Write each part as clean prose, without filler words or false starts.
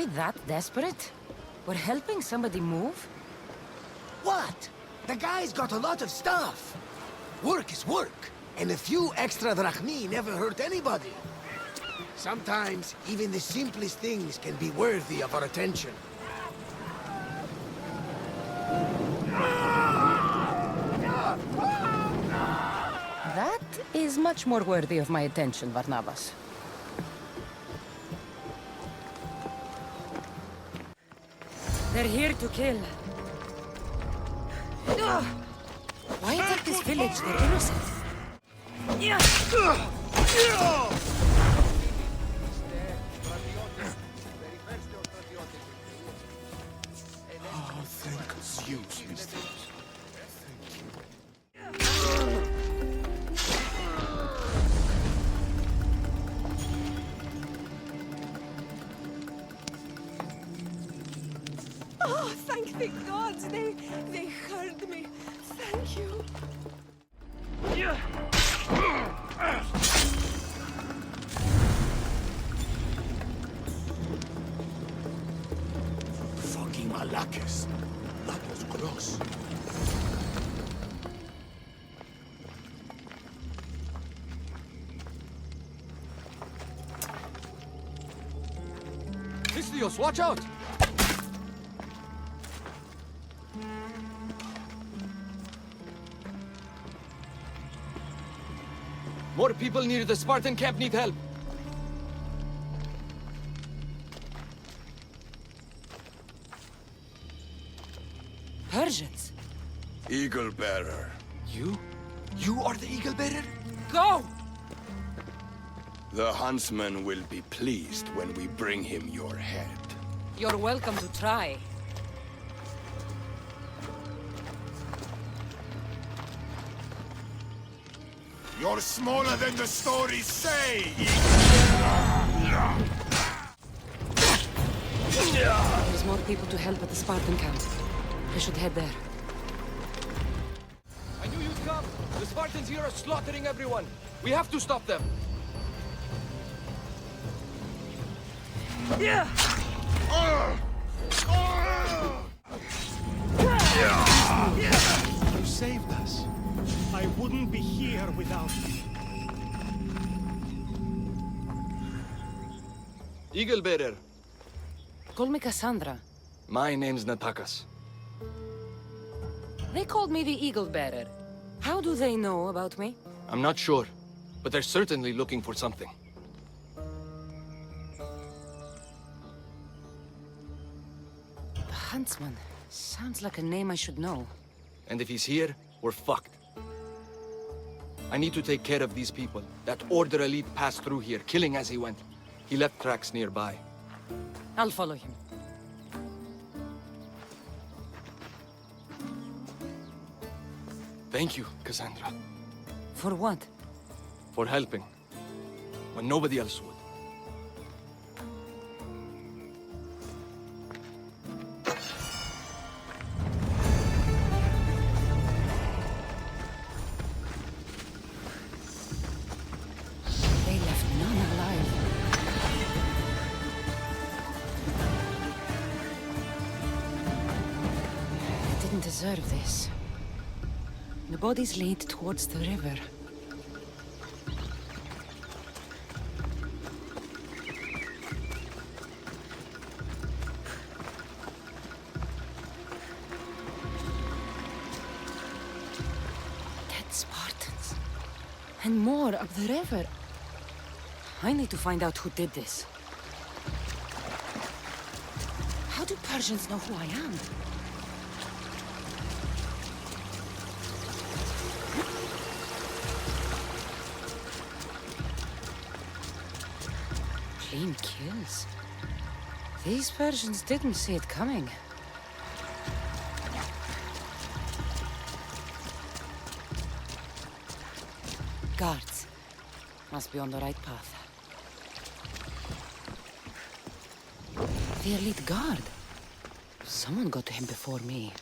we that desperate? We're helping somebody move? What? The guy's got a lot of stuff. Work is work, and a few extra drachmi never hurt anybody. Sometimes, even the simplest things can be worthy of our attention. That is much more worthy of my attention, Barnabas. They're here to kill. Why attack this village? They're innocent. Oh, thank Zeus, mister. Oh, thank the gods! They heard me. Thank you. Fucking Malakis. That was gross. Mystios, watch out! More people near the Spartan camp need help. Persians. Eagle bearer. You? You are the Eagle Bearer? Go! The huntsman will be pleased when we bring him your head. You're welcome to try. You're smaller than the stories say, There's more people to help at the Spartan camp. I should head there. I knew you'd come. The Spartans here are slaughtering everyone. We have to stop them. You saved us. I wouldn't be here without you. Eagle Bearer. Call me Cassandra. My name's Natakas. They called me the Eagle Bearer. How do they know about me? I'm not sure, but they're certainly looking for something. The Huntsman. Sounds like a name I should know. And if he's here, we're fucked. I need to take care of these people. That Order elite passed through here, killing as he went. He left tracks nearby. I'll follow him. Thank you, Cassandra, For what? for helping, when nobody else would. They left none alive. I didn't deserve this. The bodies lead towards the river. Dead Spartans. And more up the river. I need to find out who did this. How do Persians know who I am? Clean kills. These Persians didn't see it coming. Guards. Must be on the right path. The elite guard. Someone got to him before me.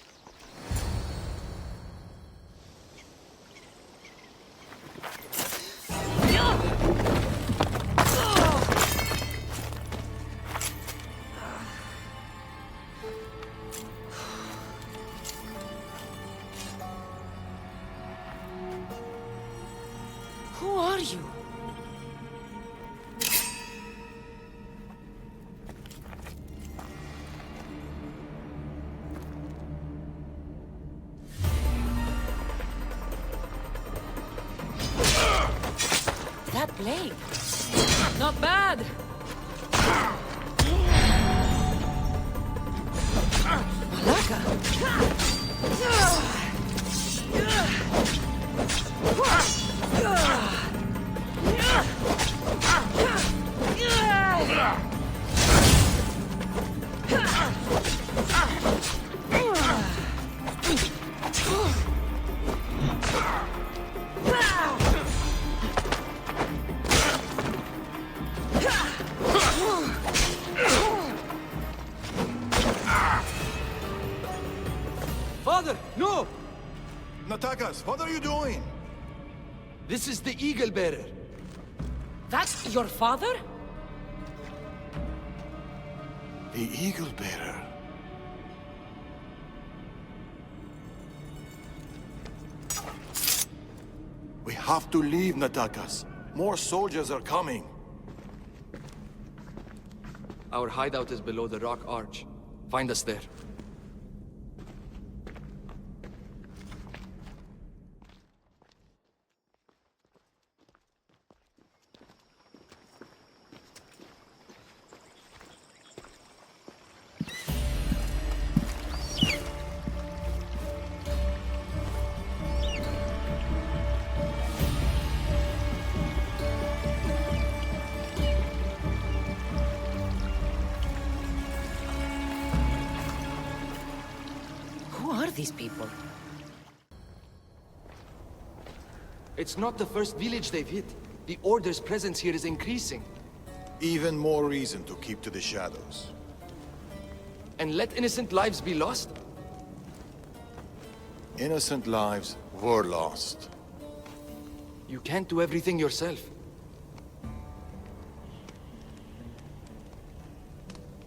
Who are you? That blade. Not bad. Malaka. Father, no! Natakas, what are you doing? This is the Eagle Bearer. That's your father? The Eagle Bearer. We have to leave, Natakas. More soldiers are coming. Our hideout is below the rock arch. Find us there. Who are these people? It's not the first village they've hit. The Order's presence here is increasing. Even more reason to keep to the shadows. And let innocent lives be lost? Innocent lives were lost. You can't do everything yourself.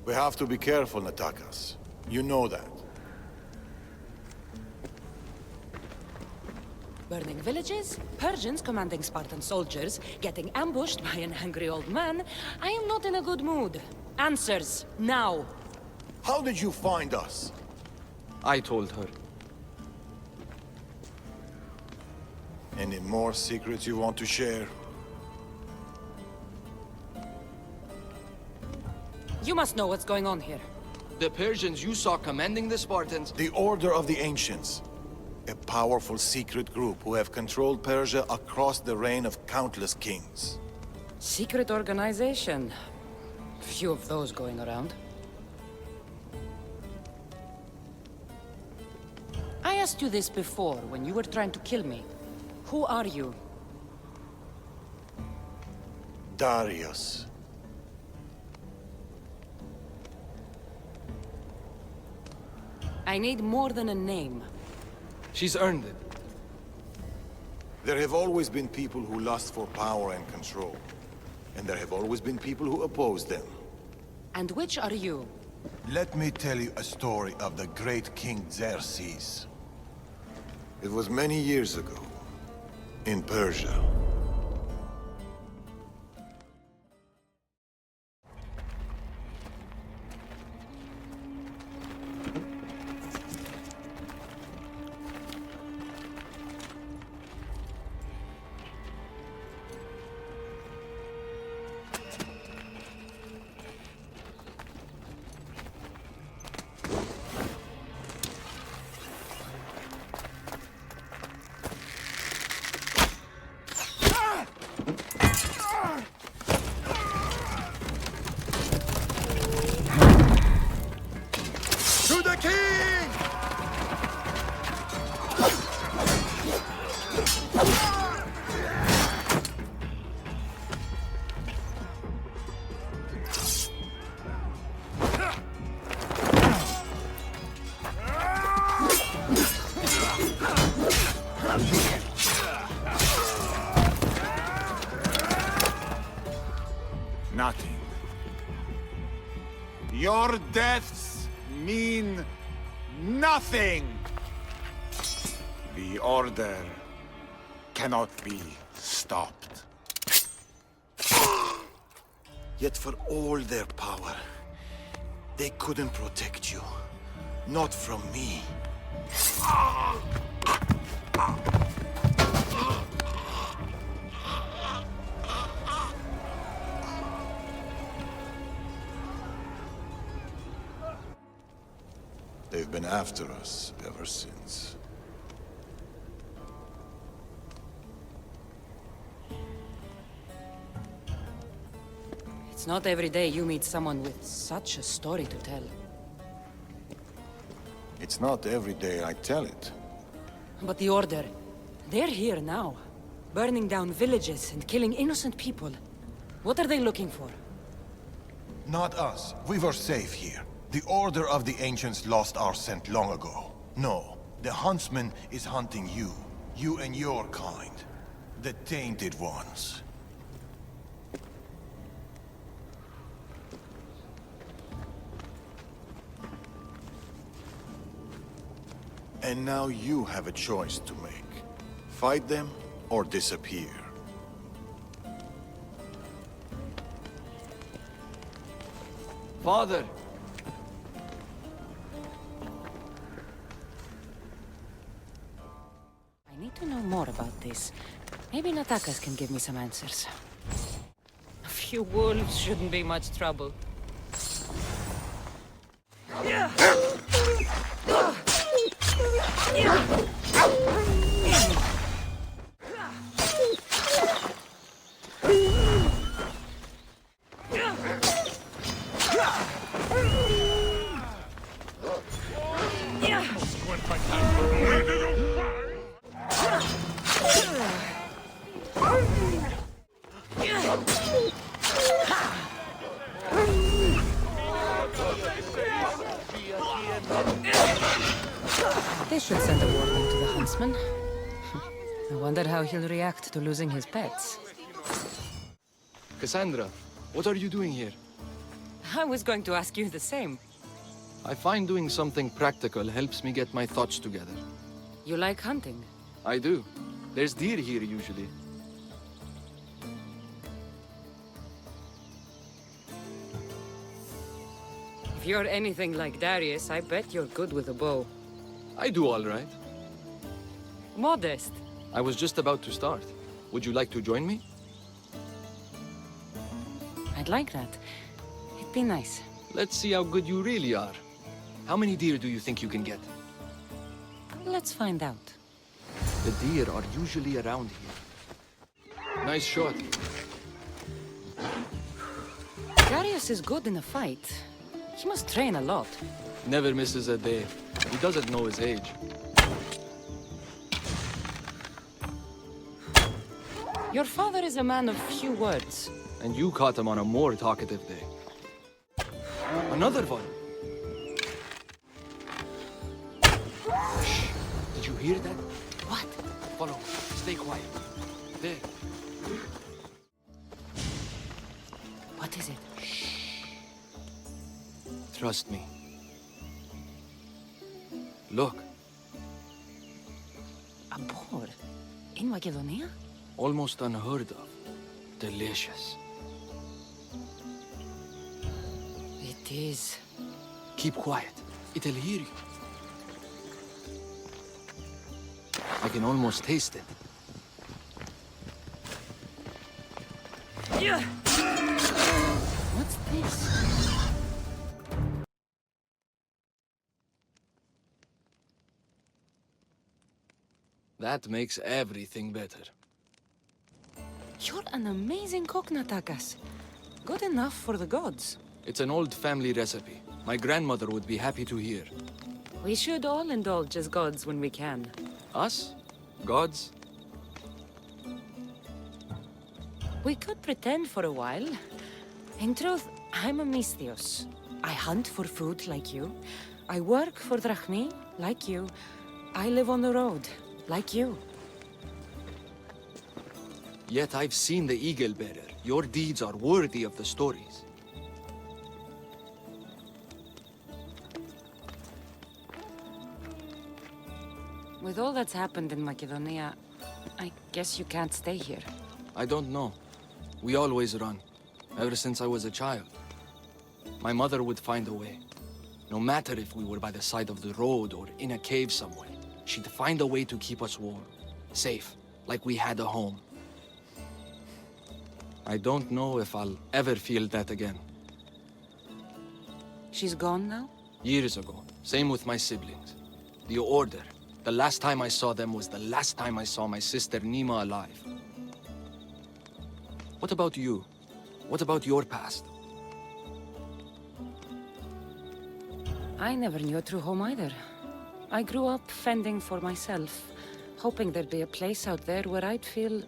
We have to be careful, Natakas. You know that. Burning villages, Persians commanding Spartan soldiers, getting ambushed by an angry old man. I am not in a good mood. Answers, now. How did you find us? I told her. Any more secrets you want to share? You must know what's going on here. The Persians you saw commanding the Spartans. The Order of the Ancients. A powerful secret group who have controlled Persia across the reign of countless kings. Secret organization. Few of those going around. I asked you this before, when you were trying to kill me. Who are you? Darius. I need more than a name. She's earned it. There have always been people who lust for power and control. And there have always been people who oppose them. And which are you? Let me tell you a story of the great King Xerxes. It was many years ago, in Persia. To the king! Nothing. Your deaths mean nothing. The Order cannot be stopped. Yet for all their power, they couldn't protect you. Not from me. They've been after us ever since. It's not every day you meet someone with such a story to tell. It's not every day I tell it. But the Order, they're here now. Burning down villages and killing innocent people. What are they looking for? Not us. We were safe here. The Order of the Ancients lost our scent long ago. No, the Huntsman is hunting you. You and your kind. The Tainted Ones. And now you have a choice to make. Fight them or disappear. Father! I need to know more about this. Maybe Natakas can give me some answers. A few wolves shouldn't be much trouble. This should send a warning to the huntsman. I wonder how he'll react to losing his pets. Cassandra, what are you doing here? I was going to ask you the same. I find doing something practical helps me get my thoughts together. You like hunting? I do. There's deer here usually. If you're anything like Darius, I bet you're good with a bow. I do all right. Modest. I was just about to start. Would you like to join me? I'd like that. It'd be nice. Let's see how good you really are. How many deer do you think you can get? Let's find out. The deer are usually around here. Nice shot. Darius is good in a fight. He must train a lot. Never misses a day. He doesn't know his age. Your father is a man of few words. And you caught him on a more talkative day. Another one! Shh! Did you hear that? What? Follow. Stay quiet. There. What is it? Trust me. Look. A boar? In Macedonia? Almost unheard of. Delicious. It is. Keep quiet. It'll hear you. I can almost taste it. What's this? That makes everything better. You're an amazing cook, Natakas. Good enough for the gods. It's an old family recipe. My grandmother would be happy to hear. We should all indulge as gods when we can. Us? Gods? We could pretend for a while. In truth, I'm a Misthios. I hunt for food like you. I work for Drachmi like you. I live on the road like you. Yet I've seen the Eagle Bearer. Your deeds are worthy of the stories. With all that's happened in Macedonia, I guess you can't stay here. I don't know. We always run. Ever since I was a child. My mother would find a way. No matter if we were by the side of the road or in a cave somewhere, she'd find a way to keep us warm, safe, like we had a home. I don't know if I'll ever feel that again. She's gone now? Years ago. Same with my siblings. The Order. The last time I saw them was the last time I saw my sister Nima alive. What about you? What about your past? I never knew a true home either. I grew up fending for myself, hoping there'd be a place out there where I'd feel,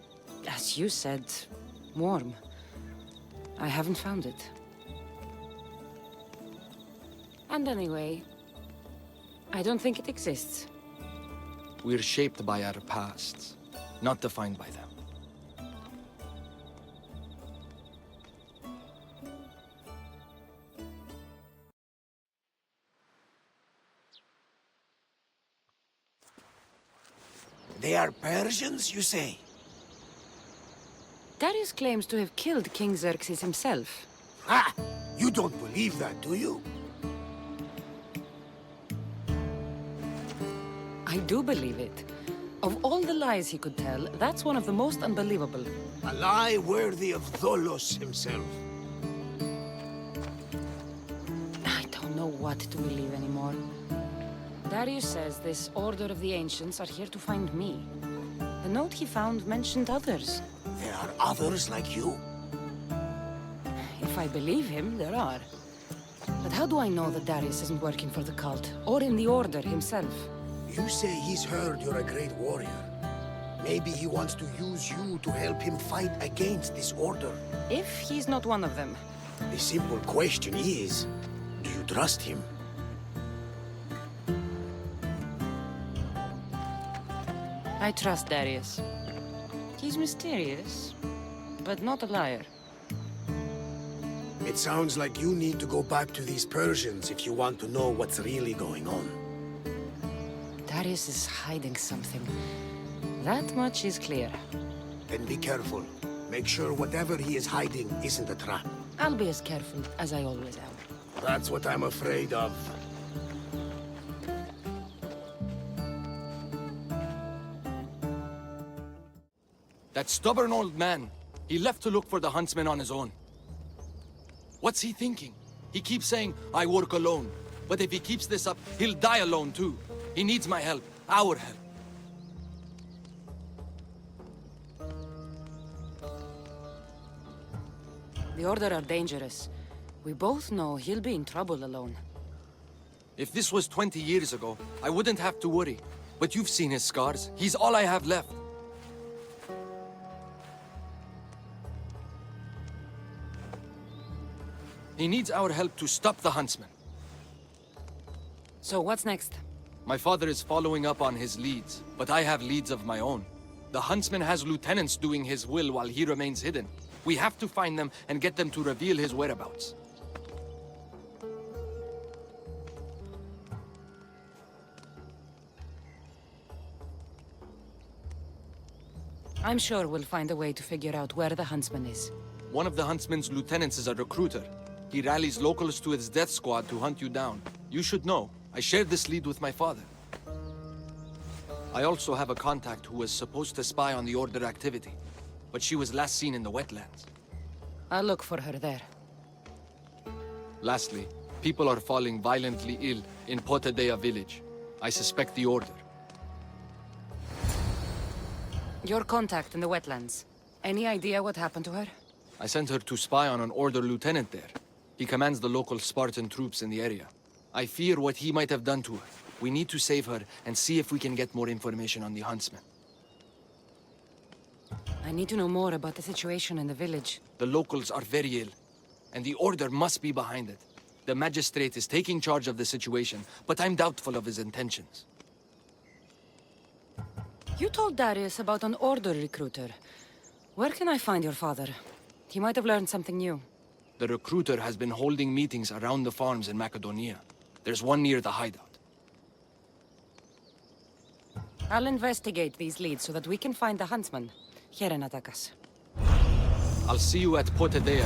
as you said, warm. I haven't found it. And anyway, I don't think it exists. We're shaped by our pasts, not defined by them. They are Persians, you say? Darius claims to have killed King Xerxes himself. Ha! You don't believe that, do you? I do believe it. Of all the lies he could tell, that's one of the most unbelievable. A lie worthy of Tholos himself. I don't know what to believe anymore. Darius says this Order of the Ancients are here to find me. The note he found mentioned others. There are others like you? If I believe him, there are. But how do I know that Darius isn't working for the cult, or in the Order himself? You say he's heard you're a great warrior. Maybe he wants to use you to help him fight against this Order. If he's not one of them. The simple question is, do you trust him? I trust Darius. He's mysterious, but not a liar. It sounds like you need to go back to these Persians if you want to know what's really going on. Darius is hiding something. That much is clear. Then be careful. Make sure whatever he is hiding isn't a trap. I'll be as careful as I always am. That's what I'm afraid of. That stubborn old man, he left to look for the huntsman on his own. What's he thinking? He keeps saying, I work alone. But if he keeps this up, he'll die alone too. He needs my help, our help. The Order are dangerous. We both know he'll be in trouble alone. If this was 20 years ago, I wouldn't have to worry. But you've seen his scars. He's all I have left. He needs our help to stop the huntsman. So what's next? My father is following up on his leads, but I have leads of my own. The huntsman has lieutenants doing his will while he remains hidden. We have to find them and get them to reveal his whereabouts. I'm sure we'll find a way to figure out where the huntsman is. One of the huntsman's lieutenants is a recruiter. He rallies locals to his death squad to hunt you down. You should know. I shared this lead with my father. I also have a contact who was supposed to spy on the Order activity, but she was last seen in the wetlands. I'll look for her there. Lastly, people are falling violently ill in Potadea village. I suspect the Order. Your contact in the wetlands. Any idea what happened to her? I sent her to spy on an Order lieutenant there. He commands the local Spartan troops in the area. I fear what he might have done to her. We need to save her and see if we can get more information on the huntsman. I need to know more about the situation in the village. The locals are very ill, and the Order must be behind it. The magistrate is taking charge of the situation, but I'm doubtful of his intentions. You told Darius about an Order recruiter. Where can I find your father? He might have learned something new. The recruiter has been holding meetings around the farms in Macedonia. There's one near the hideout. I'll investigate these leads so that we can find the huntsman. Here in Atakas. I'll see you at Potadea.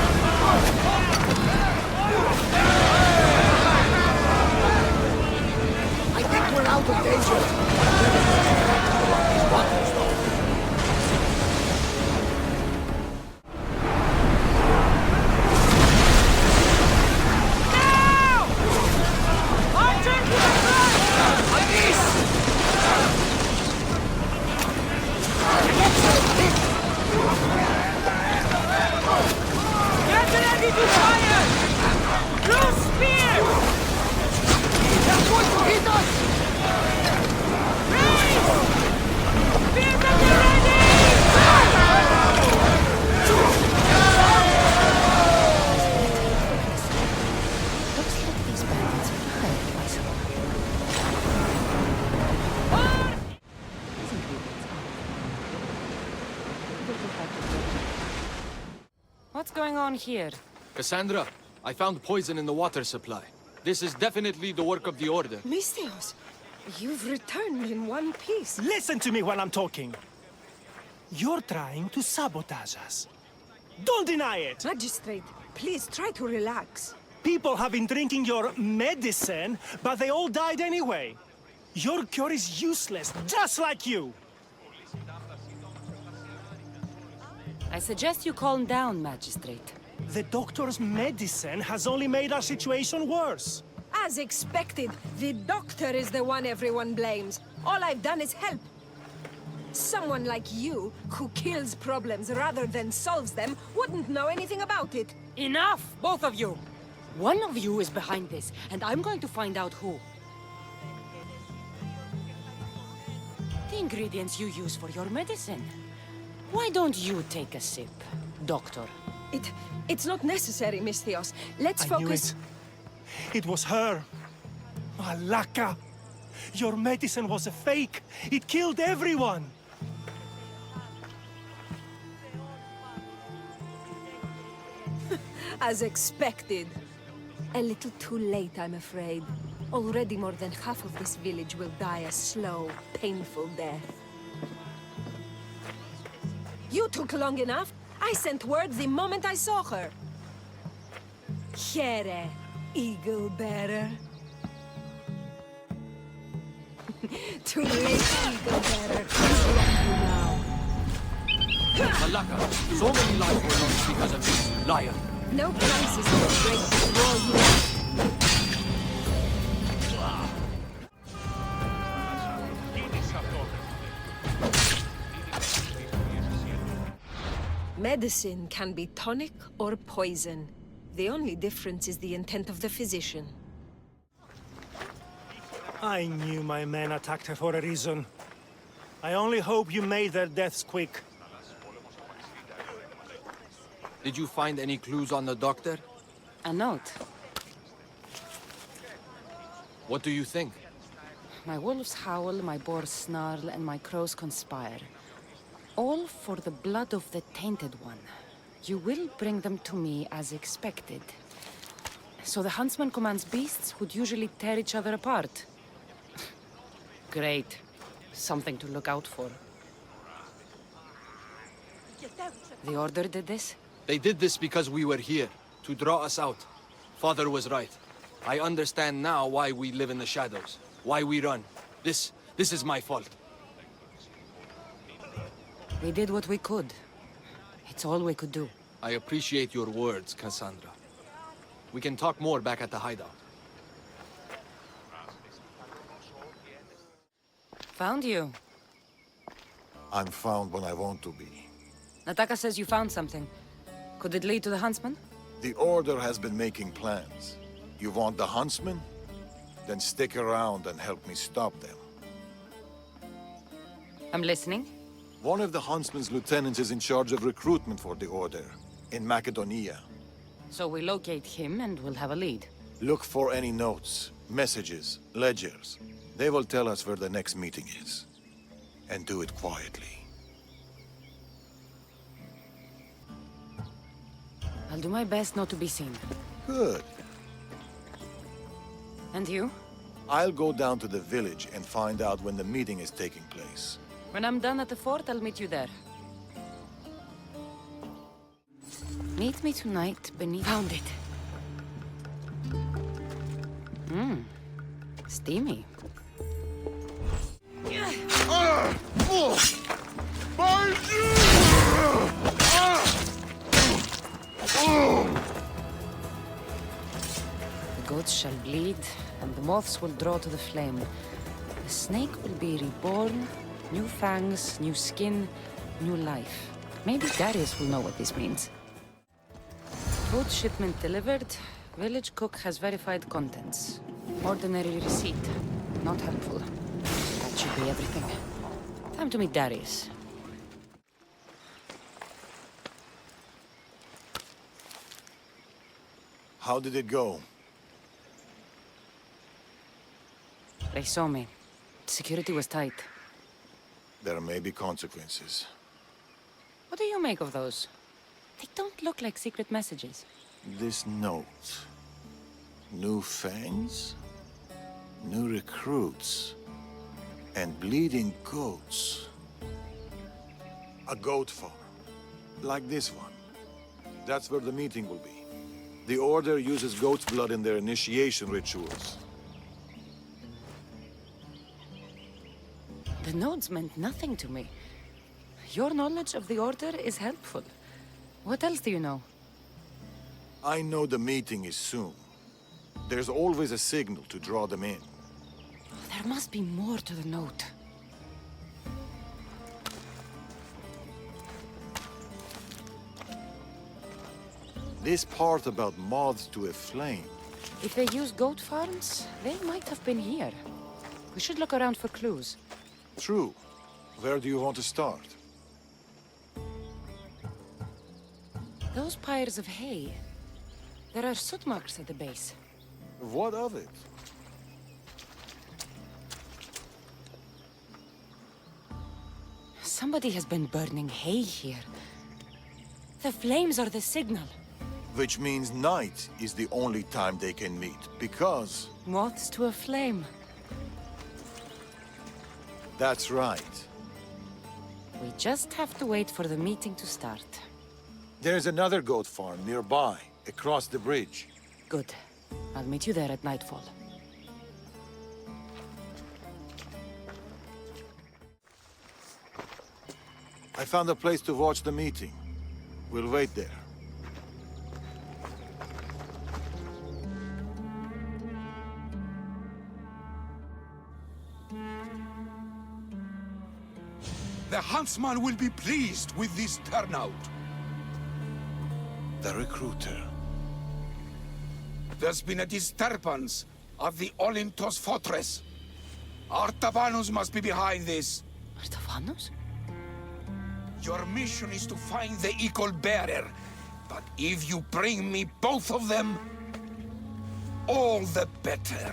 What's going on here? Cassandra, I found poison in the water supply. This is definitely the work of the Order. Mystios, you've returned in one piece. Listen to me when I'm talking. You're trying to sabotage us. Don't deny it! Magistrate, please try to relax. People have been drinking your medicine, but they all died anyway. Your cure is useless, just like you! I suggest you calm down, Magistrate. The doctor's medicine has only made our situation worse. As expected, the doctor is the one everyone blames. All I've done is help. Someone like you, who kills problems rather than solves them, wouldn't know anything about it. Enough, both of you! One of you is behind this, and I'm going to find out who. The ingredients you use for your medicine. Why don't you take a sip, Doctor? It's not necessary, Mystios. Let's focus. It was her. Malaka! Your medicine was a fake. It killed everyone. As expected. A little too late, I'm afraid. Already more than half of this village will die a slow, painful death. You took long enough. I sent word the moment I saw her. Here, eagle bearer. Too late, eagle bearer. Now. Malaka, so many lives were lost because of this liar. No price is too great to draw you out. Medicine can be tonic or poison. The only difference is the intent of the physician. I knew my men attacked her for a reason. I only hope you made their deaths quick. Did you find any clues on the doctor? A note. What do you think? My wolves howl, my boars snarl, and my crows conspire. All for the blood of the Tainted One. You will bring them to me as expected. So the huntsman commands beasts who'd usually tear each other apart. Great. Something to look out for. The Order did this? They did this because we were here, to draw us out. Father was right. I understand now why we live in the shadows, why we run. This is my fault. We did what we could. It's all we could do. I appreciate your words, Cassandra. We can talk more back at the hideout. Found you. I'm found when I want to be. Nataka says you found something. Could it lead to the huntsman? The Order has been making plans. You want the huntsman? Then stick around and help me stop them. I'm listening. One of the huntsman's lieutenants is in charge of recruitment for the Order, in Macedonia. So we locate him and we'll have a lead. Look for any notes, messages, ledgers. They will tell us where the next meeting is. And do it quietly. I'll do my best not to be seen. Good. And you? I'll go down to the village and find out when the meeting is taking place. When I'm done at the fort, I'll meet you there. Meet me tonight beneath... Found it. Steamy. The goats shall bleed, and the moths will draw to the flame. The snake will be reborn, new fangs, new skin, new life. Maybe Darius will know what this means. Food shipment delivered. Village cook has verified contents. Ordinary receipt. Not helpful. That should be everything. Time to meet Darius. How did it go? They saw me. Security was tight. There may be consequences. What do you make of those? They don't look like secret messages. This note. New fangs? New recruits? And bleeding goats. A goat farm. Like this one. That's where the meeting will be. The Order uses goat's blood in their initiation rituals. The notes meant nothing to me. Your knowledge of the Order is helpful. What else do you know? I know the meeting is soon. There's always a signal to draw them in. There must be more to the note. This part about moths to a flame. If they use goat farms, they might have been here. We should look around for clues. True. Where do you want to start? Those pyres of hay. There are soot marks at the base. What of it? Somebody has been burning hay here. The flames are the signal. Which means night is the only time they can meet, because... Moths to a flame. That's right. We just have to wait for the meeting to start. There's another goat farm nearby, across the bridge. Good. I'll meet you there at nightfall. I found a place to watch the meeting. We'll wait there. The huntsman will be pleased with this turnout. The recruiter. There's been a disturbance of the Olintos fortress. Artabanus must be behind this. Artabanus? Your mission is to find the equal bearer. But if you bring me both of them, all the better.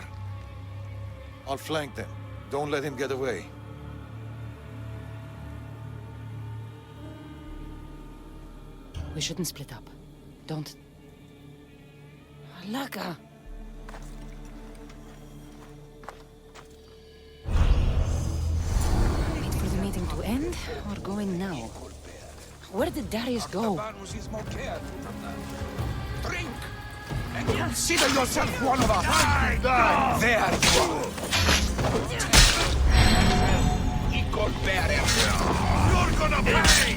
I'll flank them. Don't let him get away. We shouldn't split up. Don't... Laka! Wait for the meeting to end, or go in now? Where did Darius go? Artabanus is more careful from that. Drink! And consider yourself one of us! Die! There you are! Equal bearer! You're gonna pay!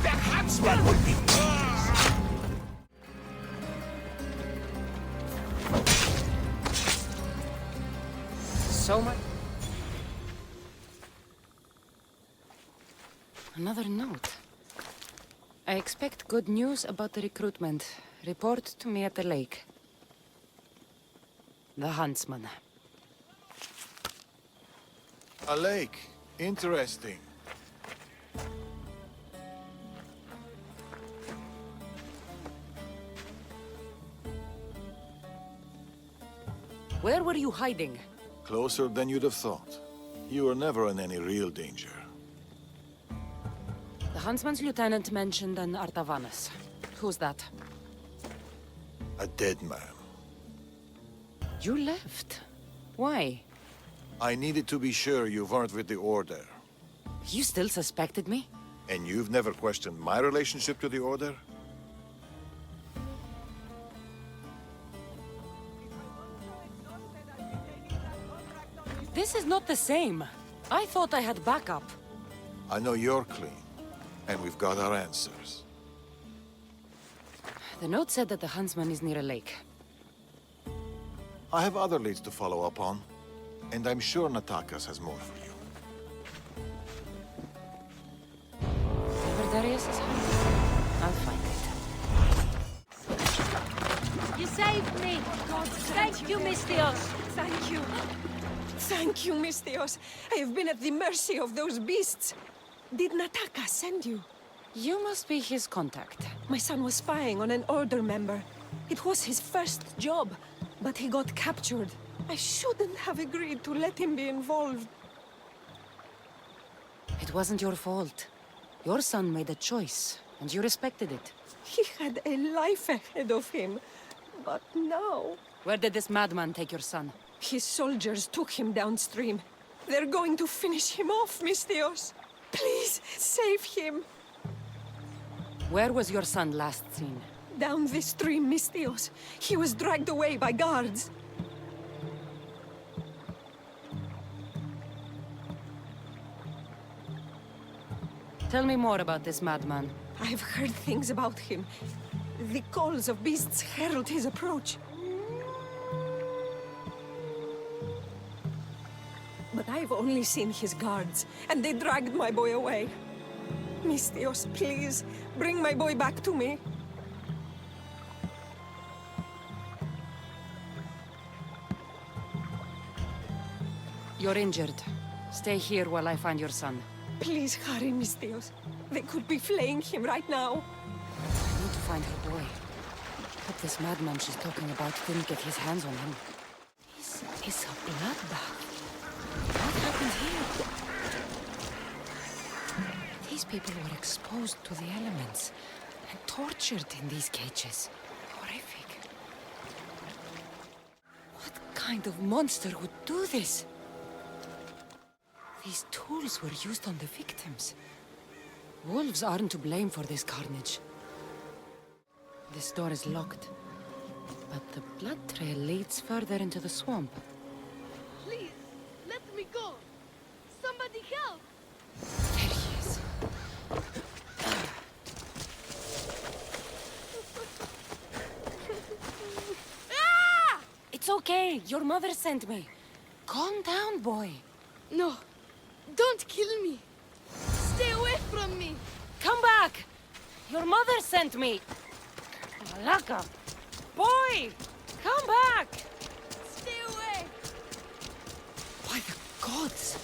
The huntsman will be pleased! So much... Another note. I expect good news about the recruitment. Report to me at the lake. The huntsman. A lake. Interesting. Where were you hiding? Closer than you'd have thought. You were never in any real danger. The huntsman's lieutenant mentioned an Artavanus. Who's that? A dead man. You left. Why? I needed to be sure you weren't with the Order. You still suspected me? And you've never questioned my relationship to the Order? This is not the same. I thought I had backup. I know you're clean, and we've got our answers. The note said that the huntsman is near a lake. I have other leads to follow up on, and I'm sure Natakas has more for you. Wherever Darius is hiding, I'll find it. You saved me! God, thank you, Mistios! Thank you. Thank you, Mistios. I have been at the mercy of those beasts. Did Nataka send you? You must be his contact. My son was spying on an Order member. It was his first job, but he got captured. I shouldn't have agreed to let him be involved. It wasn't your fault. Your son made a choice, and you respected it. He had a life ahead of him. But now... Where did this madman take your son? his soldiers took him downstream. They're going to finish him off, Misthios. Please, save him. Where was your son last seen? Down this stream, Misthios. He was dragged away by guards. Tell me more about this madman. I've heard things about him. The calls of beasts herald his approach. But I've only seen his guards, and they dragged my boy away. Misthios, please, bring my boy back to me. You're injured. Stay here while I find your son. Please hurry, Misthios. They could be flaying him right now. I need to find her boy. Hope this madman she's talking about didn't get his hands on him. This is a bloodbath. What happened here? These people were exposed to the elements and tortured in these cages. Horrific. What kind of monster would do this? These tools were used on the victims. Wolves aren't to blame for this carnage. This door is locked, but the blood trail leads further into the swamp. Please, let me go. Somebody help. There he is. It's okay. Your mother sent me. Calm down, boy. No, don't kill me. Stay away from me. Come back! Your mother sent me! Malaka! Boy! Come back! Stay away. By the gods!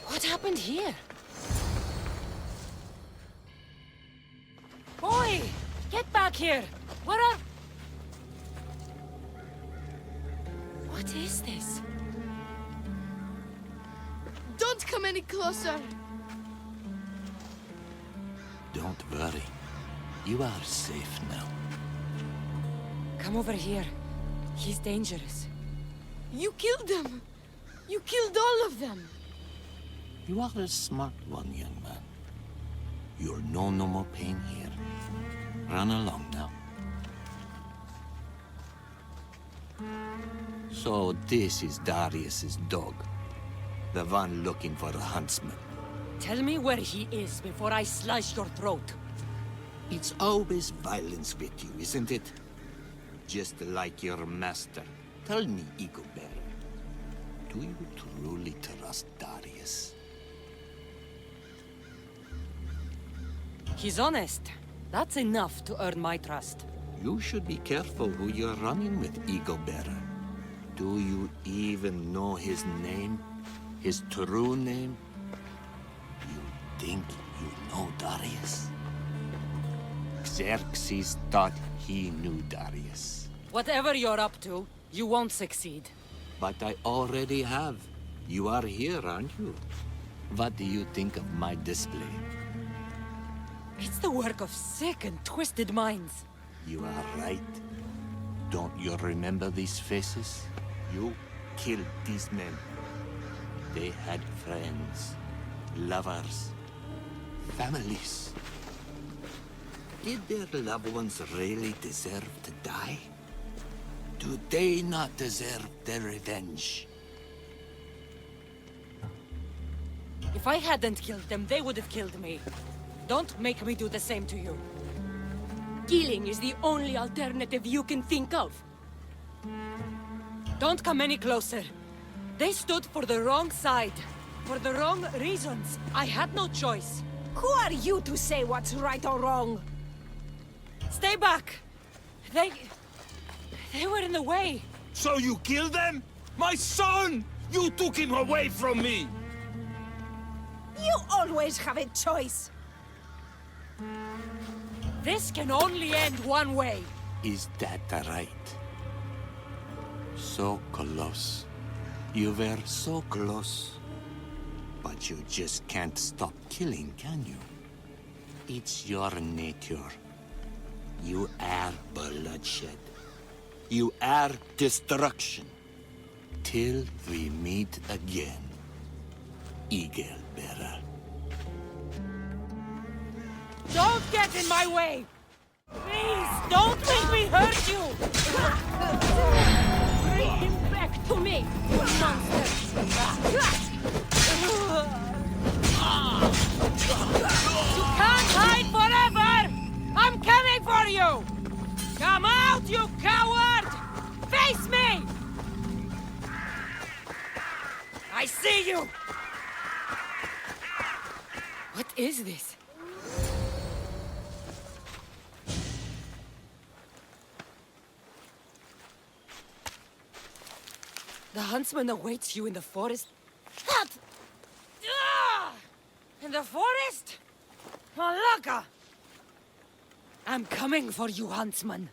What happened here? Boy! Get back here! Where are... What is this? Don't come any closer. Don't worry. You are safe now. Come over here. He's dangerous. You killed them. You killed all of them. You are a smart one, young man. You'll know no more pain here. Run along now. So this is Darius's dog. The one looking for a huntsman. Tell me where he is before I slice your throat. It's always violence with you, isn't it? Just like your master. Tell me, Eagle Bearer, do you truly trust Darius? He's honest. That's enough to earn my trust. You should be careful who you're running with, Eagle Bearer. Do you even know his name? His true name? You think you know Darius? Xerxes thought he knew Darius. Whatever you're up to, you won't succeed. But I already have. You are here, aren't you? What do you think of my display? It's the work of sick and twisted minds. You are right. Don't you remember these faces? You killed these men. They had friends, lovers, families. Did their loved ones really deserve to die? Do they not deserve their revenge? If I hadn't killed them, they would have killed me. Don't make me do the same to you. Killing is the only alternative you can think of. Don't come any closer. They stood for the wrong side. For the wrong reasons. I had no choice. Who are you to say what's right or wrong? Stay back! They were in the way. So you killed them? My son! You took him away from me! You always have a choice. This can only end one way. Is that right? So close. You were so close. But you just can't stop killing, can you? It's your nature. You are bloodshed. You are destruction. Till we meet again, Eagle Bearer. Don't get in my way! Please, don't make me hurt you! Bring him back to me, you monster! You can't hide forever! I'm coming for you! Come out, you coward! Face me! I see you! What is this? The huntsman awaits you in the forest. What? Ah! In the forest? Malaka! I'm coming for you, huntsman.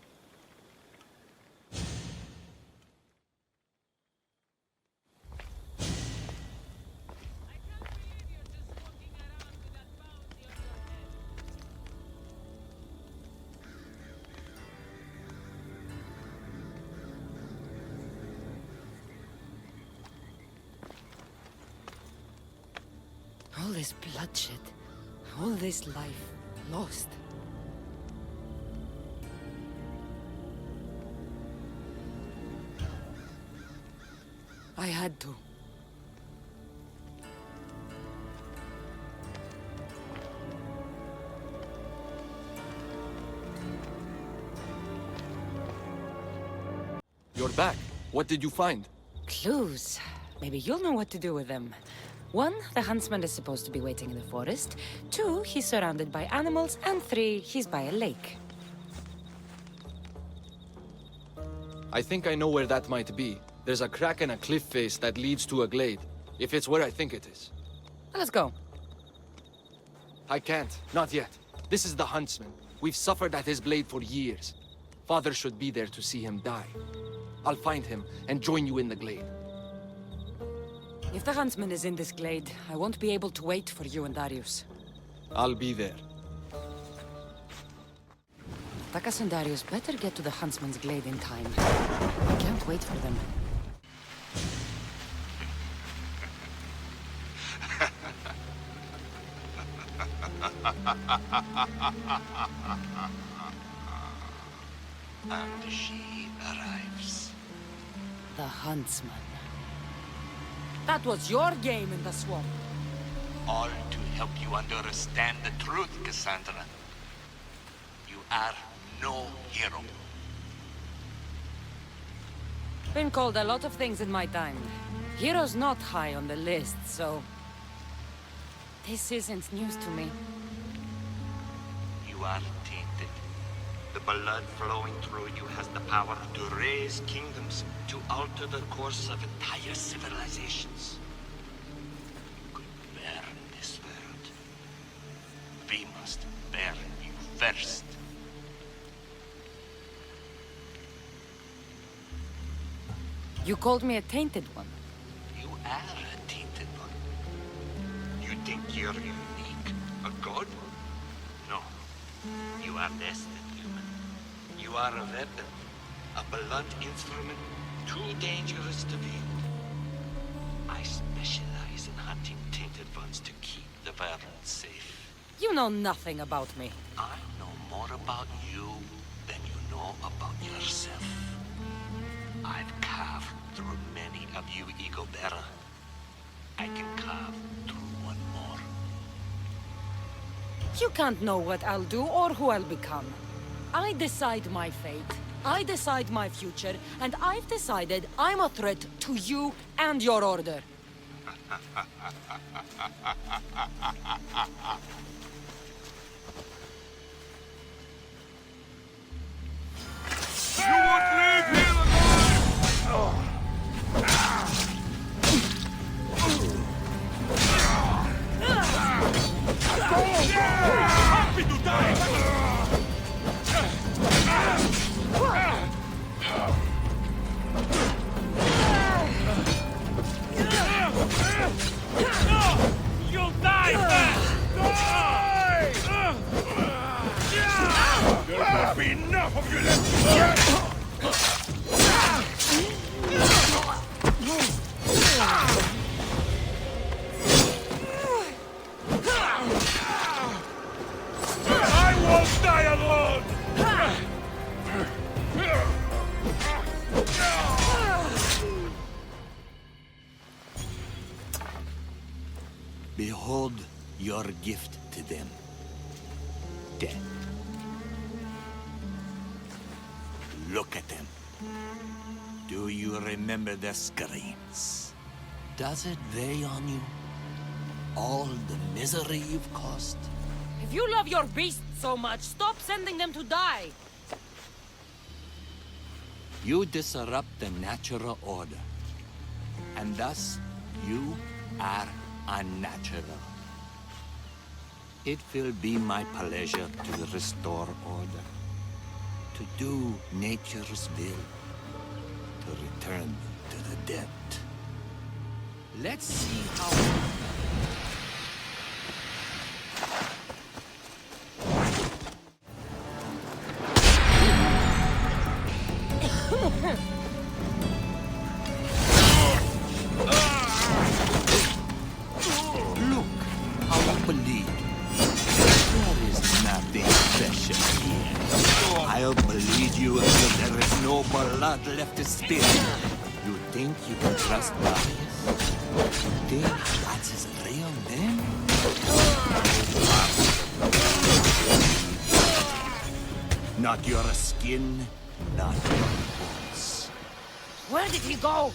All this bloodshed, all this life lost. I had to. You're back. What did you find? Clues. Maybe you'll know what to do with them. 1, the huntsman is supposed to be waiting in the forest. 2, he's surrounded by animals. And 3, he's by a lake. I think I know where that might be. There's a crack in a cliff face that leads to a glade. If it's where I think it is. Let's go. I can't. Not yet. This is the huntsman. We've suffered at his blade for years. Father should be there to see him die. I'll find him and join you in the glade. If the huntsman is in this glade, I won't be able to wait for you and Darius. I'll be there. Takas and Darius better get to the huntsman's glade in time. I can't wait for them. And she arrives. The huntsman. That was your game in the swamp. All to help you understand the truth, Cassandra. You are no hero. Been called a lot of things in my time. Hero's not high on the list, so... This isn't news to me. You are tainted. The blood flowing through you has the power to raise kingdoms, to alter the course of entire civilizations. You could burn this world. We must burn you first. You called me a tainted one. You are a tainted one. You think you're unique? A god? No. You are less than human. You are a weapon. A blunt instrument too dangerous to wield. I specialize in hunting tainted ones to keep the world safe. You know nothing about me. I know more about you than you know about yourself. I've carved through many of you, Eagle Bearer. I can carve through one more. You can't know what I'll do or who I'll become. I decide my fate. I decide my future, and I've decided I'm a threat to you and your order. You won't leave here Happy to die! You'll die first! have enough of you! I won't die alone! Behold your gift to them. Death. Look at them. Do you remember their screams? Does it weigh on you? All the misery you've caused? If you love your beasts so much, stop sending them to die. You disrupt the natural order. And thus, you are unnatural. It will be my pleasure to restore order, to do nature's will, to return to the dead. Let's see how... Look how you bleed. There is nothing special here. I'll bleed you until there is no blood left to spill. You think you can trust Darius? Think that's his real name? Not your skin, not your bones. Where did he go?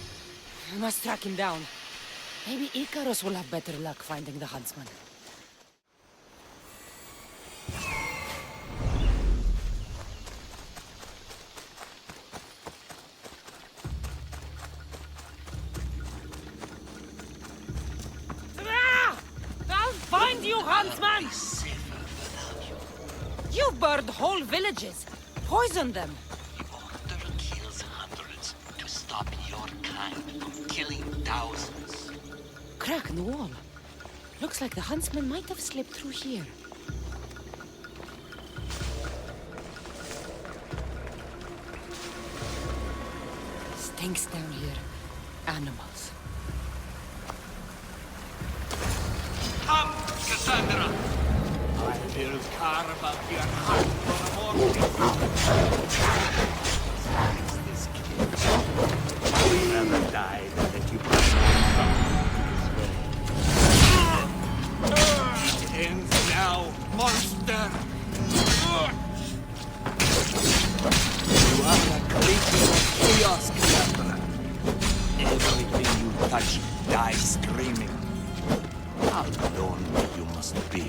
I must track him down. Maybe Icarus will have better luck finding the huntsman. Ah! I'll find you, huntsman! You burned whole villages, poisoned them. The Order kills hundreds to stop your kind from killing thousands. Crack in the wall. Looks like the huntsman might have slipped through here. Stinks down here. Animals. Come, Cassandra! I will carve out your heart for a more this kid. I will never die than let you pass on this way. It ends now, monster! You are a creature of chaos, Cassandra. Everything you touch dies screaming. How lonely you must be.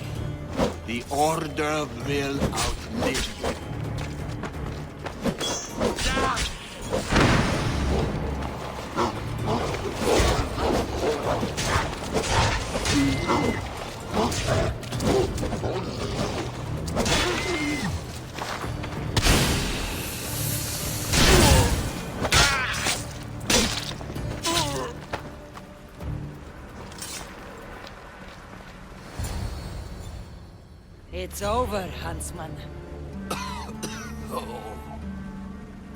The Order will outlive you. It's over, huntsman. Oh,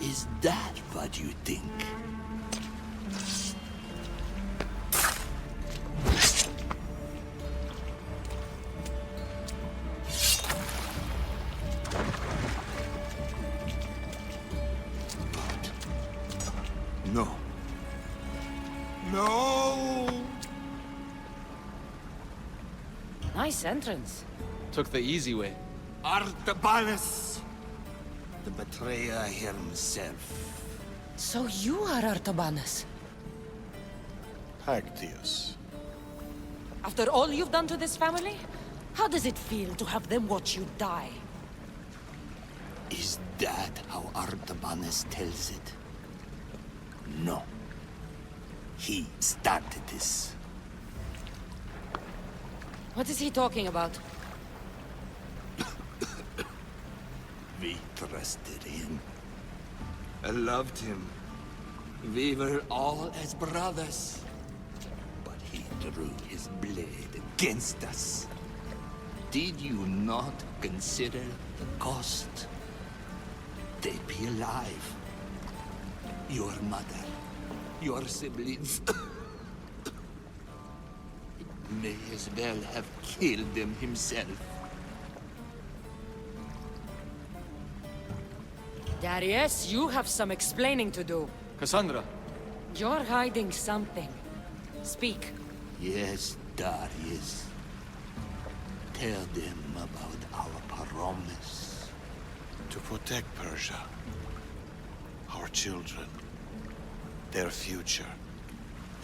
is that what you think? No. No! Nice entrance. Took the easy way. Artabanus! The betrayer himself. So you are Artabanus. Actius. After all you've done to this family? How does it feel to have them watch you die? Is that how Artabanus tells it? No. He started this. What is he talking about? We trusted him. I loved him. We were all as brothers. But he drew his blade against us. Did you not consider the cost? be alive. Your mother, your siblings, may as well have killed them himself. Darius, you have some explaining to do. Cassandra, You're hiding something. Speak. Yes, Darius. Tell them about our promise. To protect Persia. Our children. Their future.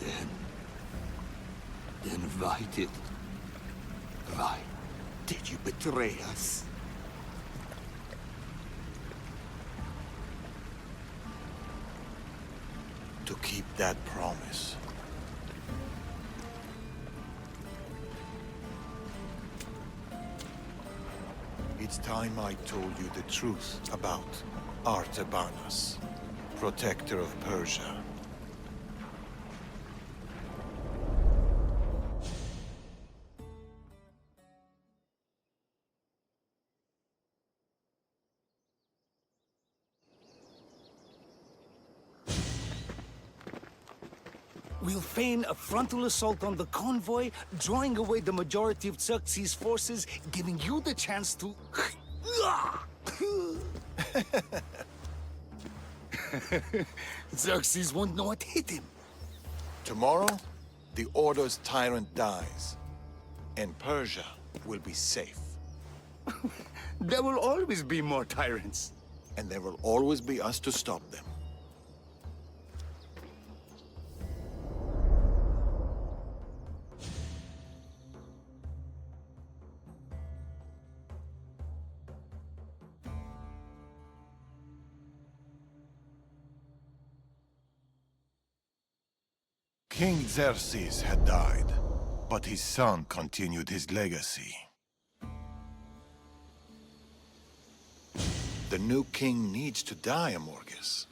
Then why did you betray us? To keep that promise. It's time I told you the truth about Artabanas, protector of Persia. We'll feign a frontal assault on the convoy, drawing away the majority of Xerxes' forces, giving you the chance to... Xerxes won't know what hit him. Tomorrow, the Order's tyrant dies, and Persia will be safe. There will always be more tyrants. And there will always be us to stop them. King Xerxes had died, but his son continued his legacy. The new king needs to die, Amorges.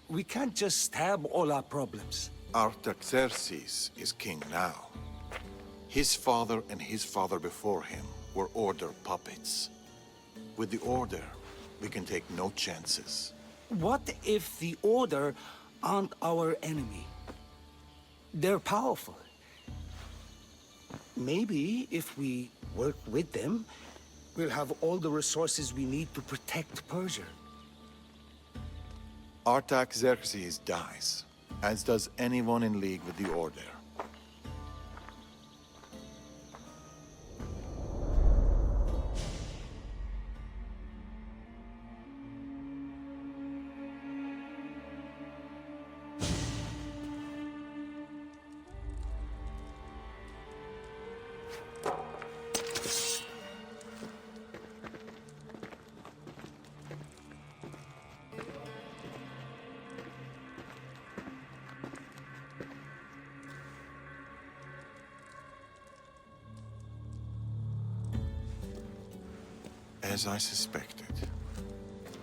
We can't just stab all our problems. Artaxerxes is king now. His father and his father before him were Order puppets. With the Order, we can take no chances. What if the Order aren't our enemy? They're powerful. Maybe if we work with them, we'll have all the resources we need to protect Persia. Artaxerxes dies, as does anyone in league with the Order. As I suspected.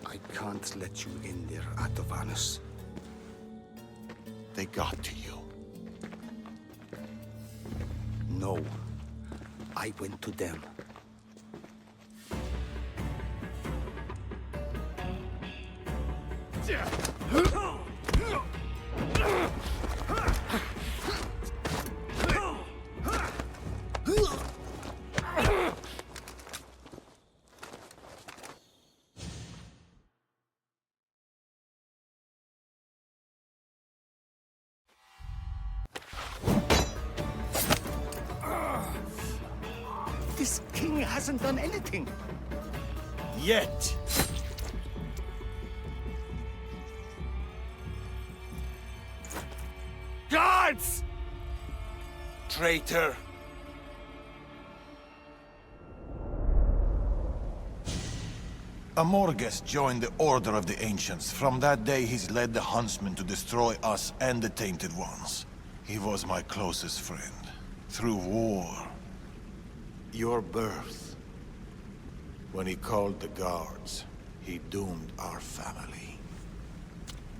I can't let you in there, Artabanus. They got to you. No. I went to them. This king hasn't done anything. Yet. Guards! Traitor! Amorges joined the Order of the Ancients. From that day, he's led the Huntsmen to destroy us and the Tainted Ones. He was my closest friend. Through war. Your birth. When he called the guards, he doomed our family.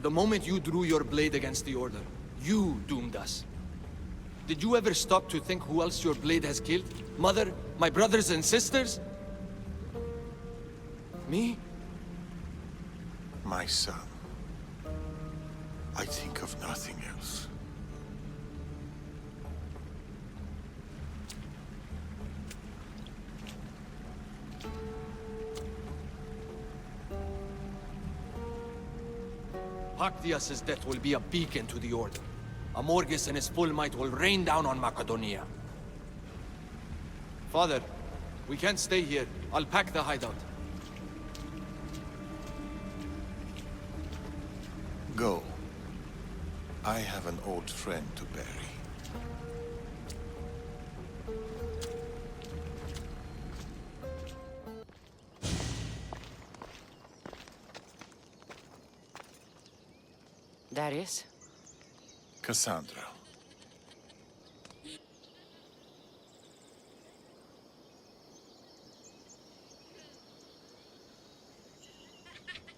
the moment you drew your blade against the Order, you doomed us. Did you ever stop to think who else your blade has killed? Mother? My brothers and sisters? Me? my son, I think of nothing else. Pactias's death will be a beacon to the Order. Amorgus and his full might will rain down on Macedonia. Father, we can't stay here. I'll pack the hideout. Go. I have an old friend to bury. Darius? Cassandra.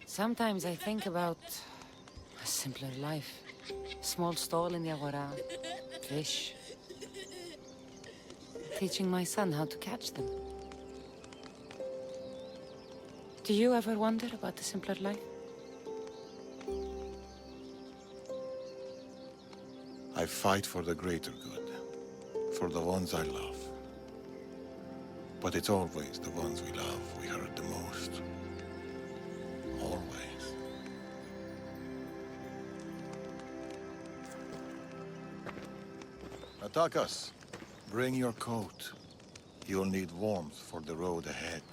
Sometimes I think about a simpler life. Small stall in the Agora, fish. Teaching my son how to catch them. Do you ever wonder about the simpler life? I fight for the greater good, for the ones I love. But it's always the ones we love we hurt the most. Always. Attack us. Bring your coat. You'll need warmth for the road ahead.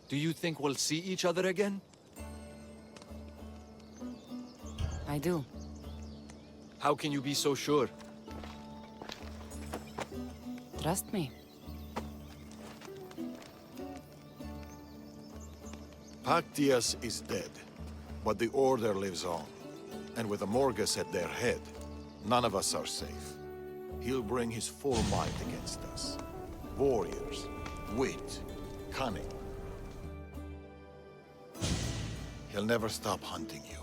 Do you think we'll see each other again? I do. How can you be so sure? Trust me. Pactias is dead, but the Order lives on. And with Amorgus at their head, none of us are safe. He'll bring his full might against us. Warriors, wit, cunning. He'll never stop hunting you.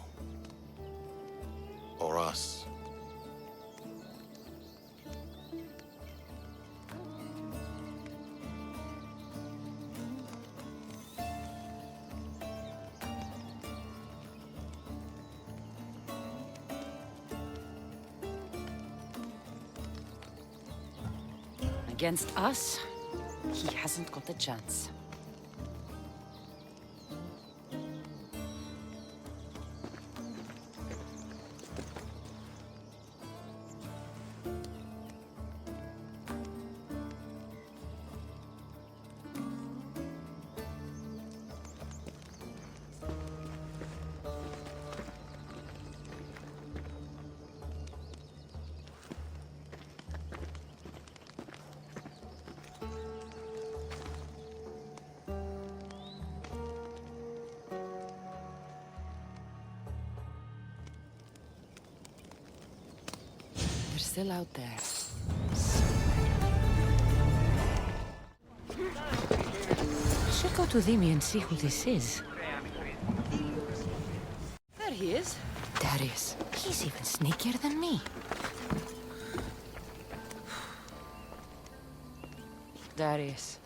Or us. Against us, he hasn't got a chance. Still out there. I should go to Demi and see who this is. There he is. Darius. He's even sneakier than me. Darius,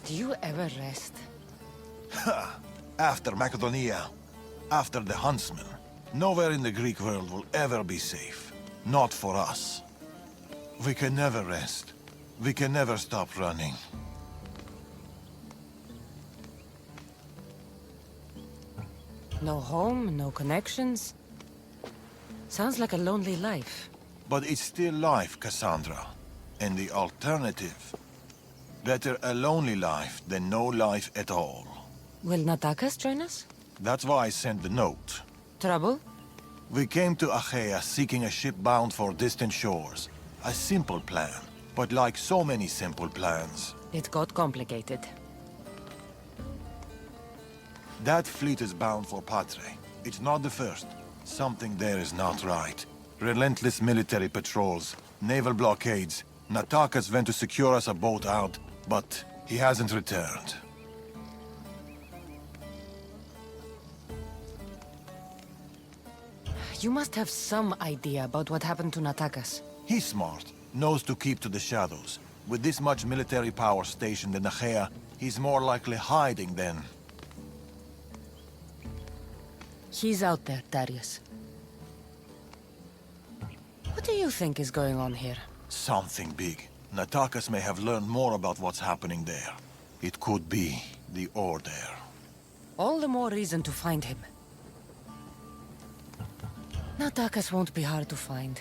do you ever rest? After Macedonia, after the Huntsman, nowhere in the Greek world will ever be safe. Not for us. We can never rest. We can never stop running. No home, no connections. Sounds like a lonely life. But it's still life, Cassandra. And the alternative? Better a lonely life than no life at all. Will Natakas join us? That's why I sent the note. Trouble? We came to Achaea seeking a ship bound for distant shores. A simple plan, but like so many simple plans. It got complicated. That fleet is bound for Patre. It's not the first. Something there is not right. Relentless military patrols, naval blockades. Natakas went to secure us a boat out, but he hasn't returned. You must have some idea about what happened to Natakas. He's smart, knows to keep to the shadows. With this much military power stationed in Achaea, he's more likely hiding than... He's out there, Darius. What do you think is going on here? something big. Natakas may have learned more about what's happening there. It could be the Order. All the more reason to find him. Natakas won't be hard to find.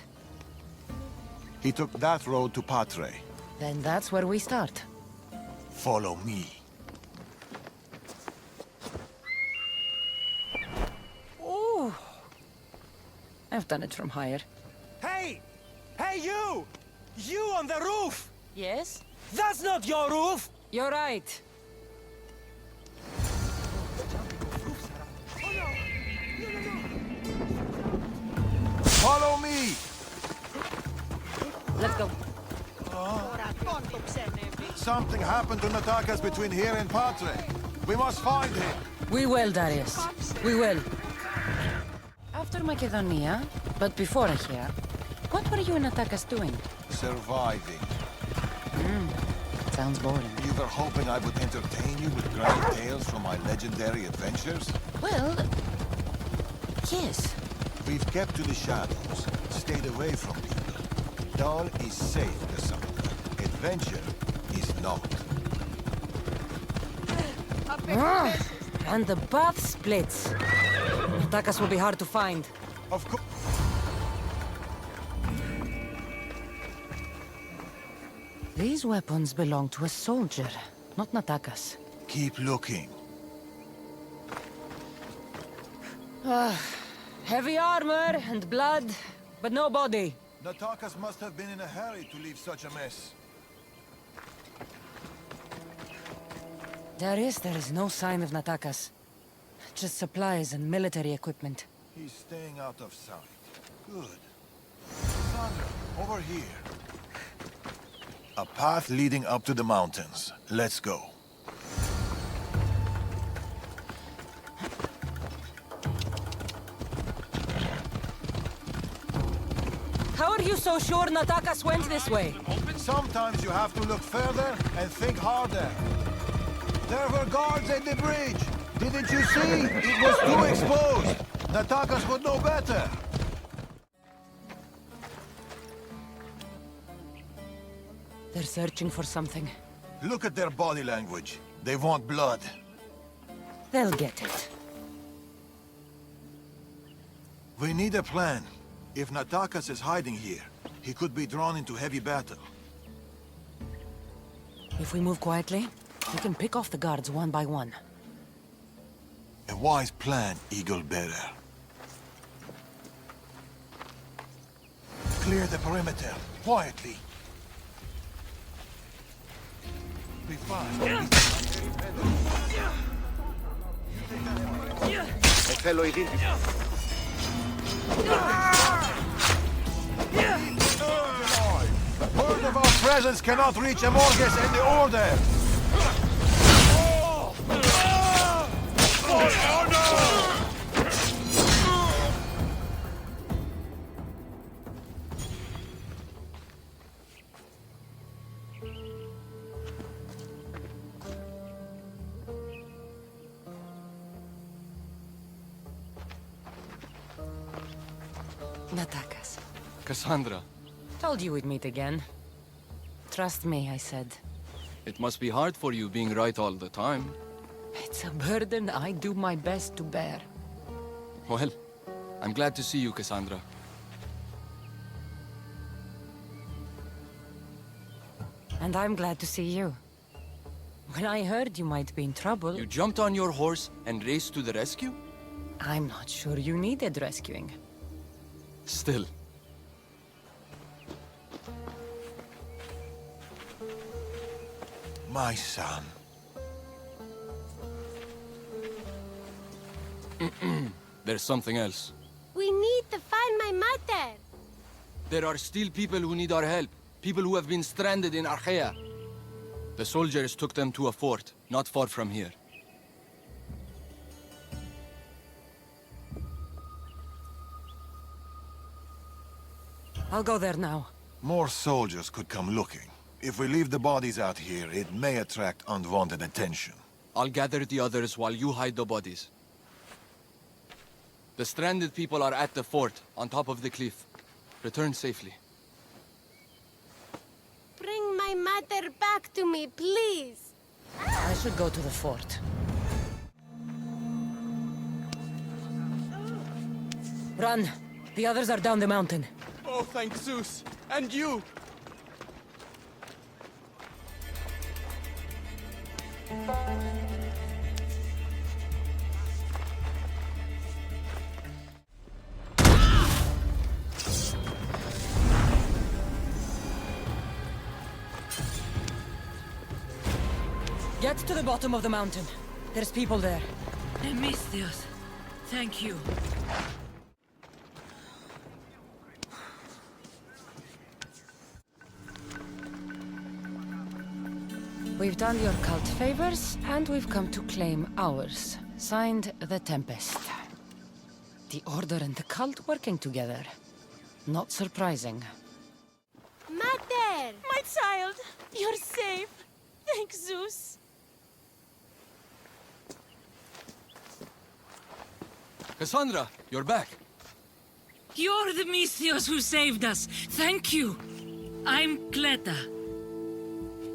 He took that road to Patre. Then that's where we start. Follow me. Ooh. I've done it from higher. Hey! Hey, you! You on the roof! Yes? That's not your roof! You're right. Follow me! Let's go. Something happened to Natakas between here and Patre. We must find him. We will, Darius. We will. After Macedonia, but before here, what were you and Natakas doing? Surviving. Sounds boring. You were hoping I would entertain you with grand tales from my legendary adventures? Well, yes. We've kept to the shadows, stayed away from people. Dawn is safe, Cassandra. Adventure is not. And the path splits. Natakas will be hard to find. Of course. These weapons belong to a soldier, not Natakas. Keep looking. Heavy armor and blood, but no body. Natakas must have been in a hurry to leave such a mess. Darius, there is no sign of Natakas. Just supplies and military equipment. He's staying out of sight. Good. Cassandra, over here. A path leading up to the mountains. Let's go. How are you so sure Natakas went this way? Sometimes you have to look further and think harder. There were guards at the bridge. Didn't you see? It was too exposed. Natakas would know better. They're searching for something. Look at their body language. They want blood. They'll get it. We need a plan. If Natakas is hiding here, he could be drawn into heavy battle. If we move quietly, we can pick off the guards one by one. A wise plan, Eagle Bearer. Clear the perimeter, quietly. Be fast. Word of our presence cannot reach Amorges and the Order! Natakas. Cassandra, Told you we'd meet again. Trust me, I said. it must be hard for you being right all the time. It's a burden I do my best to bear. Well, I'm glad to see you, Cassandra. And I'm glad to see you. When I heard you might be in trouble, You jumped on your horse and raced to the rescue? I'm not sure you needed rescuing. Still. My son. There's something else. We need to find my mother. There are still people who need our help. People who have been stranded in Achaea. The soldiers took them to a fort, not far from here. I'll go there now. More soldiers could come looking. If we leave the bodies out here, it may attract unwanted attention. I'll gather the others while you hide the bodies. The stranded people are at the fort, on top of the cliff. Return safely. Bring my mother back to me, please. I should go to the fort. Run! The others are down the mountain. Oh, thank Zeus. And you! Get to the bottom of the mountain. There's people there. Misthios, thank you. We've done your cult favors, and we've come to claim ours. Signed, the Tempest. The Order and the cult working together. Not surprising. Mother! My child, you're safe. Thank Zeus. Cassandra, you're back. You're the Misthios who saved us. Thank you. I'm Cleta.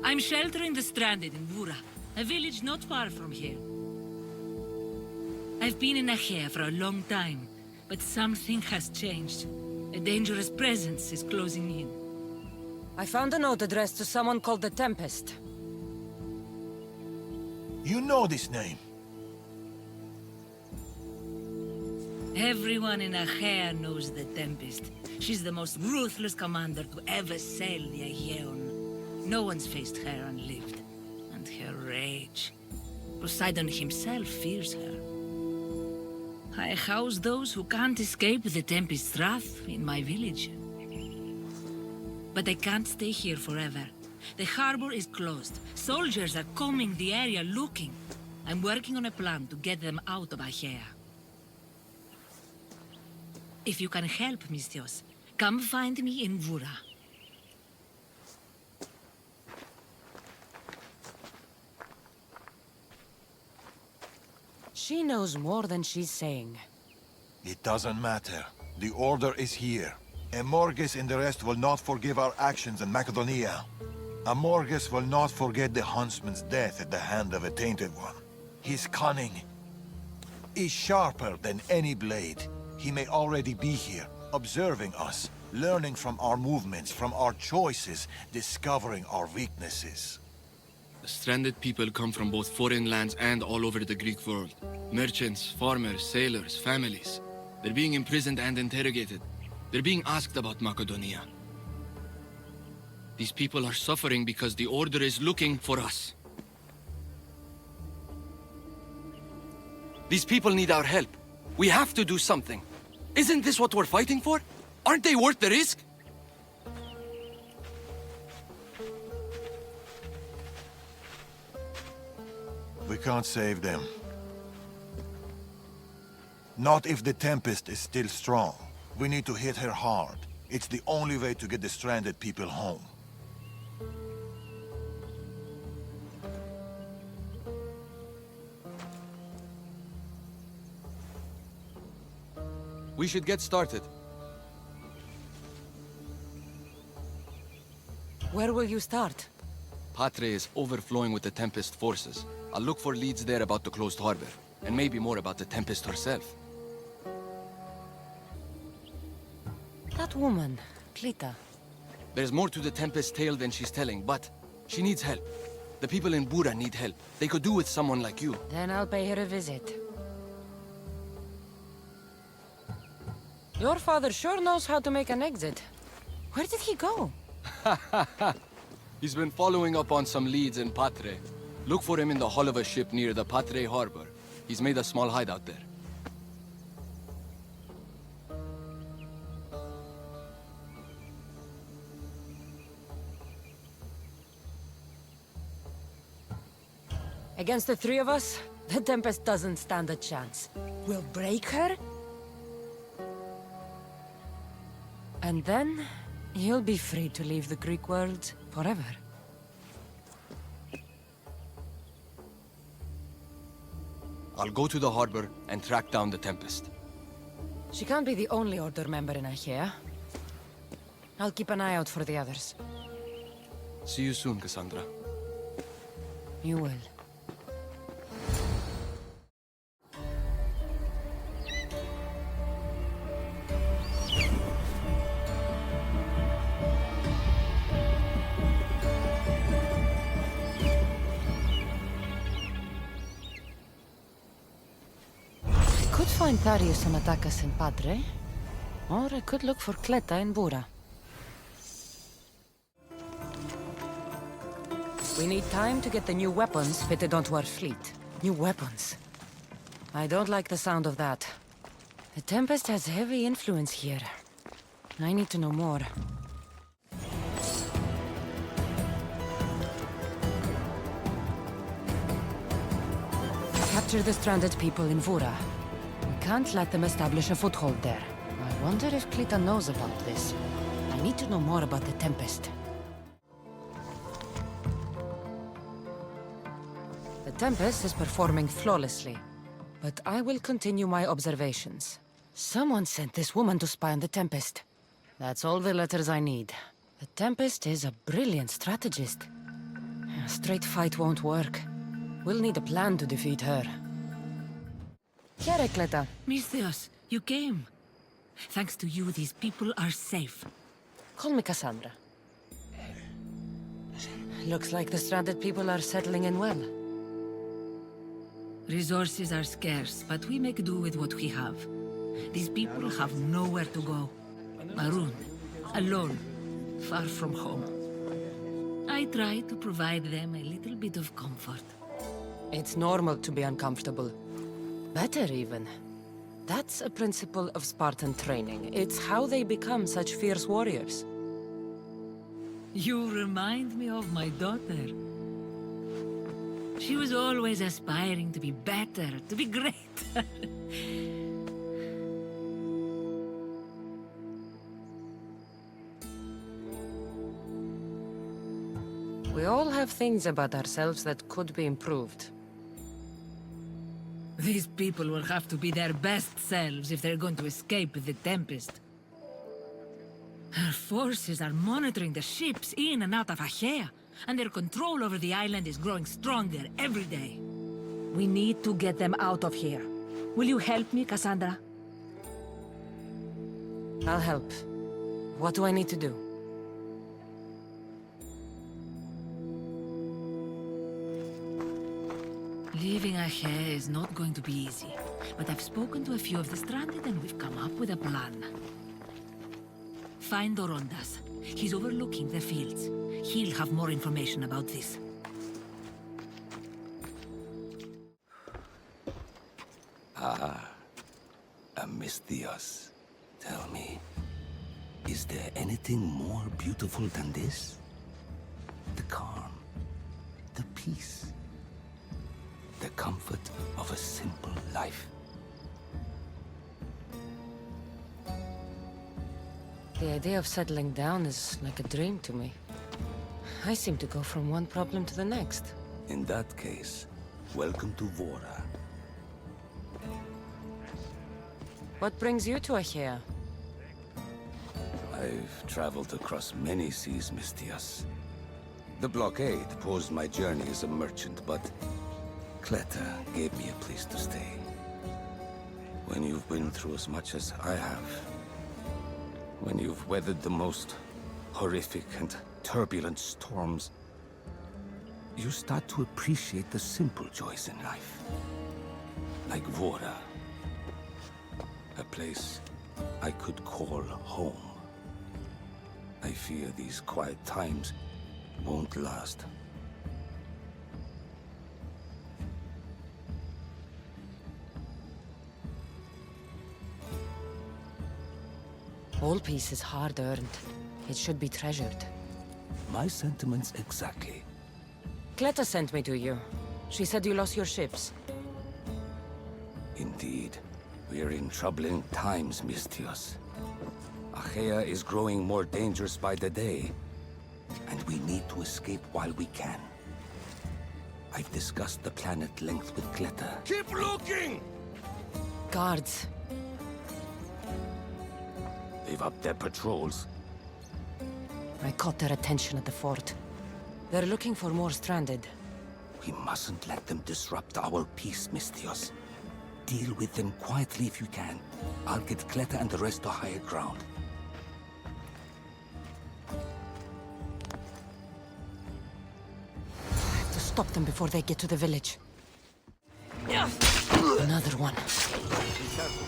I'm sheltering the stranded in Vura, a village not far from here. I've been in Achaea for a long time, but something has changed. A dangerous presence is closing in. I found a note addressed to someone called the Tempest. You know this name. Everyone in Achaea knows the Tempest. She's the most ruthless commander to ever sail the Aegean. No one's faced her unlived. And her rage. Poseidon himself fears her. I house those who can't escape the Tempest's wrath in my village. But I can't stay here forever. The harbor is closed. Soldiers are combing the area looking. I'm working on a plan to get them out of Achaea. If you can help, Misthios, come find me in Vura. She knows more than she's saying. It doesn't matter. The Order is here. Amorges and the rest will not forgive our actions in Macedonia. Amorges will not forget the huntsman's death at the hand of a tainted one. His cunning is sharper than any blade. He may already be here, observing us, learning from our movements, from our choices, discovering our weaknesses. The stranded people come from both foreign lands and all over the Greek world. Merchants, farmers, sailors, families. They're being imprisoned and interrogated. They're being asked about Macedonia. These people are suffering because the Order is looking for us. These people need our help. We have to do something. Isn't this what we're fighting for? Aren't they worth the risk? We can't save them. Not if the Tempest is still strong. We need to hit her hard. It's the only way to get the stranded people home. We should get started. Where will you start? Patre is overflowing with the Tempest forces. I'll look for leads there about the closed harbor, and maybe more about the Tempest herself. That woman, Cleta. There's more to the Tempest tale than she's telling, but she needs help. The people in Bura need help. They could do with someone like you. Then I'll pay her a visit. Your father sure knows how to make an exit. Where did he go? He's been following up on some leads in Patre. Look for him in the hull of a ship near the Patre harbor. He's made a small hideout there. Against the three of us, the Tempest doesn't stand a chance. We'll break her. And then, You'll be free to leave the Greek world forever. I'll go to the harbor and track down the Tempest. She can't be the only Order member in Achaea. I'll keep an eye out for the others. See you soon, Cassandra. You will. I could find Tharius and Attacus in Padre, or I could look for Cleta in Bura. We need time to get the new weapons fitted onto our fleet. New weapons. I don't like the sound of that. The Tempest has heavy influence here. I need to know more. Capture the stranded people in Vura. We can't let them establish a foothold there. I wonder if Clita knows about this. I need to know more about the Tempest. The Tempest is performing flawlessly, but I will continue my observations. Someone sent this woman to spy on the Tempest. That's all the letters I need. The Tempest is a brilliant strategist. A straight fight won't work. We'll need a plan to defeat her. Here, Cleta. Misthios, you came. Thanks to you, these people are safe. Call me Cassandra. Looks like the stranded people are settling in well. Resources are scarce, but we make do with what we have. These people have nowhere to go. Marooned, alone, far from home. I try to provide them a little bit of comfort. It's normal to be uncomfortable. Better even. That's a principle of Spartan training. It's how they become such fierce warriors. You remind me of my daughter. She was always aspiring to be better, to be great. We all have things about ourselves that could be improved. These people will have to be their best selves if they're going to escape the Tempest. Her forces are monitoring the ships in and out of Achaea, and their control over the island is growing stronger every day. We need to get them out of here. Will you help me, Cassandra? I'll help. What do I need to do? Leaving Achaea is not going to be easy, but I've spoken to a few of the stranded and we've come up with a plan. Find Dorondas. He's overlooking the fields. He'll have more information about this. Misthios, tell me, is there anything more beautiful than this? The calm, the peace, the comfort of a simple life. The idea of settling down is like a dream to me. I seem to go from one problem to the next. In that case, welcome to Vora. What brings you to Achaea? I've traveled across many seas, Misthios. The blockade paused my journey as a merchant, but Cleta gave me a place to stay. When you've been through as much as I have, when you've weathered the most horrific and turbulent storms, you start to appreciate the simple joys in life. Like Vora. A place I could call home. I fear these quiet times won't last. All peace is hard-earned. It should be treasured. My sentiments exactly. Cleta sent me to you. She said you lost your ships. Indeed. We're in troubling times, Misthios. Achaea is growing more dangerous by the day, and we need to escape while we can. I've discussed the plan at length with Kleta. Keep looking! Guards. They've upped their patrols. I caught their attention at the fort. They're looking for more stranded. We mustn't let them disrupt our peace, Misthios. Deal with them quietly if you can. I'll get Kleta and the rest to higher ground. I have to stop them before they get to the village. Another one. Be careful.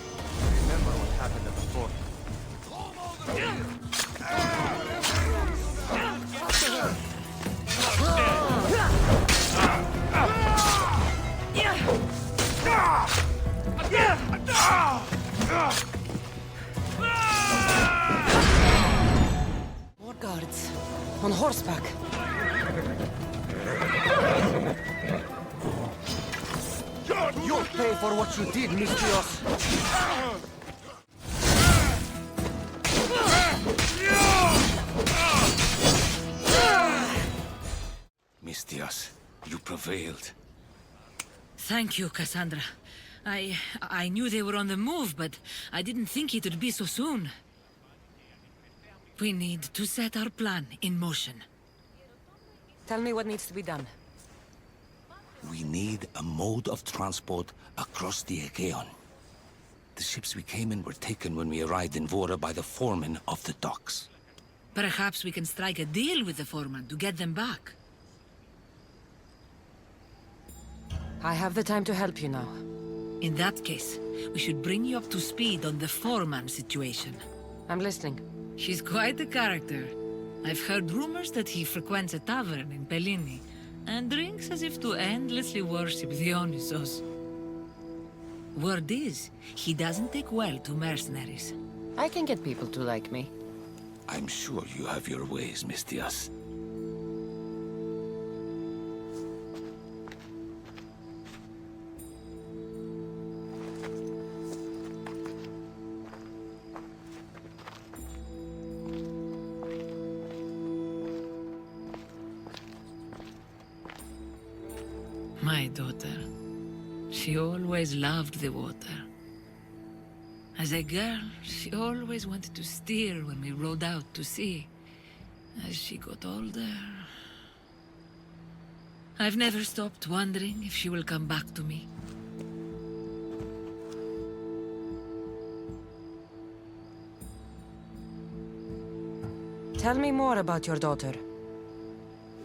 Remember what happened at the fort. More guards. On horseback. You'll pay for what you did, Misthios. Misthios, you prevailed. Thank you, Cassandra. I knew they were on the move, but I didn't think it would be so soon. We need to set our plan in motion. Tell me what needs to be done. We need a mode of transport across the Aegean. The ships we came in were taken when we arrived in Vora by the foreman of the docks. Perhaps we can strike a deal with the foreman to get them back. I have the time to help you now. In that case, we should bring you up to speed on the foreman situation. I'm listening. He's quite a character. I've heard rumors that he frequents a tavern in Pellini, and drinks as if to endlessly worship Dionysos. Word is, he doesn't take well to mercenaries. I can get people to like me. I'm sure you have your ways, Misthios. My daughter. She always loved the water. As a girl, she always wanted to steer when we rode out to sea. As she got older... I've never stopped wondering if she will come back to me. Tell me more about your daughter.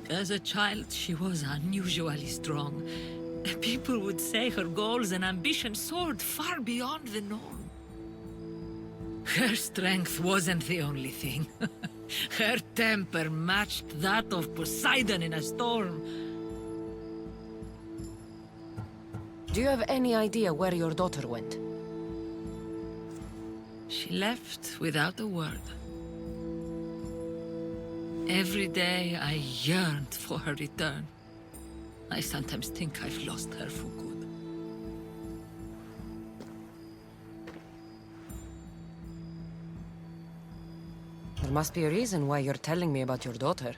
As a child, she was unusually strong. People would say her goals and ambitions soared far beyond the norm. Her strength wasn't the only thing. Her temper matched that of Poseidon in a storm. Do you have any idea where your daughter went? She left without a word. Every day I yearned for her return. I sometimes think I've lost her for good. There must be a reason why you're telling me about your daughter.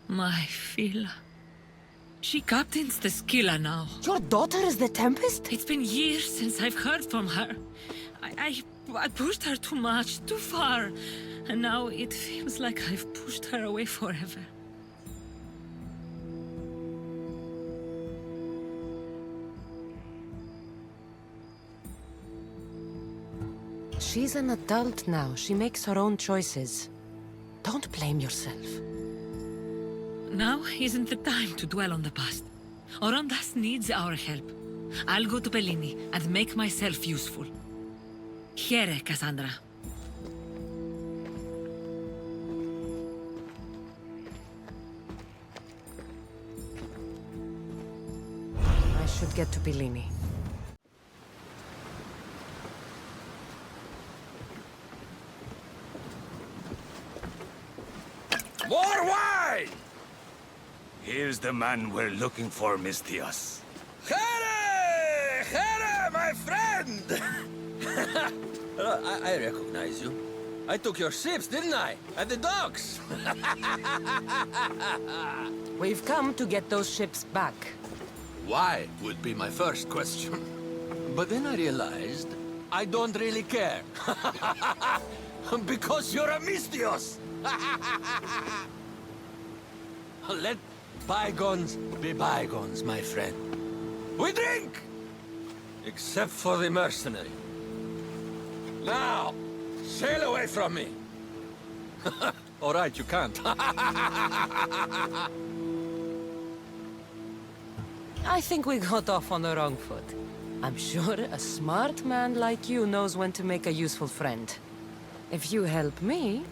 My Phila. She captains the Scylla now. Your daughter is the Tempest? It's been years since I've heard from her. I pushed her too much, too far. And now it feels like I've pushed her away forever. She's an adult now. She makes her own choices. Don't blame yourself. Now isn't the time to dwell on the past. Orondas needs our help. I'll go to Pellini and make myself useful. Here, Cassandra. I should get to Pellini. More wine! Here's the man we're looking for, Misthios. Here! Here, my friend! I recognize you. I took your ships, didn't I? At the docks! We've come to get those ships back. Why would be my first question. But then I realized I don't really care. Because you're a Mistios! Let bygones be bygones, my friend. We drink! Except for the mercenary. Now, sail away from me! All right, you can't. I think we got off on the wrong foot. I'm sure a smart man like you knows when to make a useful friend. If you help me,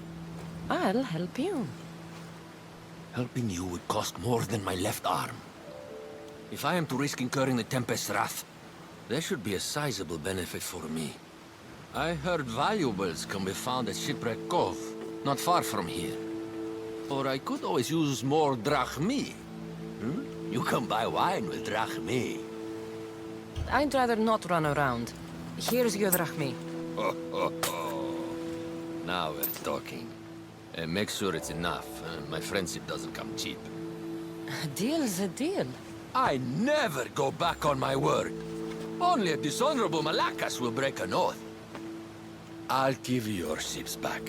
I'll help you. Helping you would cost more than my left arm. If I am to risk incurring the Tempest's wrath, there should be a sizable benefit for me. I heard valuables can be found at Shipwreck Cove, not far from here. Or I could always use more drachmi. You can buy wine with drachmi. I'd rather not run around. Here's your drachmi. Now we're talking. Make sure it's enough. My friendship doesn't come cheap. A deal's a deal. I never go back on my word. Only a dishonorable Malakas will break an oath. I'll give you your ships back.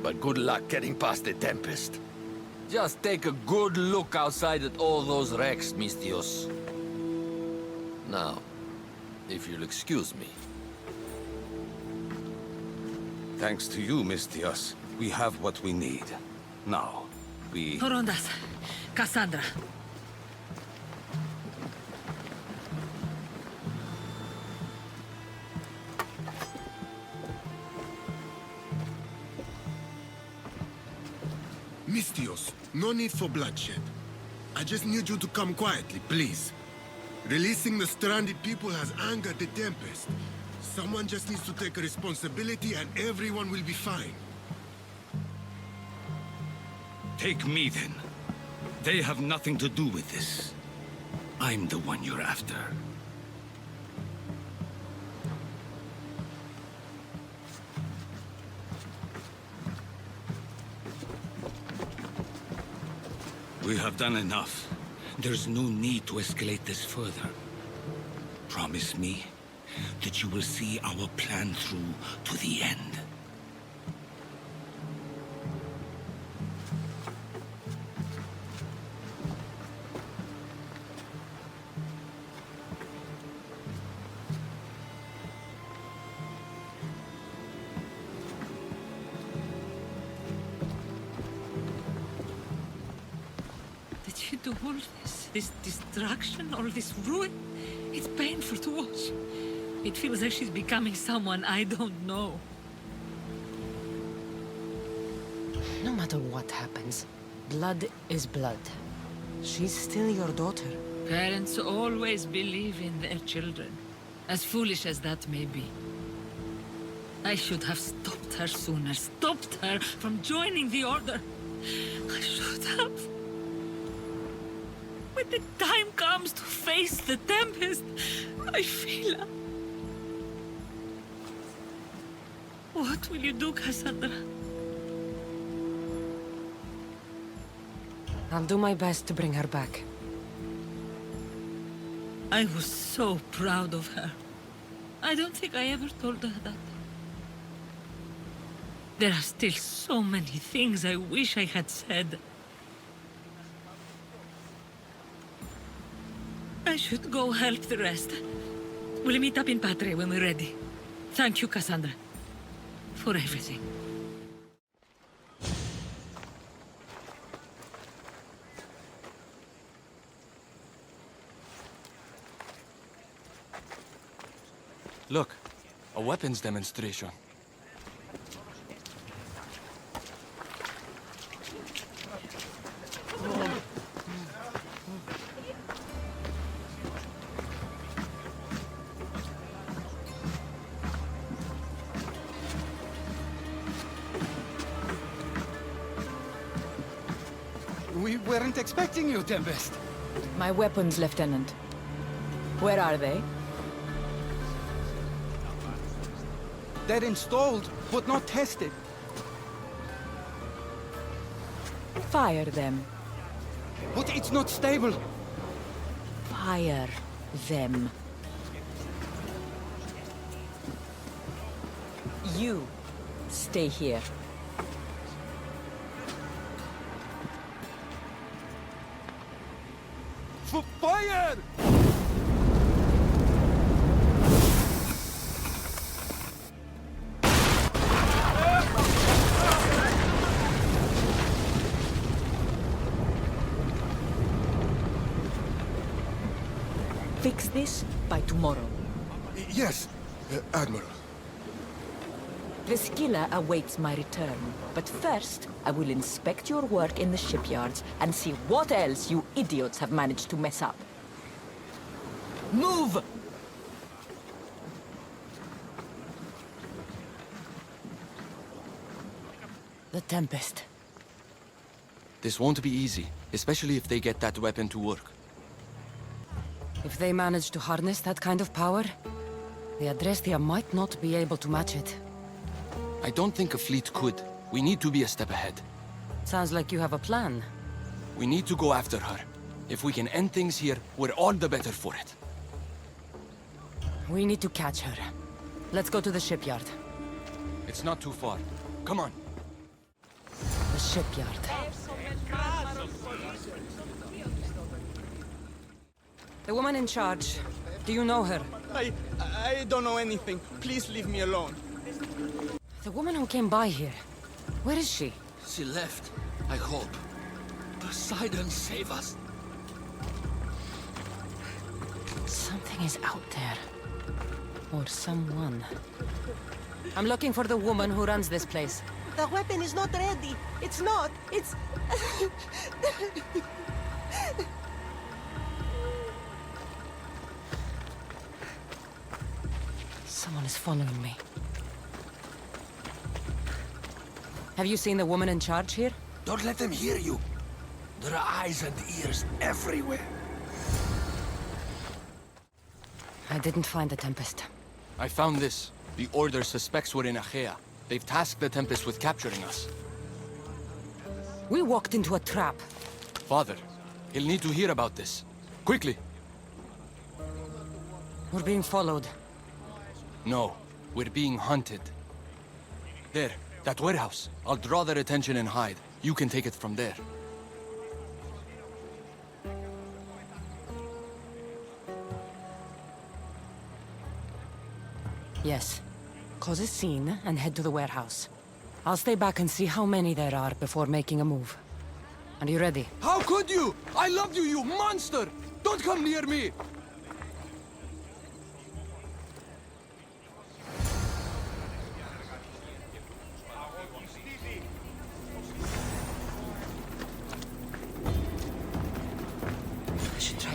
But good luck getting past the Tempest. Just take a good look outside at all those wrecks, Mistios. Now, if you'll excuse me. Thanks to you, Mistios, we have what we need. Now, we... Horondas, Cassandra. Mistios, no need for bloodshed. I just need you to come quietly, please. Releasing the stranded people has angered the Tempest. Someone just needs to take responsibility and everyone will be fine. Take me, then. They have nothing to do with this. I'm the one you're after. We have done enough. There's no need to escalate this further. Promise me that you will see our plan through to the end. Did you do all this? This destruction, all this ruin? It's painful to watch. It feels like she's becoming someone I don't know. No matter what happens, blood is blood. She's still your daughter. Parents always believe in their children, as foolish as that may be. I should have stopped her sooner, stopped her from joining the Order. I should have. When the time comes to face the Tempest, I feel... What will you do, Cassandra? I'll do my best to bring her back. I was so proud of her. I don't think I ever told her that. There are still so many things I wish I had said. I should go help the rest. We'll meet up in Patre when we're ready. Thank you, Cassandra, for everything. Look, a weapons demonstration. We weren't expecting you, Tempest. My weapons, Lieutenant. Where are they? They're installed, but not tested. Fire them. But it's not stable. Fire them. You stay here. Fire! Fix this by tomorrow. Yes, Admiral. The skiller awaits my return. But first, I will inspect your work in the shipyards and see what else you idiots have managed to mess up. Move! The Tempest. This won't be easy, especially if they get that weapon to work. If they manage to harness that kind of power, the Adrestia might not be able to match it. I don't think a fleet could. We need to be a step ahead. Sounds like you have a plan. We need to go after her. If we can end things here, we're all the better for it. We need to catch her. Let's go to the shipyard. It's not too far. Come on. The shipyard. The woman in charge. Do you know her? I don't know anything. Please leave me alone. The woman who came by here. Where is she? She left, I hope. Poseidon, save us. Something is out there. Or someone. I'm looking for the woman who runs this place. The weapon is not ready. It's not. It's... Someone is following me. Have you seen the woman in charge here? Don't let them hear you. There are eyes and ears everywhere. I didn't find the Tempest. I found this. The Order suspects we're in Achaea. They've tasked the Tempest with capturing us. We walked into a trap. Father, he'll need to hear about this. Quickly! We're being followed. No, we're being hunted. There, that warehouse. I'll draw their attention and hide. You can take it from there. Yes. Cause a scene and head to the warehouse. I'll stay back and see how many there are before making a move. Are you ready? How could you? I love you, you monster! Don't come near me! I should try.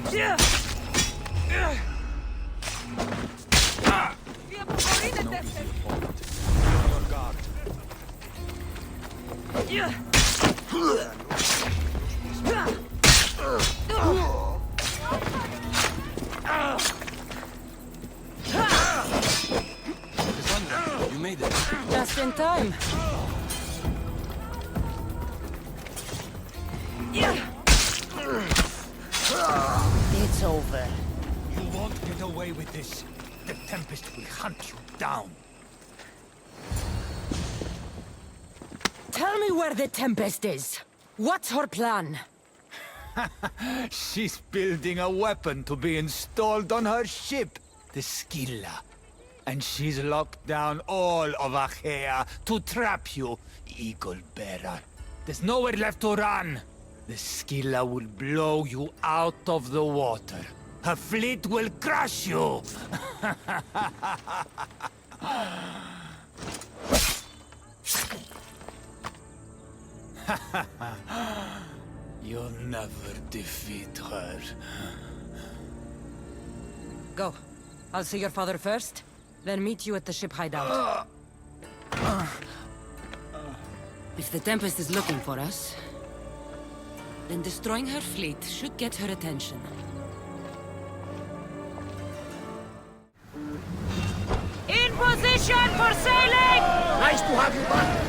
Cassandra, you made it. Just in time. It's over. You won't get away with this. The Tempest will hunt you down. Tell me where the Tempest is. What's her plan? She's building a weapon to be installed on her ship, the Scylla. And she's locked down all of Achaea to trap you, Eagle Bearer. There's nowhere left to run. The Scylla will blow you out of the water. Her fleet will crush you! You'll never defeat her. Go. I'll see your father first, then meet you at the ship hideout. If the Tempest is looking for us, then destroying her fleet should get her attention. In position for sailing! Nice to have you back.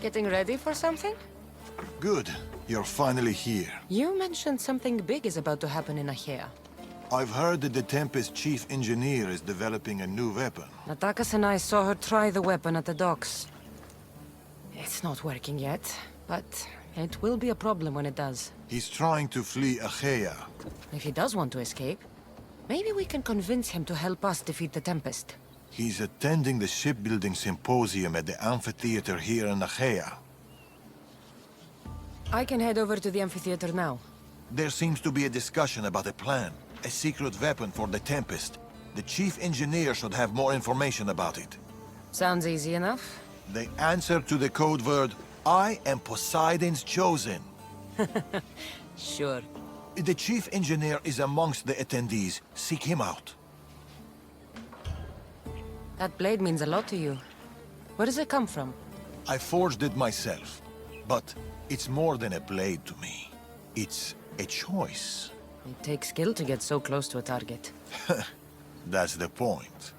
Getting ready for something? Good. You're finally here. You mentioned something big is about to happen in Achaea. I've heard that the Tempest chief engineer is developing a new weapon. Natakas and I saw her try the weapon at the docks. It's not working yet, but it will be a problem when it does. He's trying to flee Achaea. If he does want to escape, maybe we can convince him to help us defeat the Tempest. He's attending the shipbuilding symposium at the amphitheater here in Achaea. I can head over to the amphitheater now. There seems to be a discussion about a plan. A secret weapon for the Tempest. The chief engineer should have more information about it. Sounds easy enough. The answer to the code word, I am Poseidon's chosen. Sure. The chief engineer is amongst the attendees. Seek him out. That blade means a lot to you. Where does it come from? I forged it myself. But it's more than a blade to me. It's a choice. It takes skill to get so close to a target. That's the point.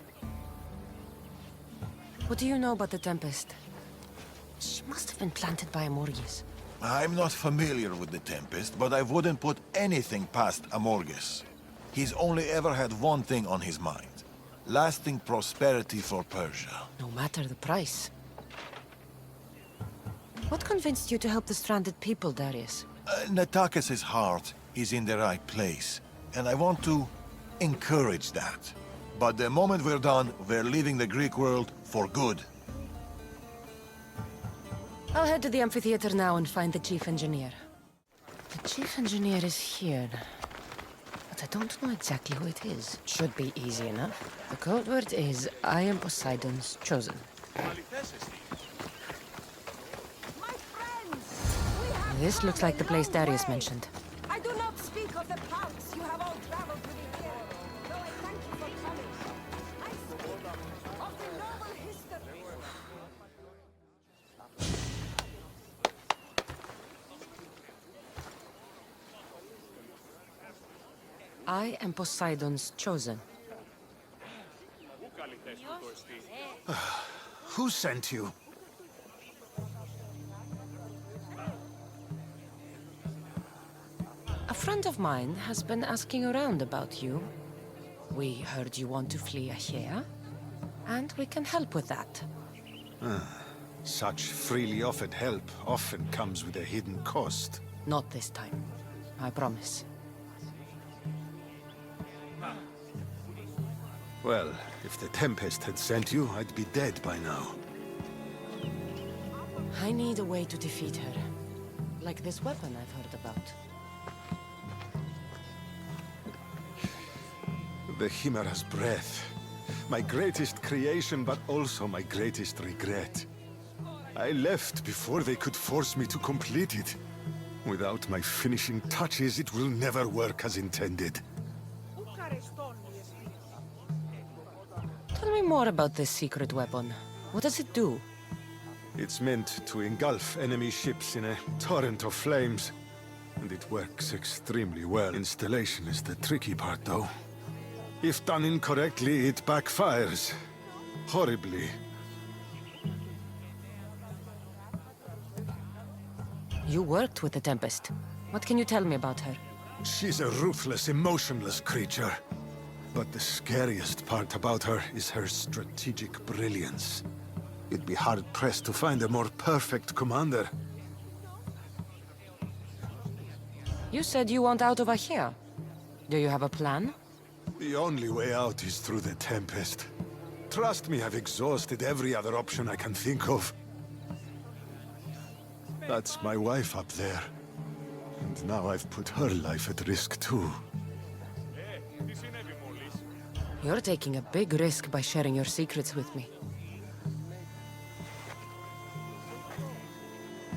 What do you know about the Tempest? She must have been planted by Amorges. I'm not familiar with the Tempest, but I wouldn't put anything past Amorges. He's only ever had one thing on his mind. Lasting prosperity for Persia. No matter the price. What convinced you to help the stranded people, Darius? Natakis' heart is in the right place, and I want to encourage that. But the moment we're done, we're leaving the Greek world for good. I'll head to the amphitheater now and find the chief engineer. The chief engineer is here, but I don't know exactly who it is. Should be easy enough. The code word is, I am Poseidon's chosen. This looks like the place Darius mentioned. I do not speak of the paths you have all traveled to the here, though I thank you for coming. I speak of the noble history. I am Poseidon's chosen. Who sent you? A friend of mine has been asking around about you. We heard you want to flee Achaea, and we can help with that. Such freely offered help often comes with a hidden cost. Not this time. I promise. Well, if the Tempest had sent you, I'd be dead by now. I need a way to defeat her. Like this weapon I've heard about. The Chimera's breath. My greatest creation, but also my greatest regret. I left before they could force me to complete it. Without my finishing touches, it will never work as intended. Tell me more about this secret weapon. What does it do? It's meant to engulf enemy ships in a torrent of flames. And it works extremely well. Installation is the tricky part, though. If done incorrectly, it backfires. Horribly. You worked with the Tempest. What can you tell me about her? She's a ruthless, emotionless creature. But the scariest part about her is her strategic brilliance. You'd be hard-pressed to find a more perfect commander. You said you want out of here. Do you have a plan? The only way out is through the Tempest. Trust me, I've exhausted every other option I can think of. That's my wife up there. And now I've put her life at risk too. You're taking a big risk by sharing your secrets with me.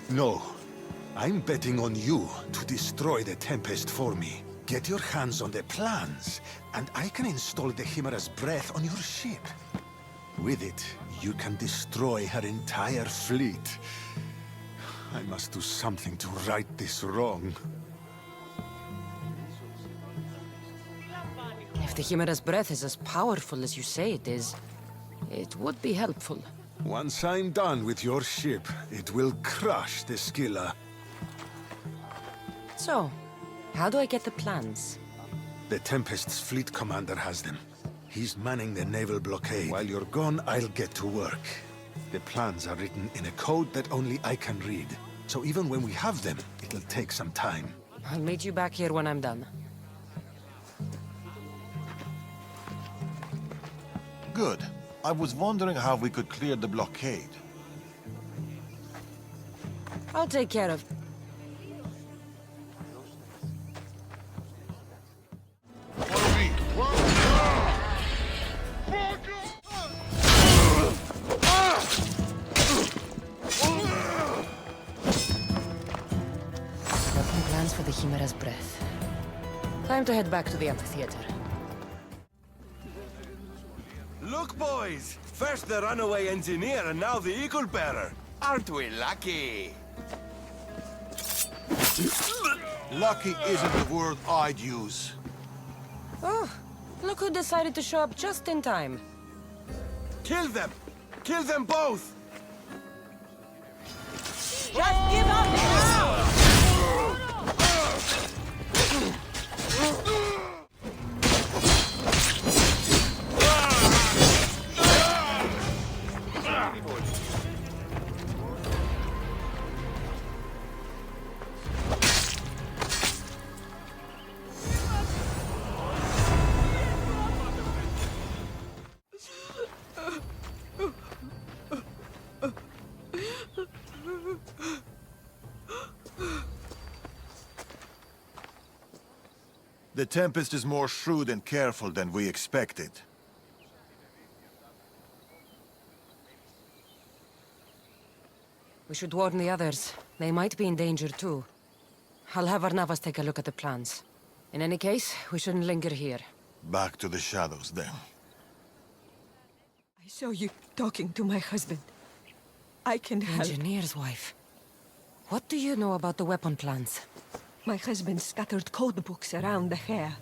No. I'm betting on you to destroy the Tempest for me. Get your hands on the plans, and I can install the Chimera's breath on your ship. With it, you can destroy her entire fleet. I must do something to right this wrong. If the Chimera's breath is as powerful as you say it is, it would be helpful. Once I'm done with your ship, it will crush the Scylla. So, how do I get the plans? The Tempest's fleet commander has them. He's manning the naval blockade. While you're gone, I'll get to work. The plans are written in a code that only I can read. So even when we have them, it'll take some time. I'll meet you back here when I'm done. Good. I was wondering how we could clear the blockade. I'll take care of... Working plans for the Chimera's breath. Time to head back to the amphitheater. Look, boys! First the runaway engineer and now the eagle bearer. Aren't we lucky? Lucky isn't the word I'd use. Oh, look who decided to show up just in time. Kill them! Kill them both! Just give up now! The Tempest is more shrewd and careful than we expected. We should warn the others. They might be in danger too. I'll have Arnavas take a look at the plans. In any case, we shouldn't linger here. Back to the shadows, then. I saw you talking to my husband. I can help. Engineer's wife. What do you know about the weapon plans? My husband scattered code books around the hair.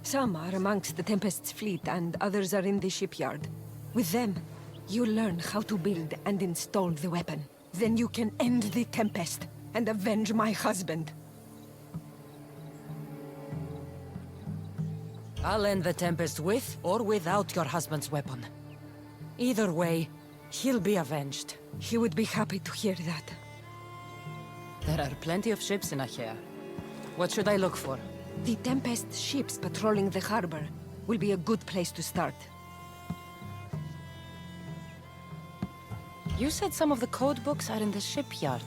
Some are amongst the Tempest's fleet, and others are in the shipyard. With them, you learn how to build and install the weapon. Then you can end the Tempest and avenge my husband. I'll end the Tempest with or without your husband's weapon. Either way, he'll be avenged. He would be happy to hear that. There are plenty of ships in Achaea. What should I look for? The Tempest ships patrolling the harbor will be a good place to start. You said some of the code books are in the shipyard.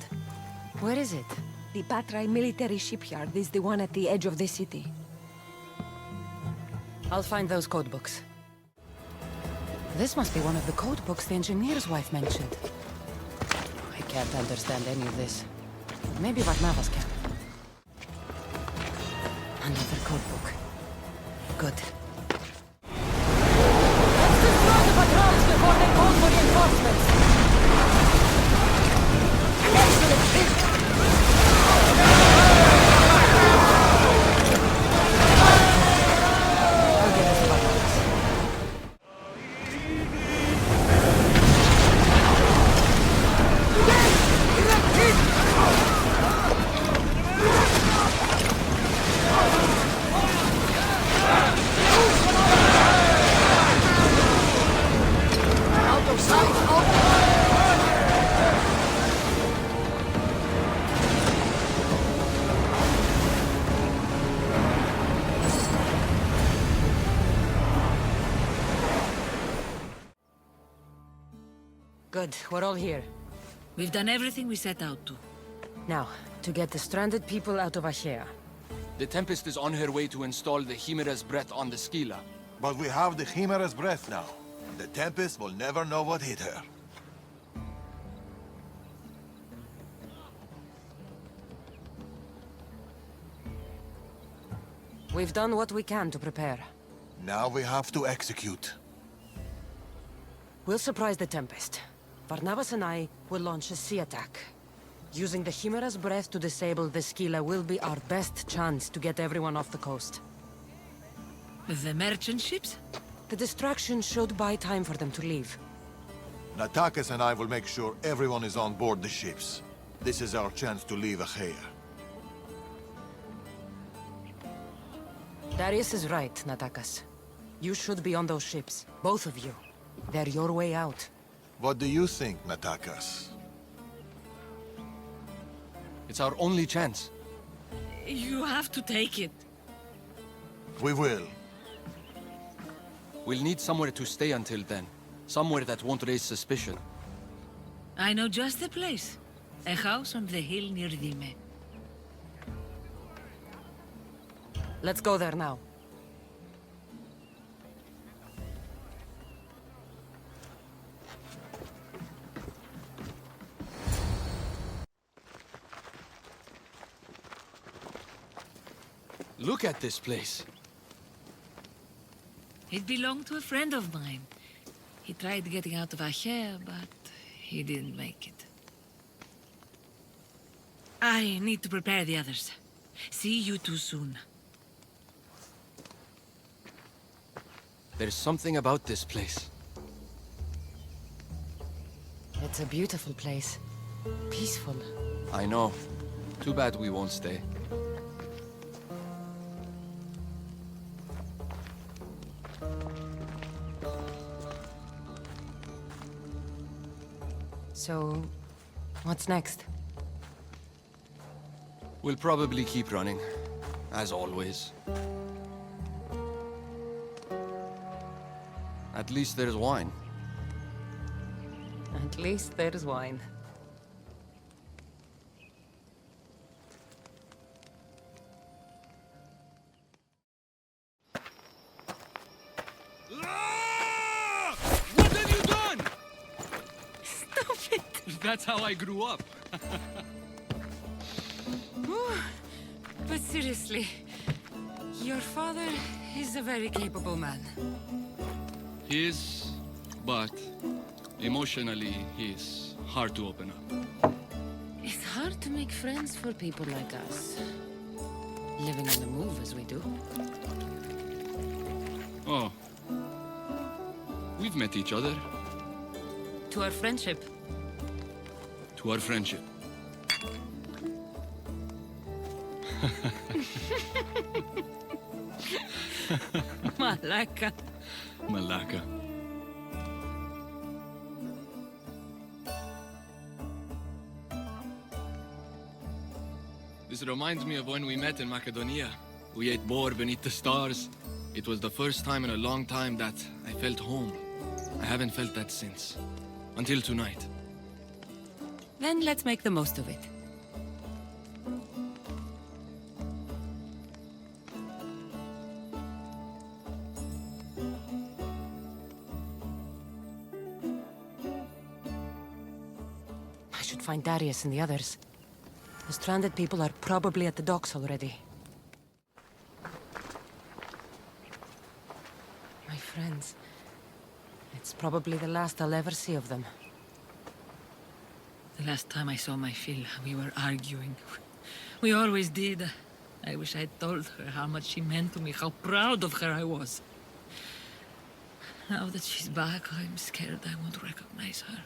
Where is it? The Patrai military shipyard is the one at the edge of the city. I'll find those code books. This must be one of the code books the engineer's wife mentioned. I can't understand any of this. Maybe Varnavas can. Another code book. Good. Let's destroy the patrols before they call for reinforcements! I'll get us to Varnavas. Good, we're all here. We've done everything we set out to. Now, to get the stranded people out of Achaea. The Tempest is on her way to install the Chimera's breath on the Scylla. But we have the Chimera's breath now. The Tempest will never know what hit her. We've done what we can to prepare. Now we have to execute. We'll surprise the Tempest. Barnabas and I will launch a sea attack. Using the Chimera's breath to disable the Scylla will be our best chance to get everyone off the coast. With the merchant ships? The distraction should buy time for them to leave. Natakas and I will make sure everyone is on board the ships. This is our chance to leave Achaea. Darius is right, Natakas. You should be on those ships. Both of you. They're your way out. What do you think, Natakas? It's our only chance. You have to take it. We will. We'll need somewhere to stay until then. Somewhere that won't raise suspicion. I know just the place. A house on the hill near Dime. Let's go there now. Look at this place. It belonged to a friend of mine. He tried getting out of Achaea, but he didn't make it. I need to prepare the others. See you two soon. There's something about this place. It's a beautiful place. Peaceful. I know. Too bad we won't stay. So, what's next? We'll probably keep running, as always. At least there's wine. At least there's wine. What have you done? Stop it! That's how I grew up. But seriously, your father is a very capable man. He is, but emotionally, he's hard to open up. It's hard to make friends for people like us. Living on the move as we do. Oh. We've met each other. To our friendship. To our friendship. Malaka. Malaka. This reminds me of when we met in Macedonia. We ate boar beneath the stars. It was the first time in a long time that I felt home. I haven't felt that since. Until tonight. Then let's make the most of it. I should find Darius and the others. The stranded people are probably at the docks already. My friends. It's probably the last I'll ever see of them. The last time I saw my Phil, we were arguing. We always did. I wish I'd told her how much she meant to me, how proud of her I was. Now that she's back, I'm scared I won't recognize her.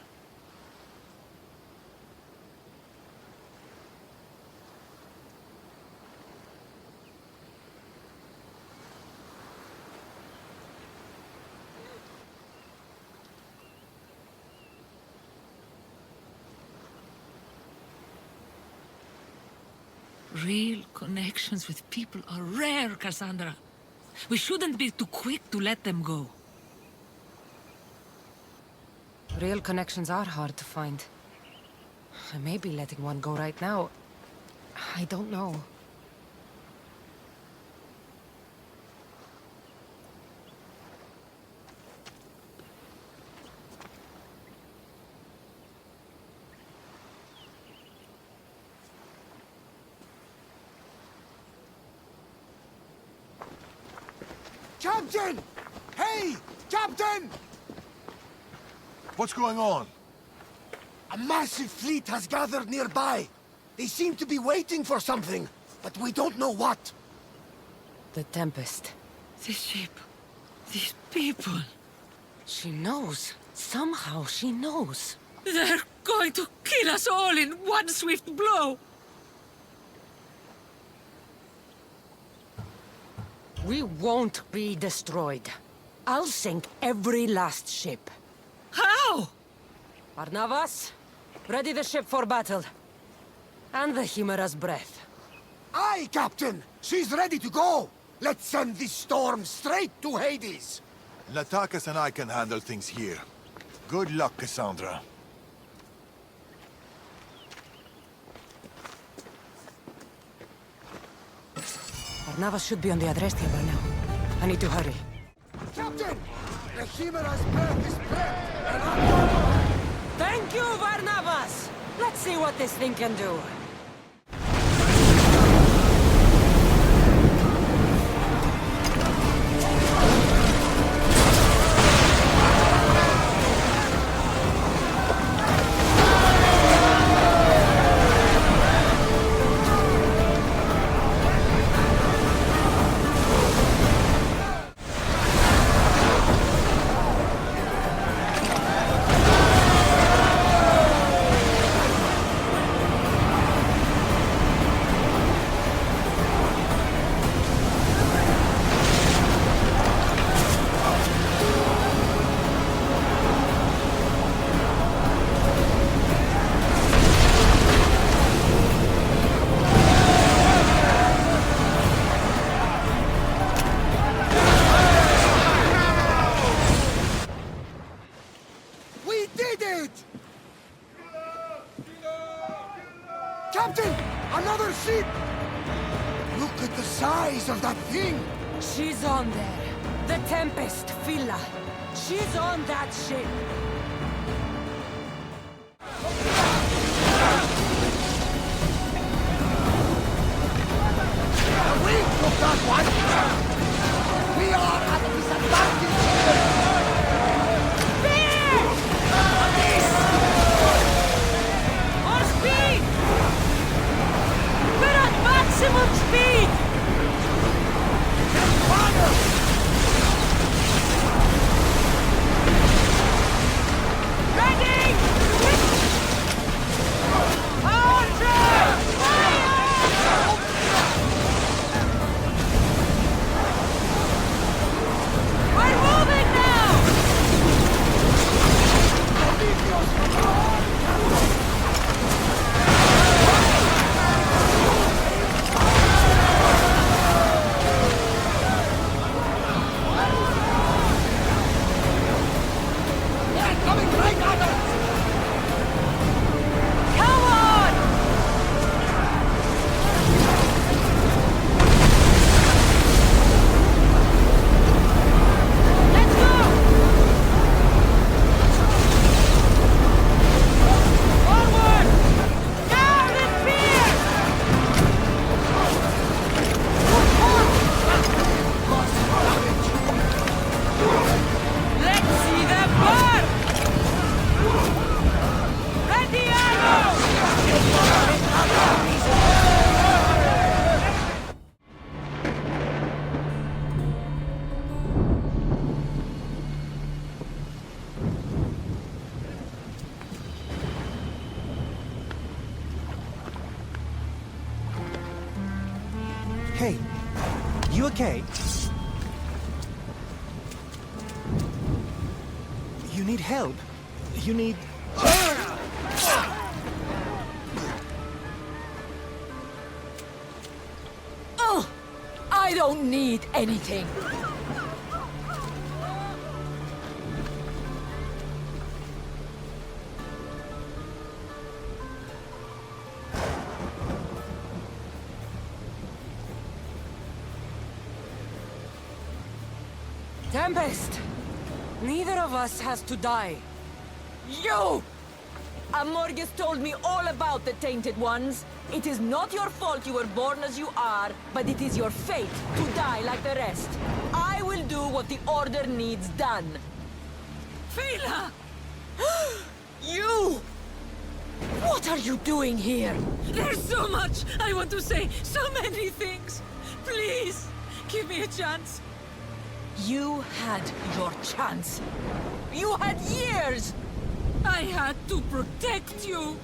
Real connections with people are rare, Cassandra. We shouldn't be too quick to let them go. Real connections are hard to find. I may be letting one go right now. I don't know. Captain! Hey! Captain! What's going on? A massive fleet has gathered nearby. They seem to be waiting for something, but we don't know what. The Tempest. This ship. These people. She knows. Somehow she knows. They're going to kill us all in one swift blow. We won't be destroyed. I'll sink every last ship. How? Barnabas, ready the ship for battle. And the Chimera's breath. Aye, Captain! She's ready to go! Let's send this storm straight to Hades! Latakas and I can handle things here. Good luck, Cassandra. Barnabas should be on the Adrestia by now. I need to hurry. Captain! The Chimera's breath is prepped, and I'm... Thank you, Barnabas! Let's see what this thing can do. Captain! Another ship! Look at the size of that thing! She's on there. The Tempest, Phila. She's on that ship. We took that one! We are at a disadvantage! More speed! We're at maximum speed! Ready! Power drive! We're moving now! They're coming right at us! Come on! Let's go! Forward! Down in fear! Let's see them burn! Ready, arrow! Hey, you okay? You need help. You need... Oh, I don't need anything. Tempest! Neither of us has to die. You! Amorgus told me all about the Tainted Ones. It is not your fault you were born as you are, but it is your fate to die like the rest. I will do what the Order needs done. Fela! You! What are you doing here? There's so much I want to say, so many things. Please, give me a chance. You had your chance. You had years! I had to protect you.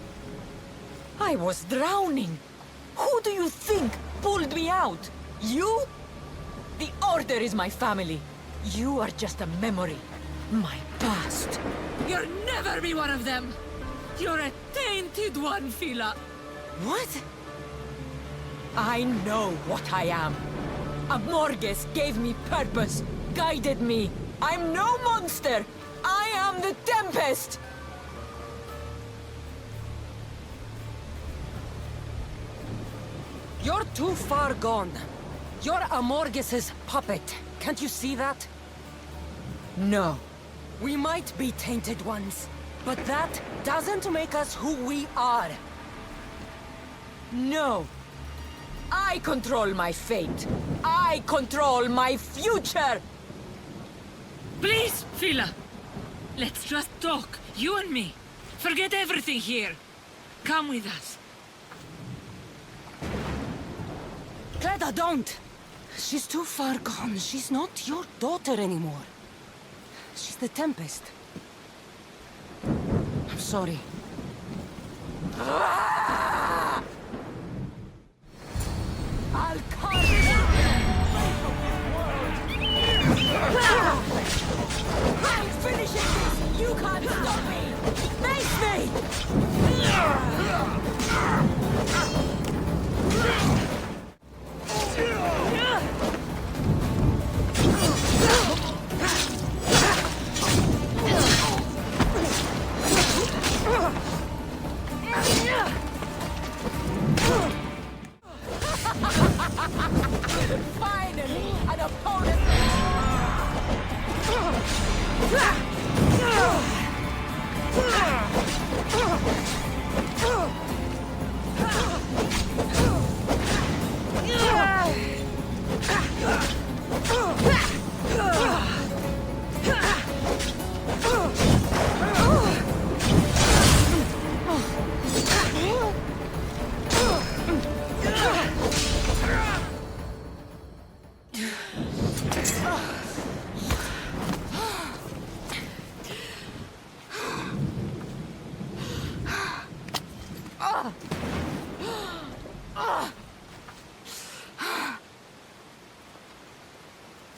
I was drowning. Who do you think pulled me out? You? The Order is my family. You are just a memory. My past. You'll never be one of them. You're a tainted one, Fela. What? I know what I am. Amorgus gave me purpose, guided me. I'm no monster. I am the Tempest. You're too far gone. You're Amorgus's puppet. Can't you see that? No. We might be tainted ones, but that doesn't make us who we are. No. I control my fate. I control my future. Please, Fela. Let's just talk, you and me. Forget everything here. Come with us. Cleda, don't! She's too far gone. She's not your daughter anymore. She's the Tempest. I'm sorry. I'll carve you out. I'm finishing this! You can't stop me! Face me! Finally, an opponent!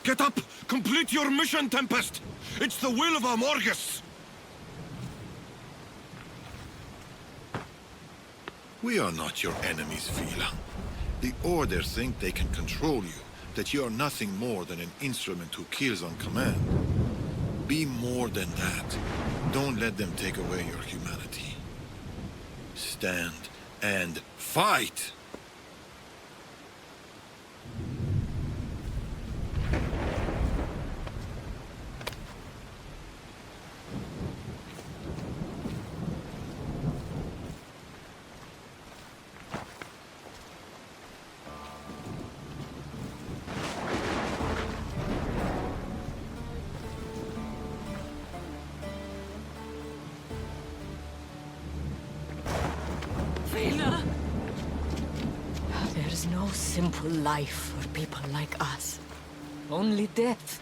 Get up! Complete your mission, Tempest! It's the will of Amorgus! We are not your enemies, Fela. The Order think they can control you, that you are nothing more than an instrument who kills on command. Be more than that. Don't let them take away your humanity. Stand and fight! Fela! There's no simple life for people like us. Only death.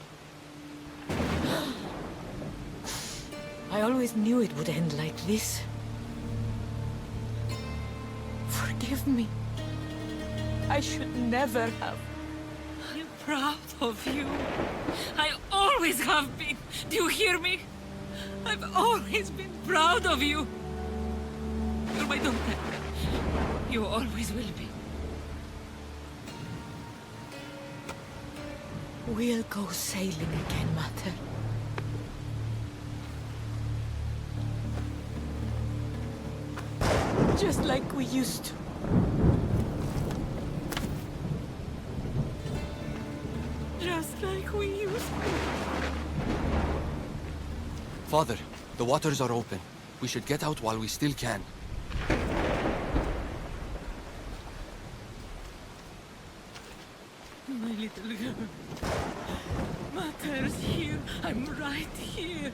I always knew it would end like this. Forgive me. I should never have. I'm proud of you. I always have been. Do you hear me? I've always been proud of you. You're my daughter. You always will be. We'll go sailing again, Mother. Just like we used to. Just like we used to. Father, the waters are open. We should get out while we still can. My little girl. Mater's here. I'm right here.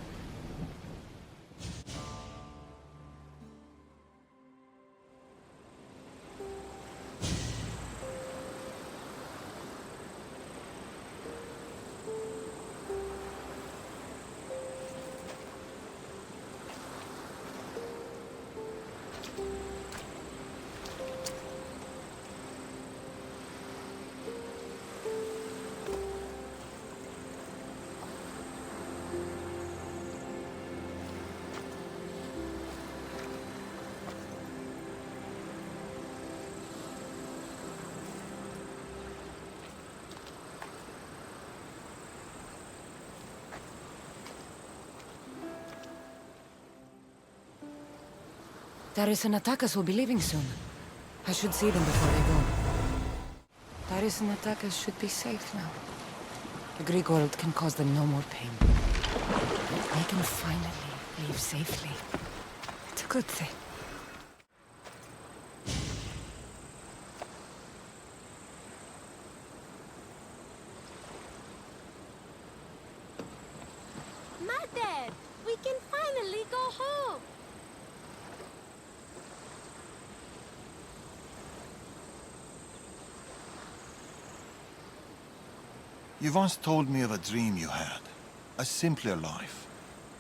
Darius and Atakas will be leaving soon. I should see them before I go. Darius and Atakas should be safe now. The Greek world can cause them no more pain. They can finally leave safely. It's a good thing. Mater! We can finally go home! You once told me of a dream you had. A simpler life.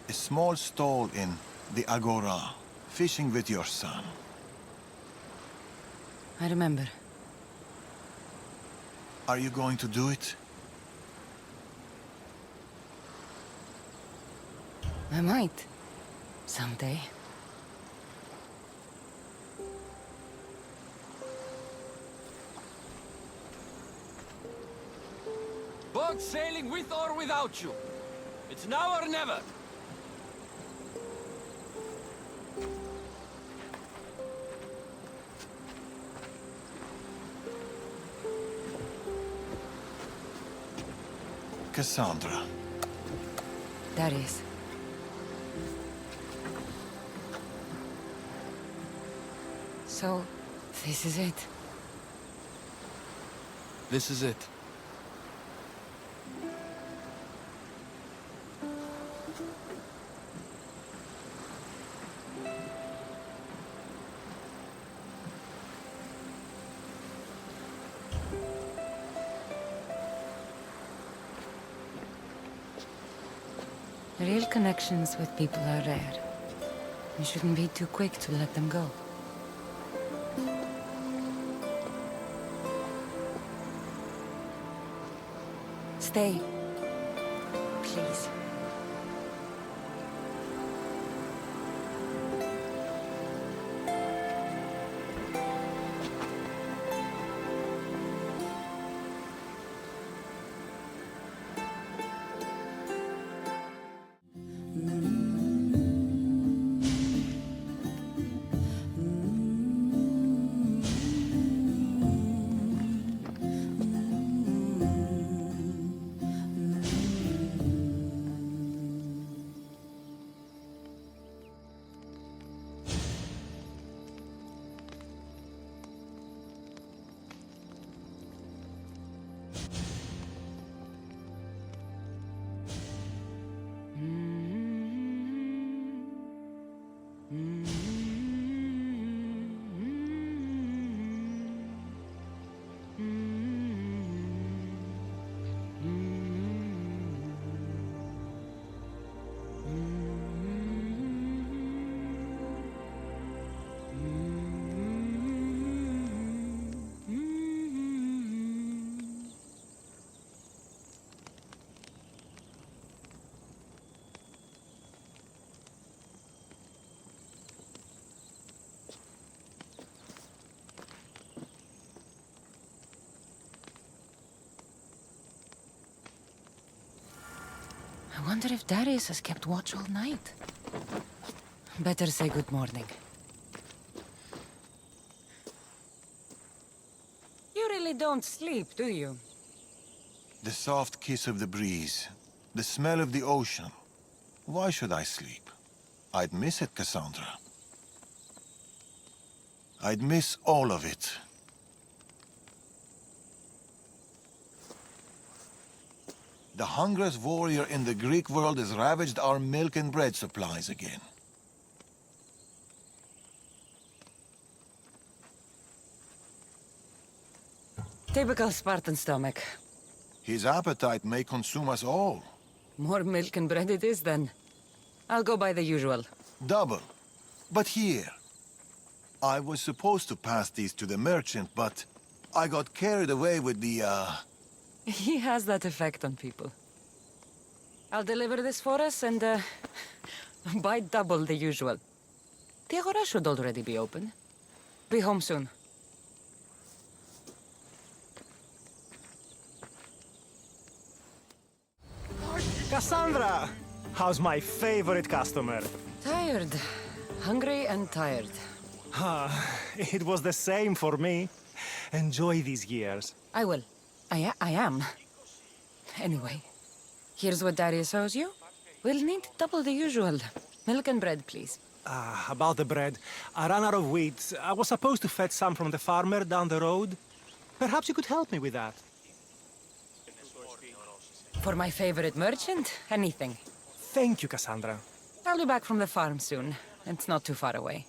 A small stall in the Agora, fishing with your son. I remember. Are you going to do it? I might. Someday. Boat sailing with or without you. It's now or never. Cassandra. Darius. So, this is it. This is it. Real connections with people are rare. You shouldn't be too quick to let them go. Stay. Please. I wonder if Darius has kept watch all night. Better say good morning. You really don't sleep, do you? The soft kiss of the breeze. The smell of the ocean. Why should I sleep? I'd miss it, Cassandra. I'd miss all of it. The hungriest warrior in the Greek world has ravaged our milk and bread supplies again. Typical Spartan stomach. His appetite may consume us all. More milk and bread it is, then. I'll go by the usual. Double. But here. I was supposed to pass these to the merchant, but I got carried away with the, He has that effect on people. I'll deliver this for us and, buy double the usual. The Agora should already be open. Be home soon. Cassandra! How's my favorite customer? Tired. Hungry and tired. It was the same for me. Enjoy these years. I will. I am. Anyway, here's what Darius owes you. We'll need double the usual. Milk and bread, please. About the bread. I ran out of wheat. I was supposed to fetch some from the farmer down the road. Perhaps you could help me with that. For my favorite merchant, anything. Thank you, Cassandra. I'll be back from the farm soon. It's not too far away.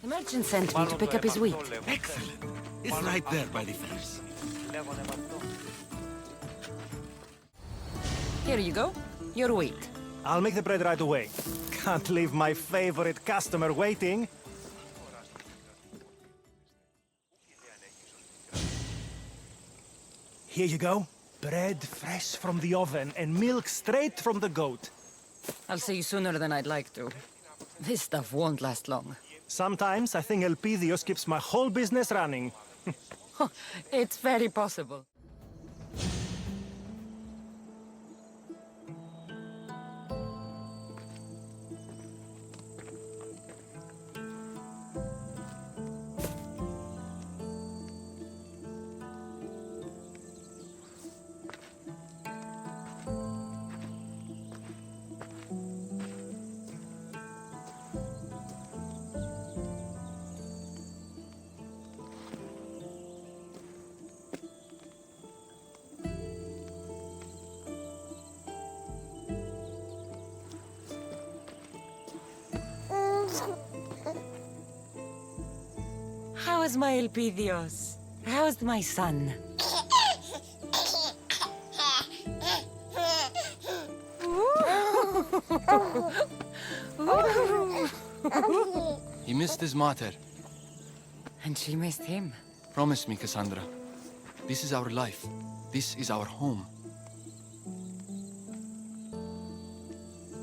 The merchant sent me to pick up his wheat. Excellent. It's right there by the fence. Here you go. Your wheat. I'll make the bread right away. Can't leave my favorite customer waiting. Here you go. Bread fresh from the oven and milk straight from the goat. I'll see you sooner than I'd like to. This stuff won't last long. Sometimes I think Elpidios keeps my whole business running. It's very possible. How's my Elpidios? How's my son? He missed his mater. And she missed him. Promise me, Cassandra. This is our life. This is our home.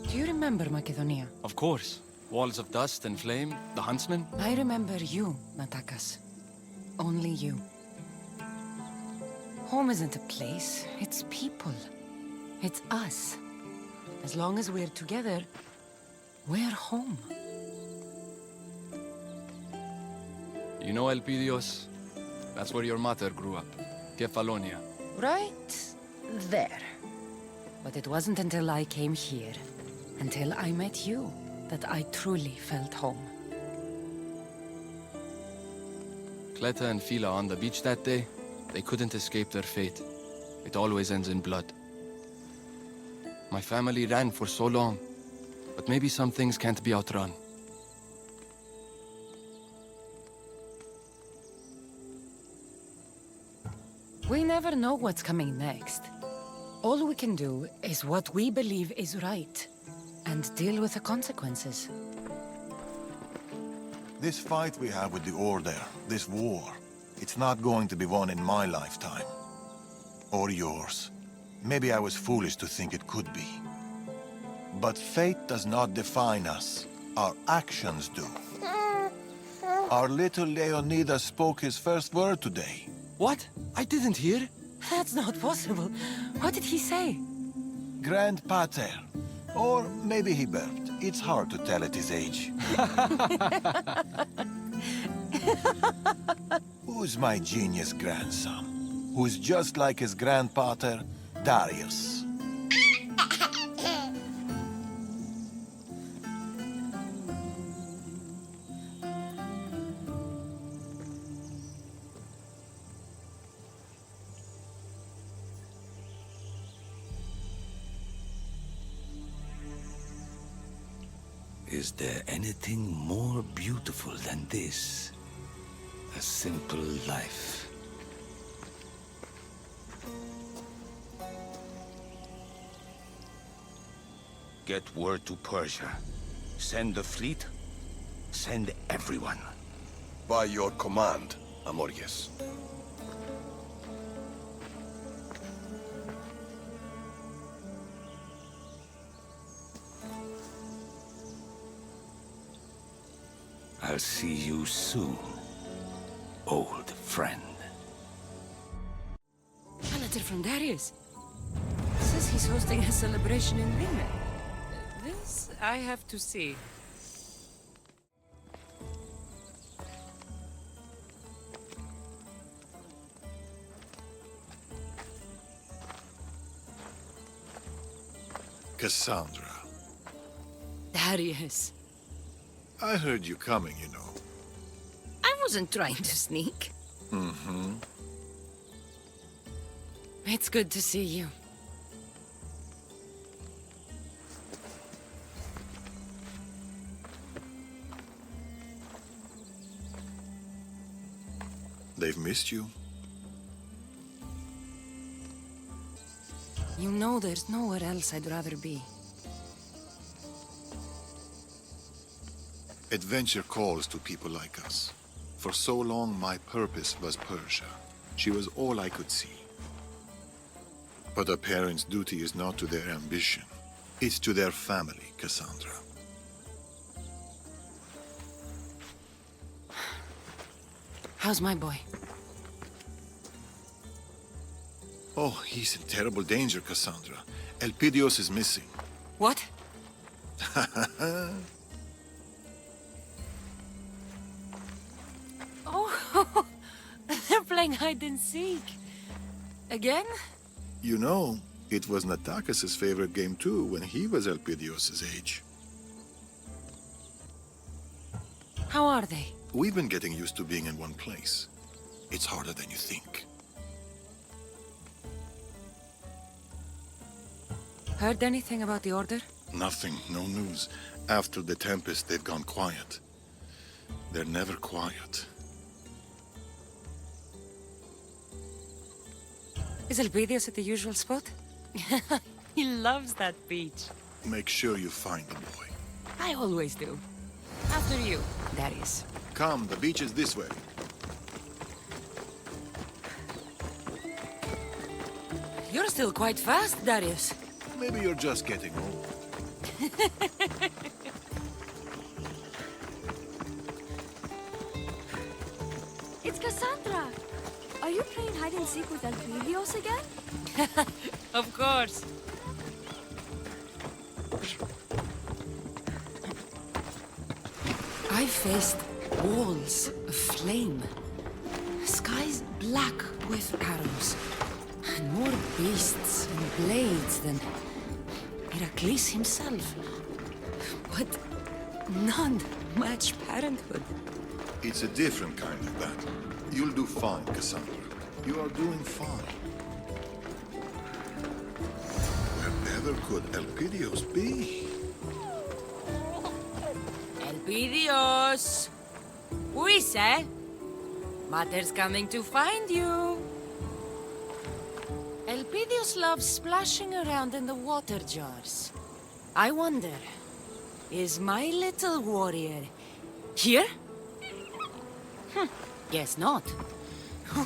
Do you remember Macedonia? Of course. Walls of dust and flame, the huntsman. I remember you, Natakas. Only you. Home isn't a place, it's people. It's us. As long as we're together, we're home. You know Elpidios? That's where your mater grew up. Kefalonia. Right there. But it wasn't until I came here, until I met you, that I truly felt home. Cleta and Fila on the beach that day, they couldn't escape their fate. It always ends in blood. My family ran for so long, but maybe some things can't be outrun. We never know what's coming next. All we can do is what we believe is right, and deal with the consequences. This fight we have with the Order, this war, it's not going to be won in my lifetime. Or yours. Maybe I was foolish to think it could be. But fate does not define us. Our actions do. Our little Leonidas spoke his first word today. What? I didn't hear. That's not possible. What did he say? Grand Pater. Or maybe he burped. It's hard to tell at his age. Who's my genius grandson? Who's just like his grandpater, Darius? Is there anything more beautiful than this? A simple life. Get word to Persia. Send the fleet. Send everyone. By your command, Amorges. I'll see you soon, old friend. A letter from Darius. Says he's hosting a celebration in Rime. This I have to see. Cassandra. Darius. I heard you coming, you know. I wasn't trying to sneak. Mm-hmm. It's good to see you. They've missed you. You know there's nowhere else I'd rather be. Adventure calls to people like us. For so long, my purpose was Persia. She was all I could see. But a parent's duty is not to their ambition. It's to their family, Cassandra. How's my boy? Oh, he's in terrible danger, Cassandra. Elpidios is missing. What? Oh, they're playing hide and seek. Again? You know, it was Natakis' favorite game too when he was Elpidios' age. How are they? We've been getting used to being in one place. It's harder than you think. Heard anything about the Order? Nothing, no news. After the Tempest, they've gone quiet. They're never quiet. Is Elpidios at the usual spot? He loves that beach. Make sure you find the boy. I always do. After you, Darius. Come, the beach is this way. You're still quite fast, Darius. Maybe you're just getting old. It's Cassandra! Are you playing hide and seek with Elpidios again? Of course. I faced walls of flame, skies black with arrows, and more beasts and blades than Heracles himself. But none match parenthood. It's a different kind of battle. You'll do fine, Cassandra. You are doing fine. Wherever could Elpidios be? Elpidios! Uise! Mater's coming to find you. Elpidios loves splashing around in the water jars. I wonder, is my little warrior here? Guess not.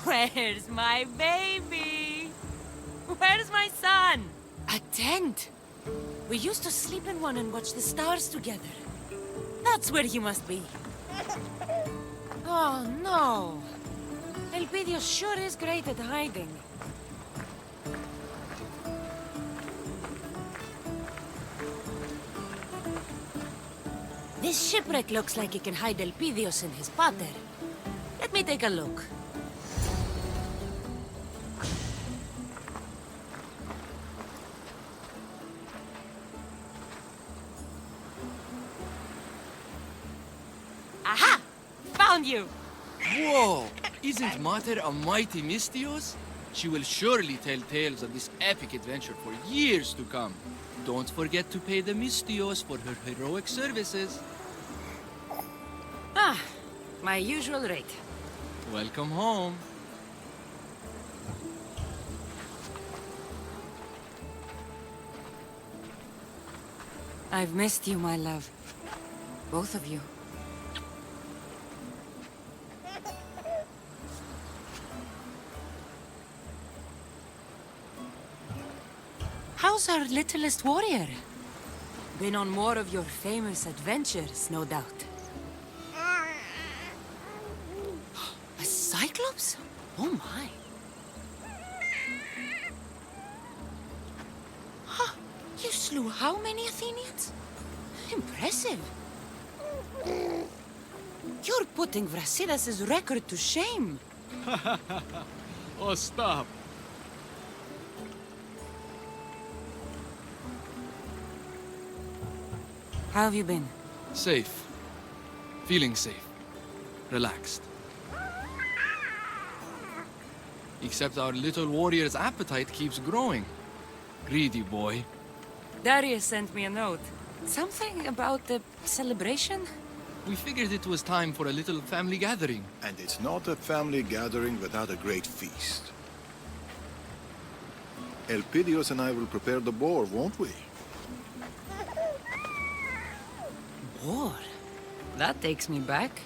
Where's my baby? Where's my son? A tent. We used to sleep in one and watch the stars together. That's where he must be. Oh, no. Elpidios sure is great at hiding. This shipwreck looks like it can hide Elpidios and his pater. Let me take a look. Aha! Found you! Whoa! Isn't Mater a mighty Mystios? She will surely tell tales of this epic adventure for years to come. don't forget to pay the Mistios for her heroic services. Ah, my usual rate. Welcome home. I've missed you, my love. Both of you. How's our littlest warrior? Been on more of your famous adventures, no doubt. A Cyclops? Oh my. Huh, you slew how many Athenians? Impressive. You're putting Vrasidas' record to shame. Oh, stop. How have you been? Safe. Feeling safe. Relaxed. Except our little warrior's appetite keeps growing. Greedy boy. Darius sent me a note. Something about the celebration? We figured it was time for a little family gathering. And it's not a family gathering without a great feast. Elpidios and I will prepare the boar, won't we? Boar? That takes me back.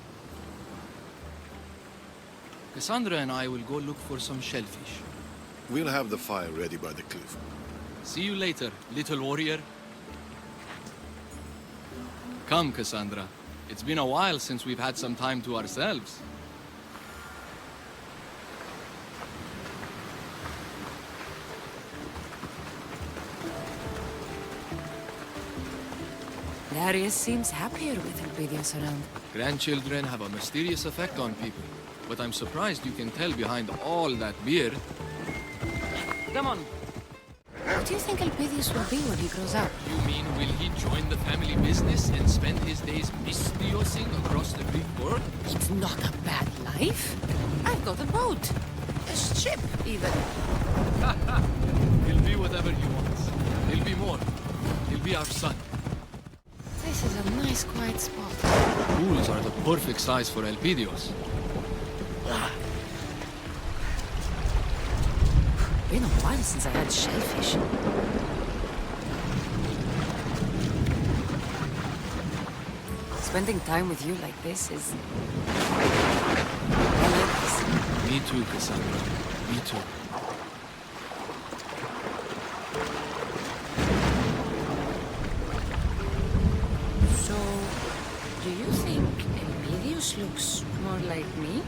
Cassandra and I will go look for some shellfish. We'll have the fire ready by the cliff. See you later, little warrior. Come, Cassandra. It's been a while since we've had some time to ourselves. Darius seems happier with Elpidios around. Grandchildren have a mysterious effect on people. But I'm surprised you can tell behind all that beard. Come on. What do you think Elpidios will be when he grows up? You mean, will he join the family business and spend his days mistiosing across the Greek world? It's not a bad life. I've got a boat. A ship, even. He'll be whatever he wants. He'll be more. He'll be our son. This is a nice, quiet spot. Pools are the perfect size for Elpidios. Been a while since I had shellfish. Spending time with you like this is... I like this. Me too, Cassandra. Me too. So, do you think Elpidios looks more like me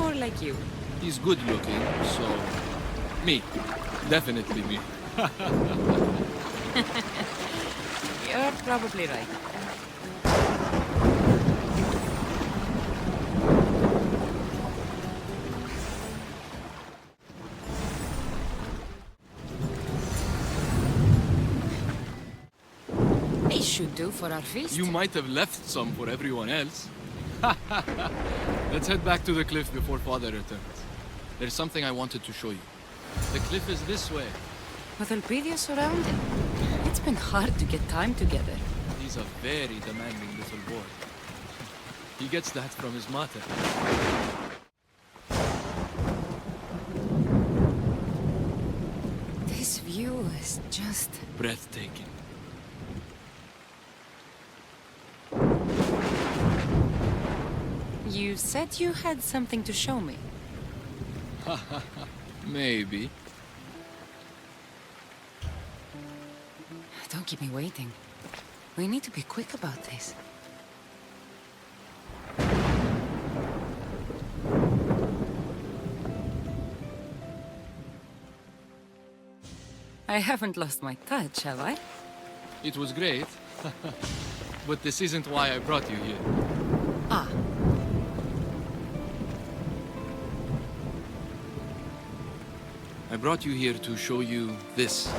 or like you? He's good looking, so... Me. Definitely me. You're probably right. This should do for our feast. You might have left some for everyone else. Let's head back to the cliff before Father returns. There's something I wanted to show you. The cliff is this way. With Elpidios around, it's been hard to get time together. He's a very demanding little boy. He gets that from his mater. This view is just... breathtaking. You said you had something to show me. Maybe. Don't keep me waiting. We need to be quick about this. I haven't lost my touch, have I? It was great. But this isn't why I brought you here. Ah. I brought you here to show you this.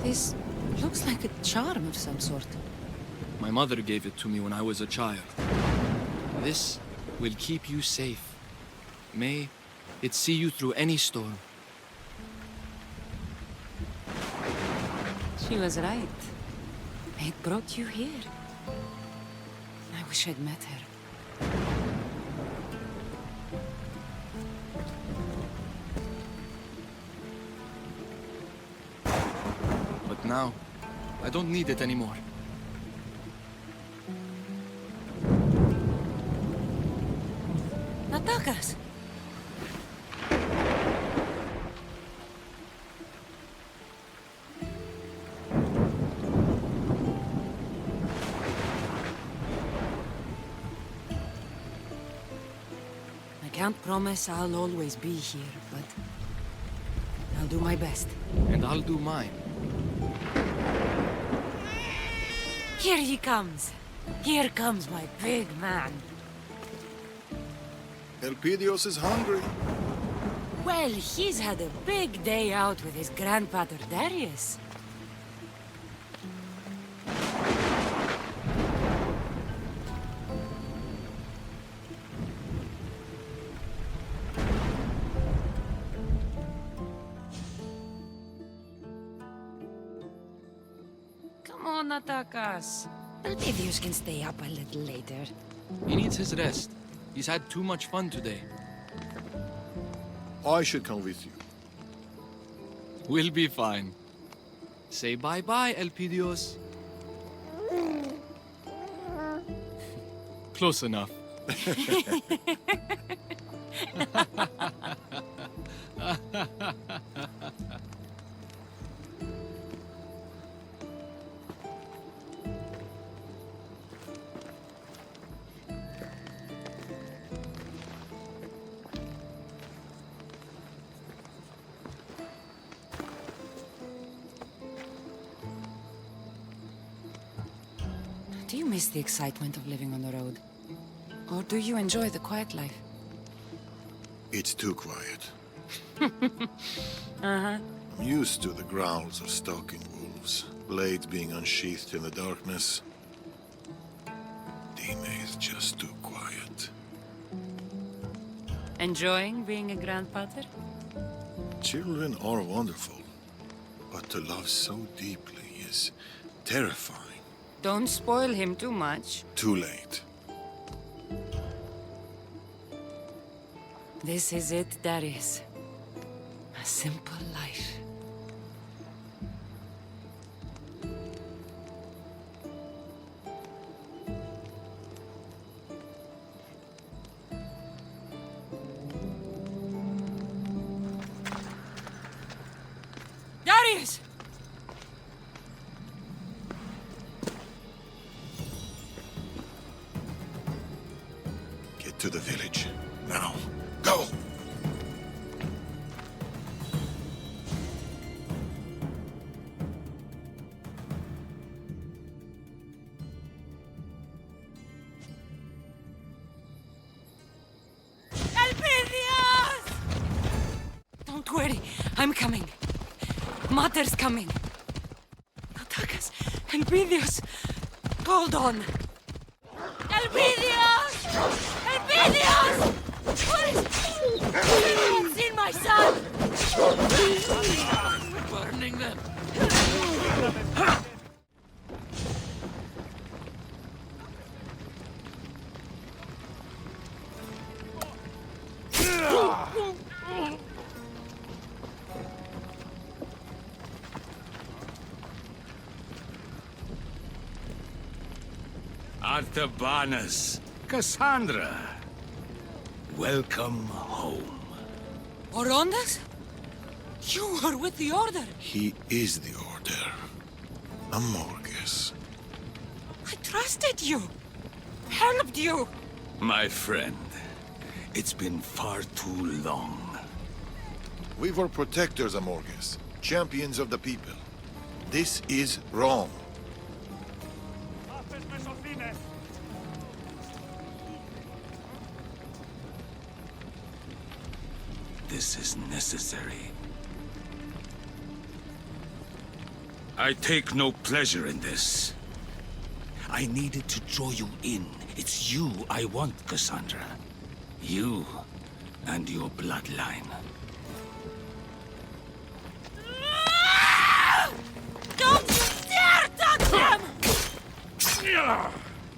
This looks like a charm of some sort. My mother gave it to me when I was a child. This will keep you safe. May it see you through any storm. She was right. It brought you here. I wish I'd met her. But now, I don't need it anymore. Natakas! I can't promise I'll always be here, but I'll do my best. And I'll do mine. Here he comes. Here comes my big man. Elpidios is hungry. Well, he's had a big day out with his grandfather Darius. Come on, Natakas. Elpidios can stay up a little later. He needs his rest. He's had too much fun today. I should come with you. We'll be fine. Say bye-bye, Elpidios. Close enough. Do you miss the excitement of living on the road? Or do you enjoy the quiet life? It's too quiet. Uh-huh. I'm used to the growls of stalking wolves, blades being unsheathed in the darkness. Dime is just too quiet. Enjoying being a grandfather? Children are wonderful, but to love so deeply is terrifying. Don't spoil him too much. Too late. This is it, Darius. A simple life. Darius! Get to the village. Now. Go! Elpidios! Don't worry, I'm coming. Mater's coming. Natakas, Elpidios, hold on. Elpidios! Elpidios! What is... Anyone seen my son? Burning them. Artabanus, Cassandra, welcome home. Orondas? You were with the Order. He is the Order. Amorgus. I trusted you. Helped you. My friend, it's been far too long. We were protectors, Amorgus. Champions of the people. This is wrong. This is necessary. I take no pleasure in this. I needed to draw you in. It's you I want, Cassandra. You and your bloodline. Don't you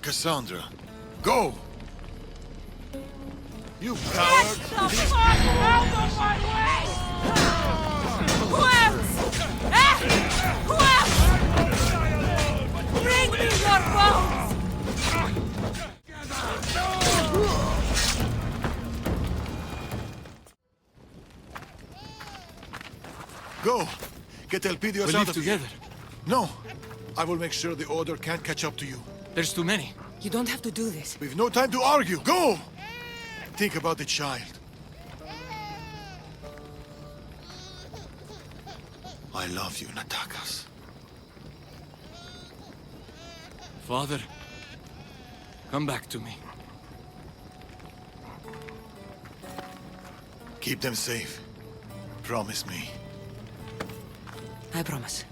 Cassandra, go! You Get coward! the fuck out of my way! Who else? Eh? Who else? Bring me your bones! Go! Get Elpidios We'll out leave of together. here. No! I will make sure the Order can't catch up to you. There's too many. You don't have to do this. We've no time to argue. Go! Think about the child. I love you, Natakas. Father, come back to me. Keep them safe. Promise me. I promise.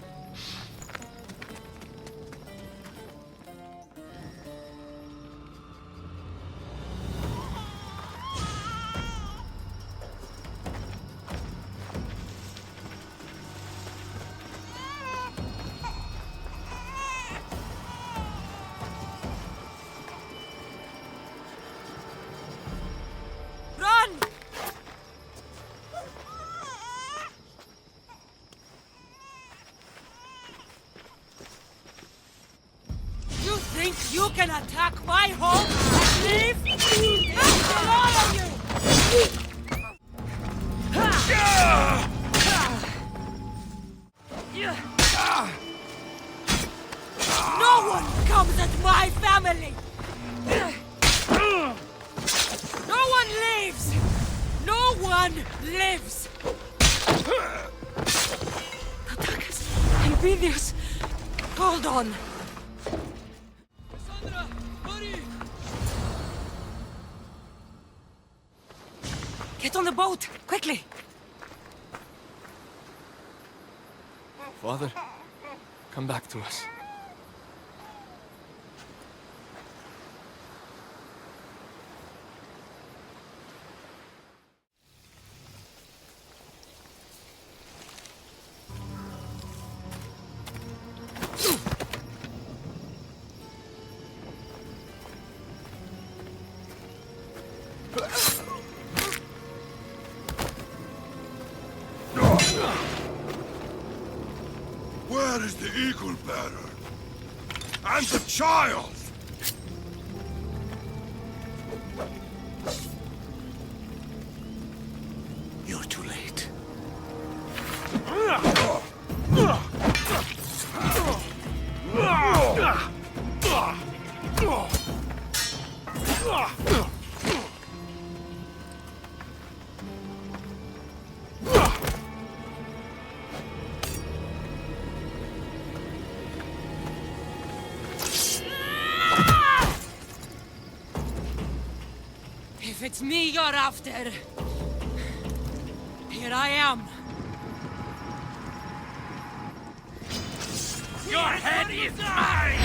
Run! You think you can attack my home and leave? I'll kill all of you! No one comes at my family! No one leaves! No one lives! Natakas, Elpidios, hold on. Cassandra, hurry! Get on the boat, quickly. Father, come back to us. Where is the Eagle Bearer? And the child? You're too late. If it's me you're after, here I am. Your head is mine!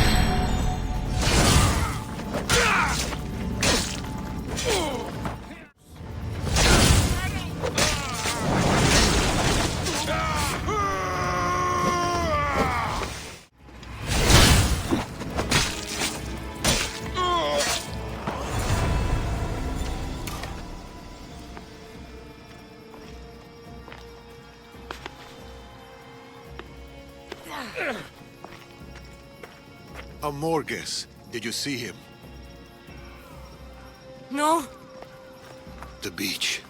Amorges, did you see him? No. The beach.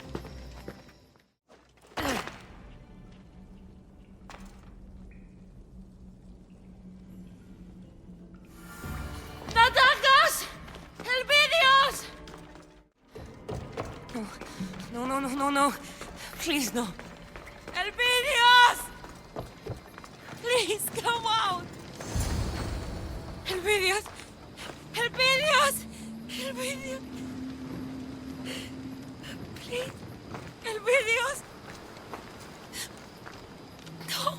Natakas! Elpidios! No. Please, no. Elpidios! Please come out! Elpidios! Elpidios! Elpidios! Please! Elpidios! No!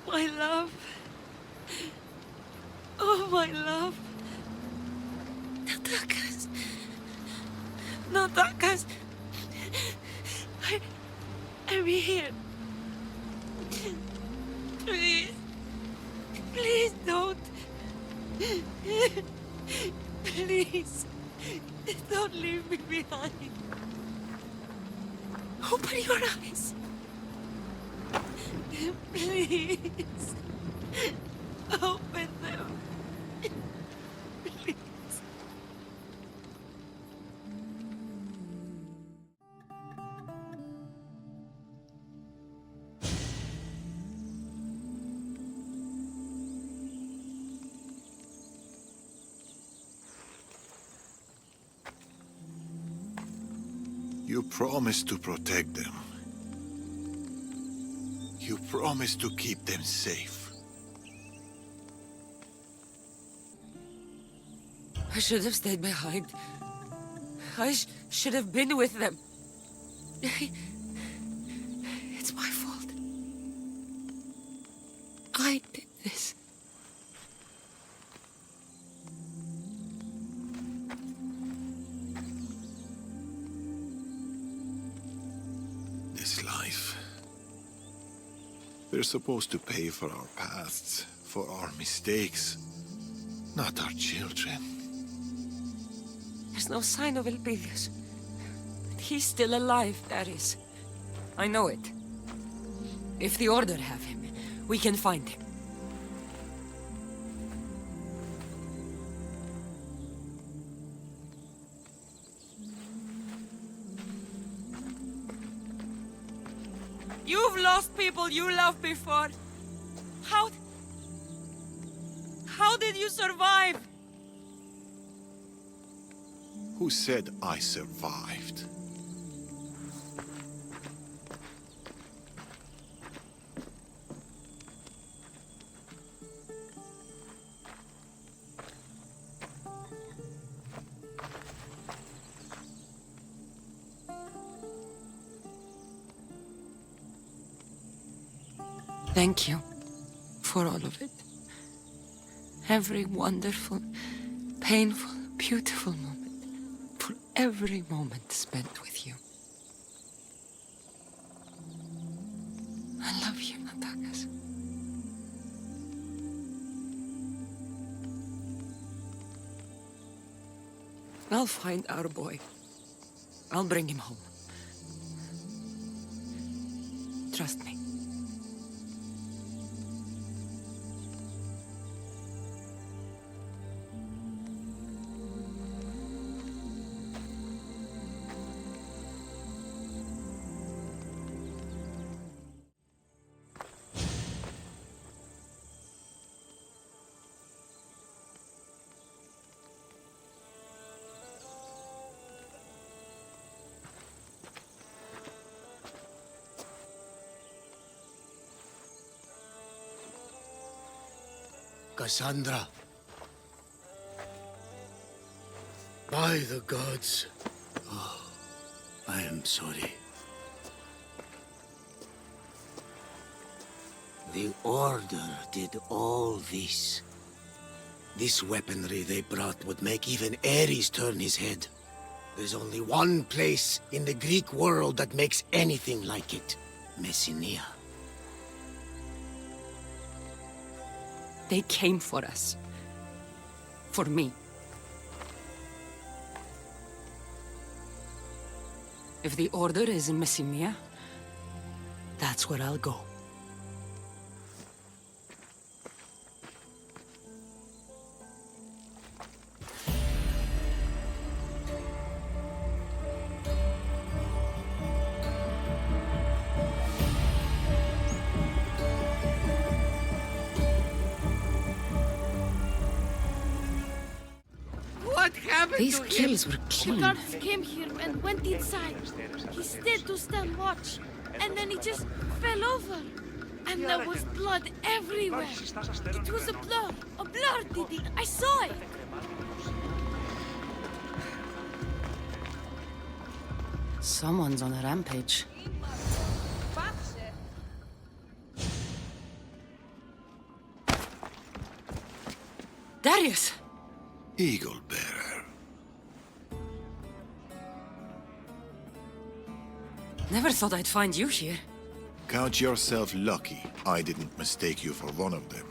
My love. Oh, my love. Natakas. Natakas. I'm here. Please. Please don't. Please. Don't leave me behind. Open your eyes. Please. Open them. Please. You promised to protect them. You promised to keep them safe. I should have stayed behind. I should have been with them. It's my fault. I did this. This life. We're supposed to pay for our pasts, for our mistakes, not our children. There's no sign of Elpidius. But he's still alive, Darius. I know it. If the Order have him, we can find him. You've lost people you loved before. How did you survive? Who said I survived? Thank you for all of it. Every wonderful, painful, beautiful moment. For every moment spent with you. I love you, Natakas. I'll find our boy. I'll bring him home. Trust me. Cassandra. By the gods. Oh, I am sorry. The Order did all this. This weaponry they brought would make even Ares turn his head. There's only one place in the Greek world that makes anything like it. Messinia. They came for us. For me. If the Order is in Messinia, that's where I'll go. What happened These to him? kills were The clean. guards came here and went inside. He stayed to stand watch, and then he just fell over. And there was blood everywhere. It was a blur, Didi. I saw it. Someone's on a rampage. Darius! Eagle Bearer. Never thought I'd find you here. Count yourself lucky I didn't mistake you for one of them.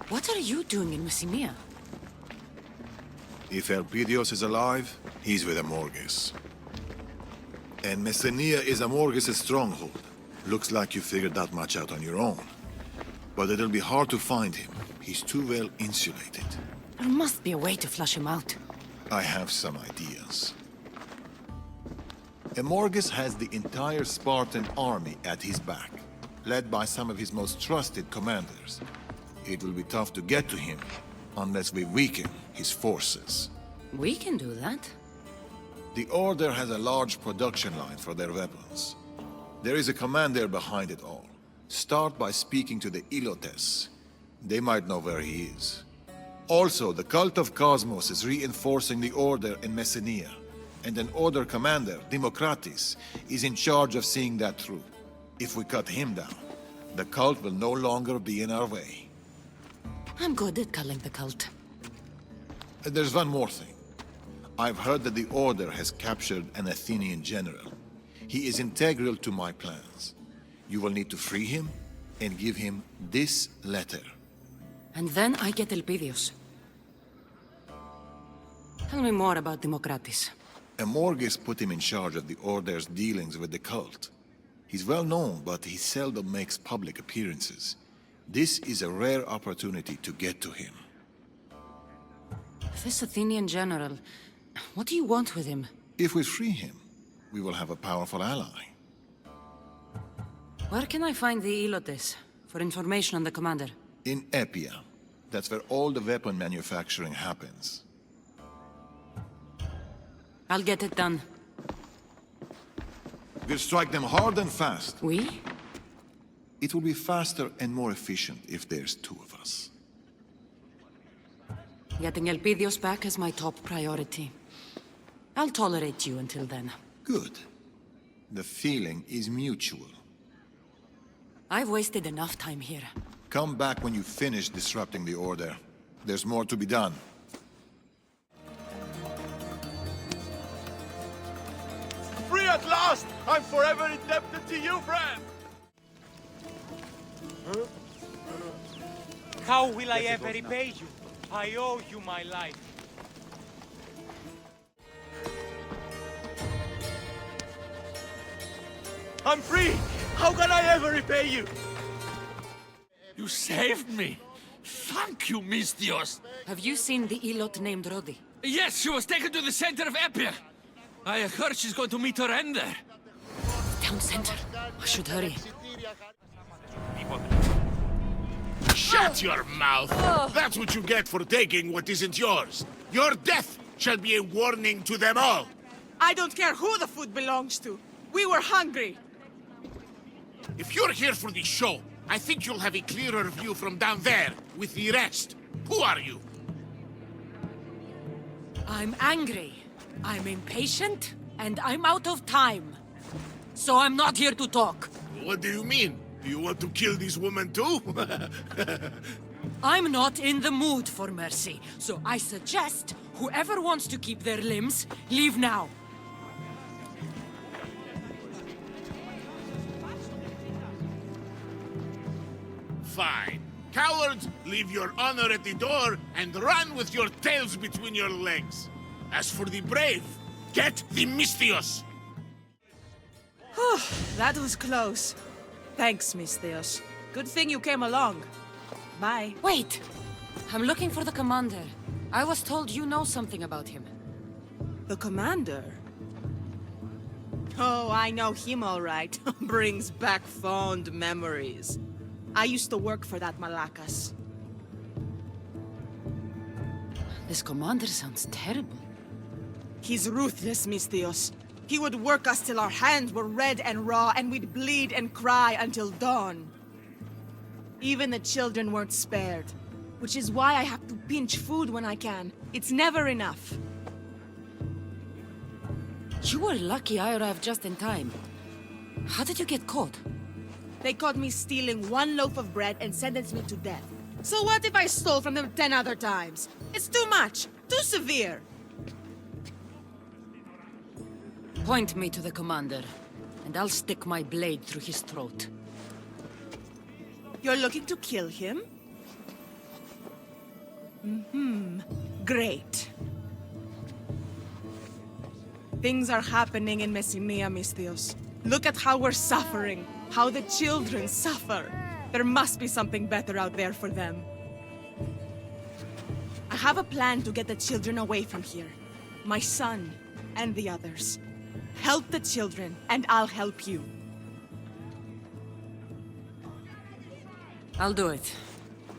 What are you doing in Messenia? If Elpidios is alive, he's with Amorges. And Messenia is Amorges' stronghold. Looks like you figured that much out on your own. But it'll be hard to find him. He's too well insulated. There must be a way to flush him out. I have some ideas. Amorges has the entire Spartan army at his back, led by some of his most trusted commanders. It will be tough to get to him, unless we weaken his forces. We can do that. The Order has a large production line for their weapons. There is a commander behind it all. Start by speaking to the Ilotes. They might know where he is. Also, the Cult of Cosmos is reinforcing the Order in Messenia, and an Order commander, Democratis, is in charge of seeing that through. If we cut him down, the cult will no longer be in our way. I'm good at culling the cult. There's one more thing. I've heard that the Order has captured an Athenian general. He is integral to my plans. You will need to free him and give him this letter. And then I get Elpidios. Tell me more about Democratis. Amorges put him in charge of the Order's dealings with the cult. He's well known, but he seldom makes public appearances. This is a rare opportunity to get to him. This Athenian general, what do you want with him? If we free him, we will have a powerful ally. Where can I find the Ilotes for information on the commander? In Epia. That's where all the weapon manufacturing happens. I'll get it done. We'll strike them hard and fast. We? It will be faster and more efficient if there's two of us. Getting Elpidios back is my top priority. I'll tolerate you until then. Good. The feeling is mutual. I've wasted enough time here. Come back when you finish disrupting the Order. There's more to be done. Free at last! I'm forever indebted to you, friend! How will I ever repay you? I owe you my life. I'm free! How can I ever repay you? You saved me! Thank you, Misthios! Have you seen the Ilot named Rodi? Yes, she was taken to the center of Epia! I heard she's going to meet her end there. Town center. I should hurry. Shut your mouth! That's what you get for taking what isn't yours. Your death shall be a warning to them all. I don't care who the food belongs to. We were hungry. If you're here for the show, I think you'll have a clearer view from down there with the rest. Who are you? I'm angry. I'm impatient, and I'm out of time. So I'm not here to talk. What do you mean? Do you want to kill this woman too? I'm not in the mood for mercy, so I suggest whoever wants to keep their limbs, leave now. Fine. Cowards, leave your honor at the door and run with your tails between your legs. As for the brave, get the Misthios! That was close. Thanks, Misthios. Good thing you came along. Bye. Wait! I'm looking for the commander. I was told you know something about him. The commander? Oh, I know him all right. Brings back fond memories. I used to work for that Malakas. This commander sounds terrible. He's ruthless, Misthios. He would work us till our hands were red and raw, and we'd bleed and cry until dawn. Even the children weren't spared. Which is why I have to pinch food when I can. It's never enough. You were lucky I arrived just in time. How did you get caught? They caught me stealing one loaf of bread and sentenced me to death. So what if I stole from them 10 other times? It's too much. Too severe. Point me to the commander, and I'll stick my blade through his throat. You're looking to kill him? Great. Things are happening in Messenia, Misthios. Look at how we're suffering, how the children suffer. There must be something better out there for them. I have a plan to get the children away from here. My son and the others. Help the children, and I'll help you. I'll do it.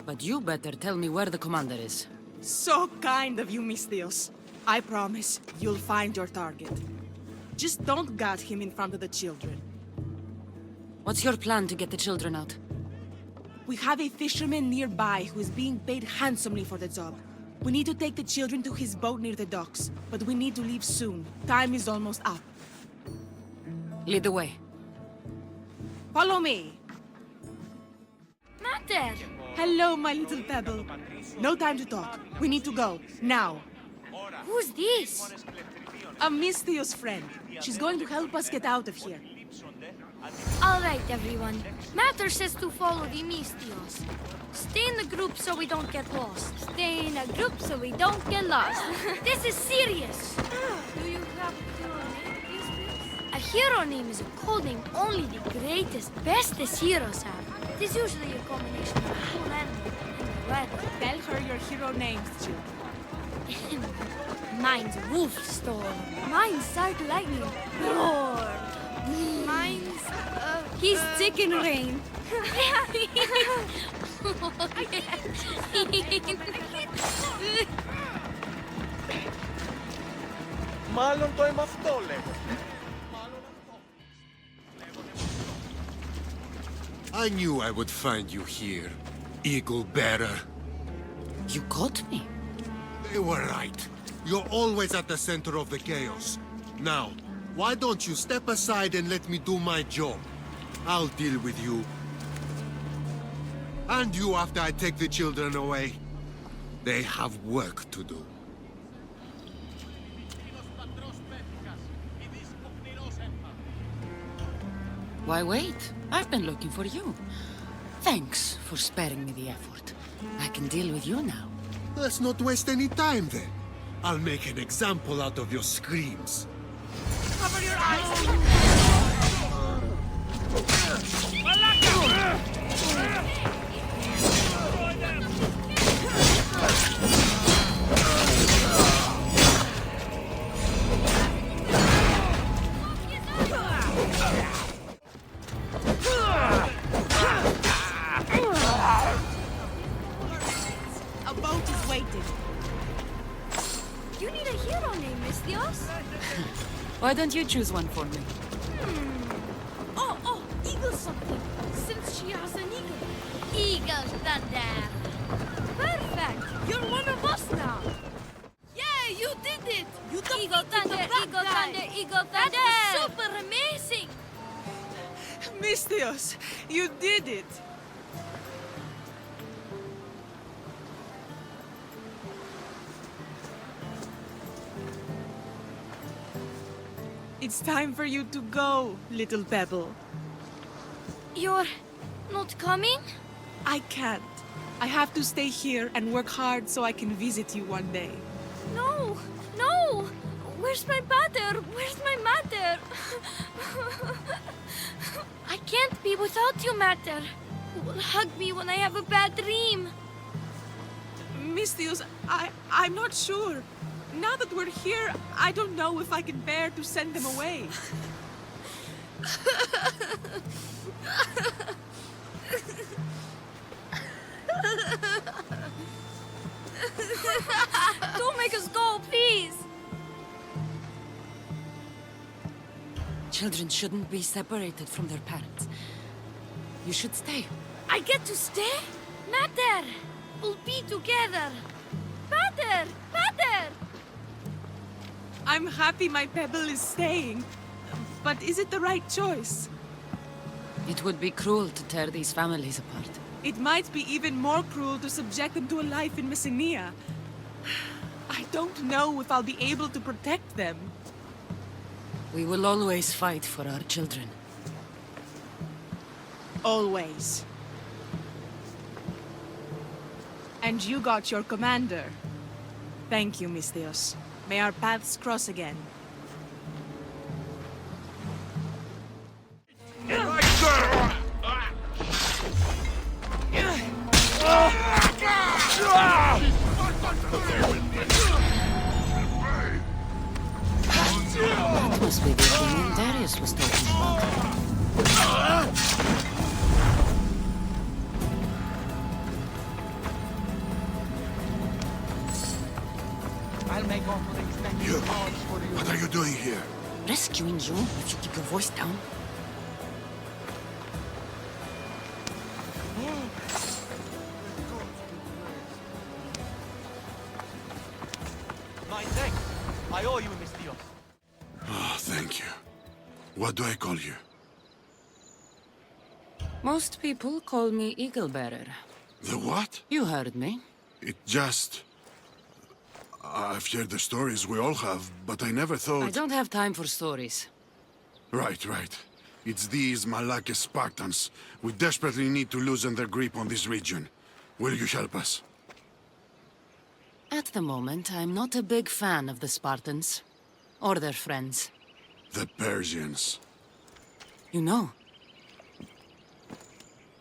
But you better tell me where the commander is. So kind of you, Misthios. I promise you'll find your target. Just don't gut him in front of the children. What's your plan to get the children out? We have a fisherman nearby who is being paid handsomely for the job. We need to take the children to his boat near the docks, but we need to leave soon. Time is almost up. Lead the way. Follow me. Mater! Hello, my little pebble. No time to talk. We need to go. Now. Who's this? A Misthios friend. She's going to help us get out of here. All right, everyone. Mater says to follow the Misthios. Stay in the group so we don't get lost. Stay in a group so we don't get lost. This is serious. Do you have a hero name, Misthios? A hero name is a code name only the greatest, bestest heroes have. It is usually a combination of a cool animal and a weather. Tell her your hero names, children. Mine's Wolfstorm. Mine's Dark Lightning. Lord. Mine's, he's Chicken Rain. Μάλλον το είμαι αυτό, λέγω. I knew I would find you here, Eagle Bearer. You got me. They were right. You're always at the center of the chaos. Now, why don't you step aside and let me do my job? I'll deal with you. And you after I take the children away. They have work to do. Why wait? I've been looking for you. Thanks for sparing me the effort. I can deal with you now. Let's not waste any time then. I'll make an example out of your screams. Cover your eyes! A boat is waiting. You need a hero name, Misthios. Why don't you choose one for me? Oh, Eagle something. Since she has an eagle. Eagle Thunder. Perfect. You're one of us now. Yeah, you did it. You Eagle Thunder, Eagle Thunder, Eagle Thunder. That was super amazing. Misthios, you did it! It's time for you to go, little pebble. You're not coming? I can't. I have to stay here and work hard so I can visit you one day. No, no! Where's my mother? Where's my mother? I can't be without you, Mater. You will hug me when I have a bad dream. Misthios, I'm not sure. Now that we're here, I don't know if I can bear to send them away. Don't make us go, please! Children shouldn't be separated from their parents. You should stay. I get to stay? Mater! We'll be together. Mater! Mater! I'm happy my pebble is staying. But is it the right choice? It would be cruel to tear these families apart. It might be even more cruel to subject them to a life in Messenia. I don't know if I'll be able to protect them. We will always fight for our children. Always. And you got your commander. Thank you, Misthios. May our paths cross again. That must be the thing Darius was talking about. I'll make all things next. You, what are you doing here? Rescuing you, if you keep your voice down. My thanks. I owe you, Misthios. Oh, thank you. What do I call you? Most people call me Eagle Bearer. The what? You heard me. It just... I've heard the stories we all have, but I never thought... I don't have time for stories. Right. It's these Malakis Spartans. We desperately need to loosen their grip on this region. Will you help us? At the moment, I'm not a big fan of the Spartans. Or their friends. The Persians. You know?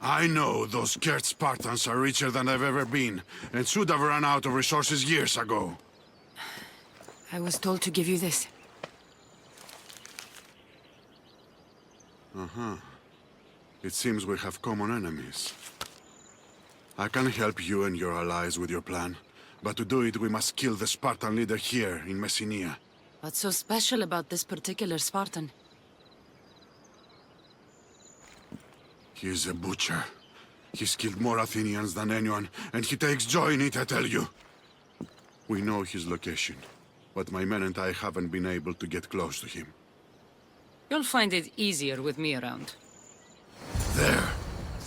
I know those scared Spartans are richer than I've ever been, and should have run out of resources years ago. I was told to give you this. Uh-huh. It seems we have common enemies. I can help you and your allies with your plan, but to do it we must kill the Spartan leader here in Messenia. What's so special about this particular Spartan? He is a butcher. He's killed more Athenians than anyone, and he takes joy in it, I tell you. We know his location, but my men and I haven't been able to get close to him. You'll find it easier with me around. There!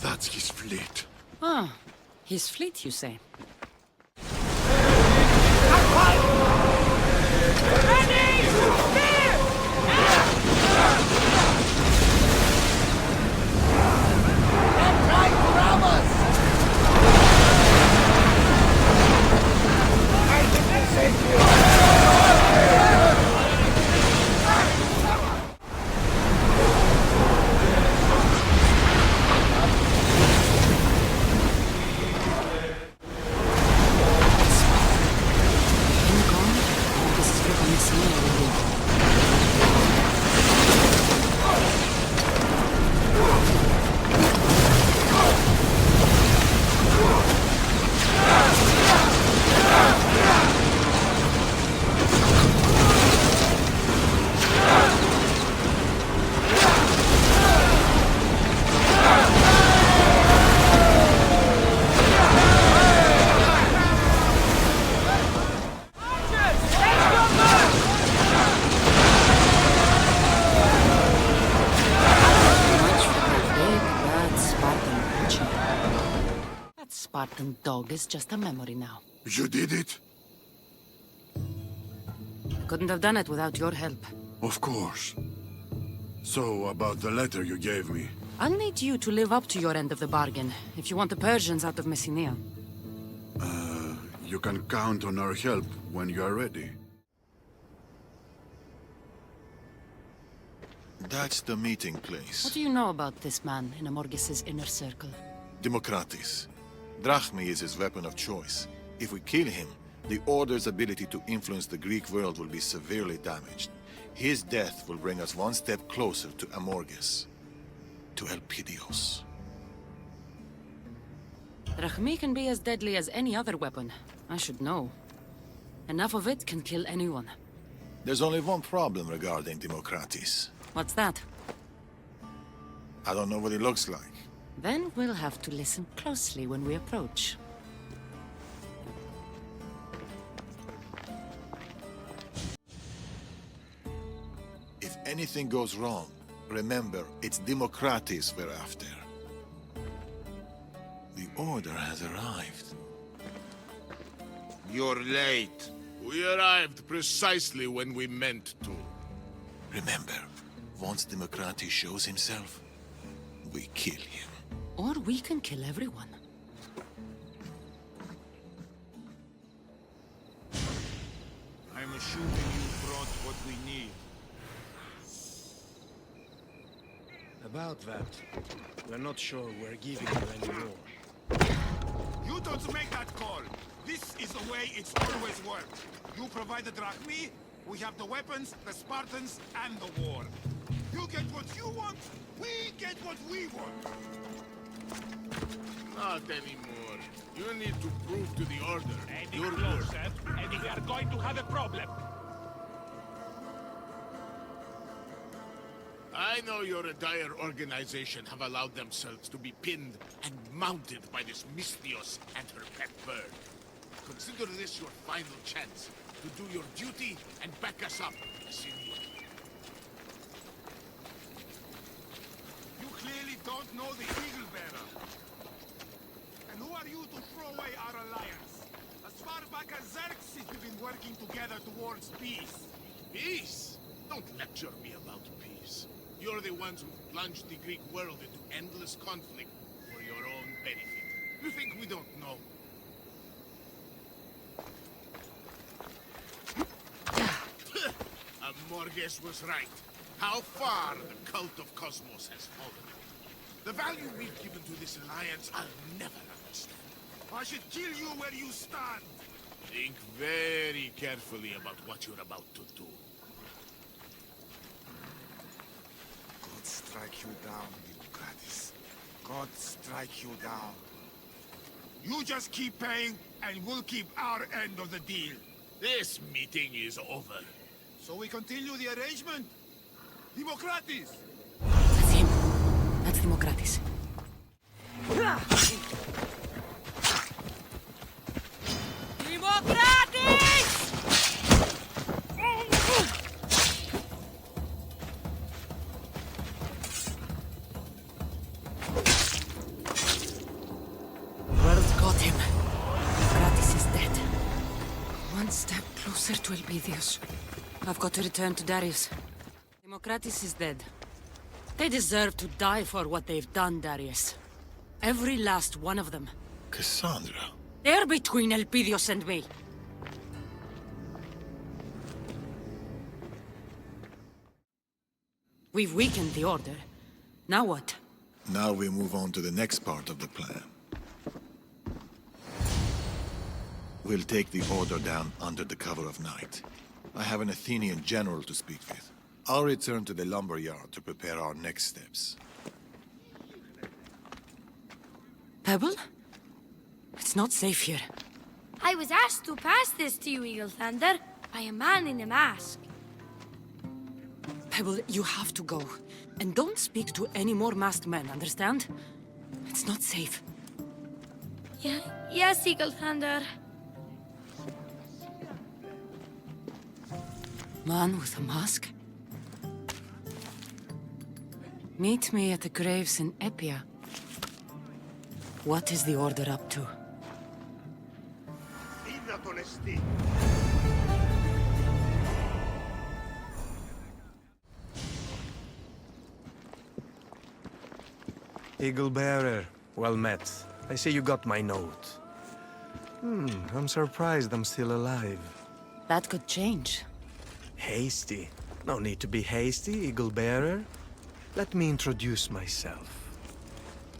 That's his fleet. Ah, his fleet, you say? Spartan dog is just a memory now. You did it? I couldn't have done it without your help. Of course. So, about the letter you gave me. I'll need you to live up to your end of the bargain, if you want the Persians out of Messenia. You can count on our help when you are ready. That's the meeting place. What do you know about this man in Amorgis's inner circle? Democratis. Drachmi is his weapon of choice. If we kill him, the Order's ability to influence the Greek world will be severely damaged. His death will bring us one step closer to Amorgis. To Elpidios. Drachmi can be as deadly as any other weapon. I should know. Enough of it can kill anyone. There's only one problem regarding Democratis. What's that? I don't know what he looks like. Then we'll have to listen closely when we approach. If anything goes wrong, remember, it's Democratis we're after. The Order has arrived. You're late. We arrived precisely when we meant to. Remember, once Democratis shows himself, we kill him. Or we can kill everyone. I'm assuming you brought what we need. About that, we're not sure we're giving you any more. You don't make that call. This is the way it's always worked. You provide the drachmi, we have the weapons, the Spartans, and the war. You get what you want, we get what we want. Not anymore. You need to prove to the Order You're closer, and we are going to have a problem. I know your entire organization have allowed themselves to be pinned and mounted by this Misthios and her pet bird. Consider this your final chance to do your duty and back us up, Senor. You clearly don't know the Eagle Bearer. And who are you to throw away our alliance? As far back as Xerxes, we've been working together towards peace. Peace? Don't lecture me about peace. You're the ones who plunged the Greek world into endless conflict for your own benefit. You think we don't know? Amorges was right. How far the cult of Cosmos has fallen. The value we've given to this alliance, I'll never understand. I should kill you where you stand. Think very carefully about what you're about to do. God strike you down, Democratis. God strike you down. You just keep paying, and we'll keep our end of the deal. This meeting is over. So we continue the arrangement? Democratis! That's him. That's Democratis. World's got him. Democratis is dead. One step closer to Elpidios. I've got to return to Darius. Democratis is dead. They deserve to die for what they've done, Darius. Every last one of them. Cassandra. They're between Elpidios and me. We've weakened the Order. Now what? Now we move on to the next part of the plan. We'll take the Order down under the cover of night. I have an Athenian general to speak with. I'll return to the lumber yard to prepare our next steps. Pebble? It's not safe here. I was asked to pass this to you, Eagle Thunder, by a man in a mask. Pebble, you have to go. And don't speak to any more masked men, understand? It's not safe. Yes, Eagle Thunder. Man with a mask? Meet me at the graves in Epia. What is the Order up to? Eagle Bearer, well met. I see you got my note. I'm surprised I'm still alive. That could change. Hasty. No need to be hasty, Eagle Bearer. Let me introduce myself.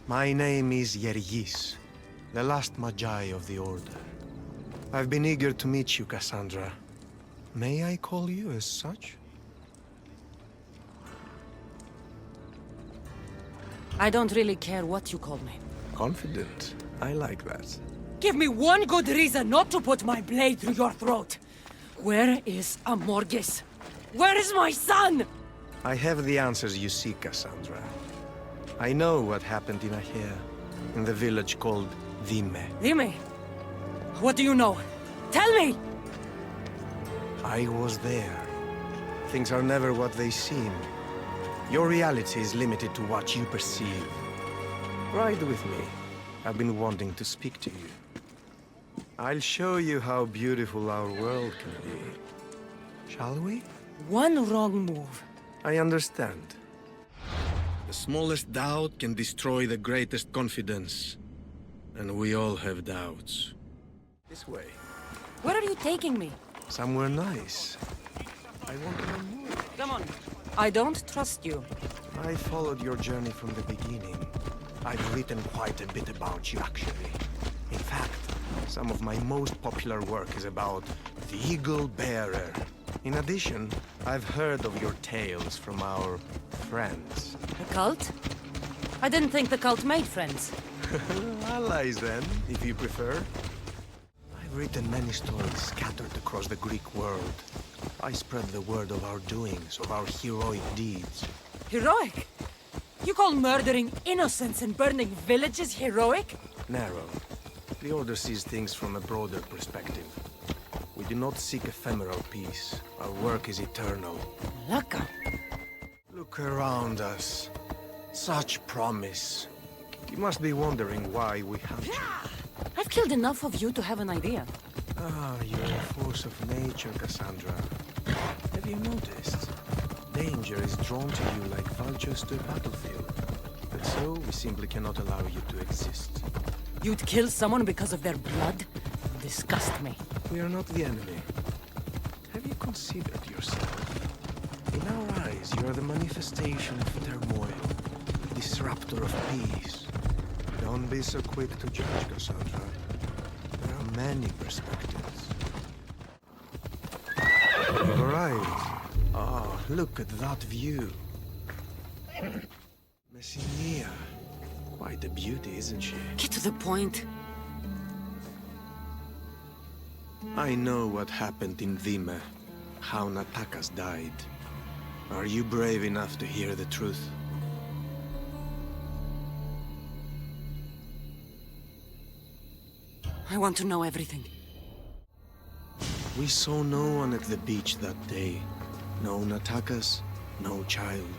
My name is Yergis, the last Magi of the Order. I've been eager to meet you, Cassandra. May I call you as such? I don't really care what you call me. Confident. I like that. Give me one good reason not to put my blade through your throat. Where is Amorges? Where is my son? I have the answers you seek, Cassandra. I know what happened in Achaea, in the village called Dyme. Dyme? What do you know? Tell me! I was there. Things are never what they seem. Your reality is limited to what you perceive. Ride with me. I've been wanting to speak to you. I'll show you how beautiful our world can be. Shall we? One wrong move, I understand. The smallest doubt can destroy the greatest confidence. And we all have doubts. This way. Where are you taking me? Somewhere nice. I want to know more. Come on. I don't trust you. I followed your journey from the beginning. I've written quite a bit about you, actually. In fact, some of my most popular work is about the Eagle Bearer. In addition, I've heard of your tales from our friends. The cult? I didn't think the cult made friends. Allies, then, if you prefer. I've written many stories scattered across the Greek world. I spread the word of our doings, of our heroic deeds. Heroic? You call murdering innocents and burning villages heroic? Narrow. The Order sees things from a broader perspective. We do not seek ephemeral peace. Our work is eternal. Laka. Look around us. Such promise. You must be wondering why we hunt you. I've killed enough of you to have an idea. Ah, you're a force of nature, Cassandra. Have you noticed? Danger is drawn to you like vultures to a battlefield. But so, we simply cannot allow you to exist. You'd kill someone because of their blood? You disgust me. We are not the enemy. Have you considered yourself? In our eyes, you are the manifestation of turmoil, the disruptor of peace. Don't be so quick to judge, Cassandra. There are many perspectives. All right. Ah, look at that view. Messina. Quite a beauty, isn't she? Get to the point. I know what happened in Vime, how Natakas died. Are you brave enough to hear the truth? I want to know everything. We saw no one at the beach that day. No Natakas, no child.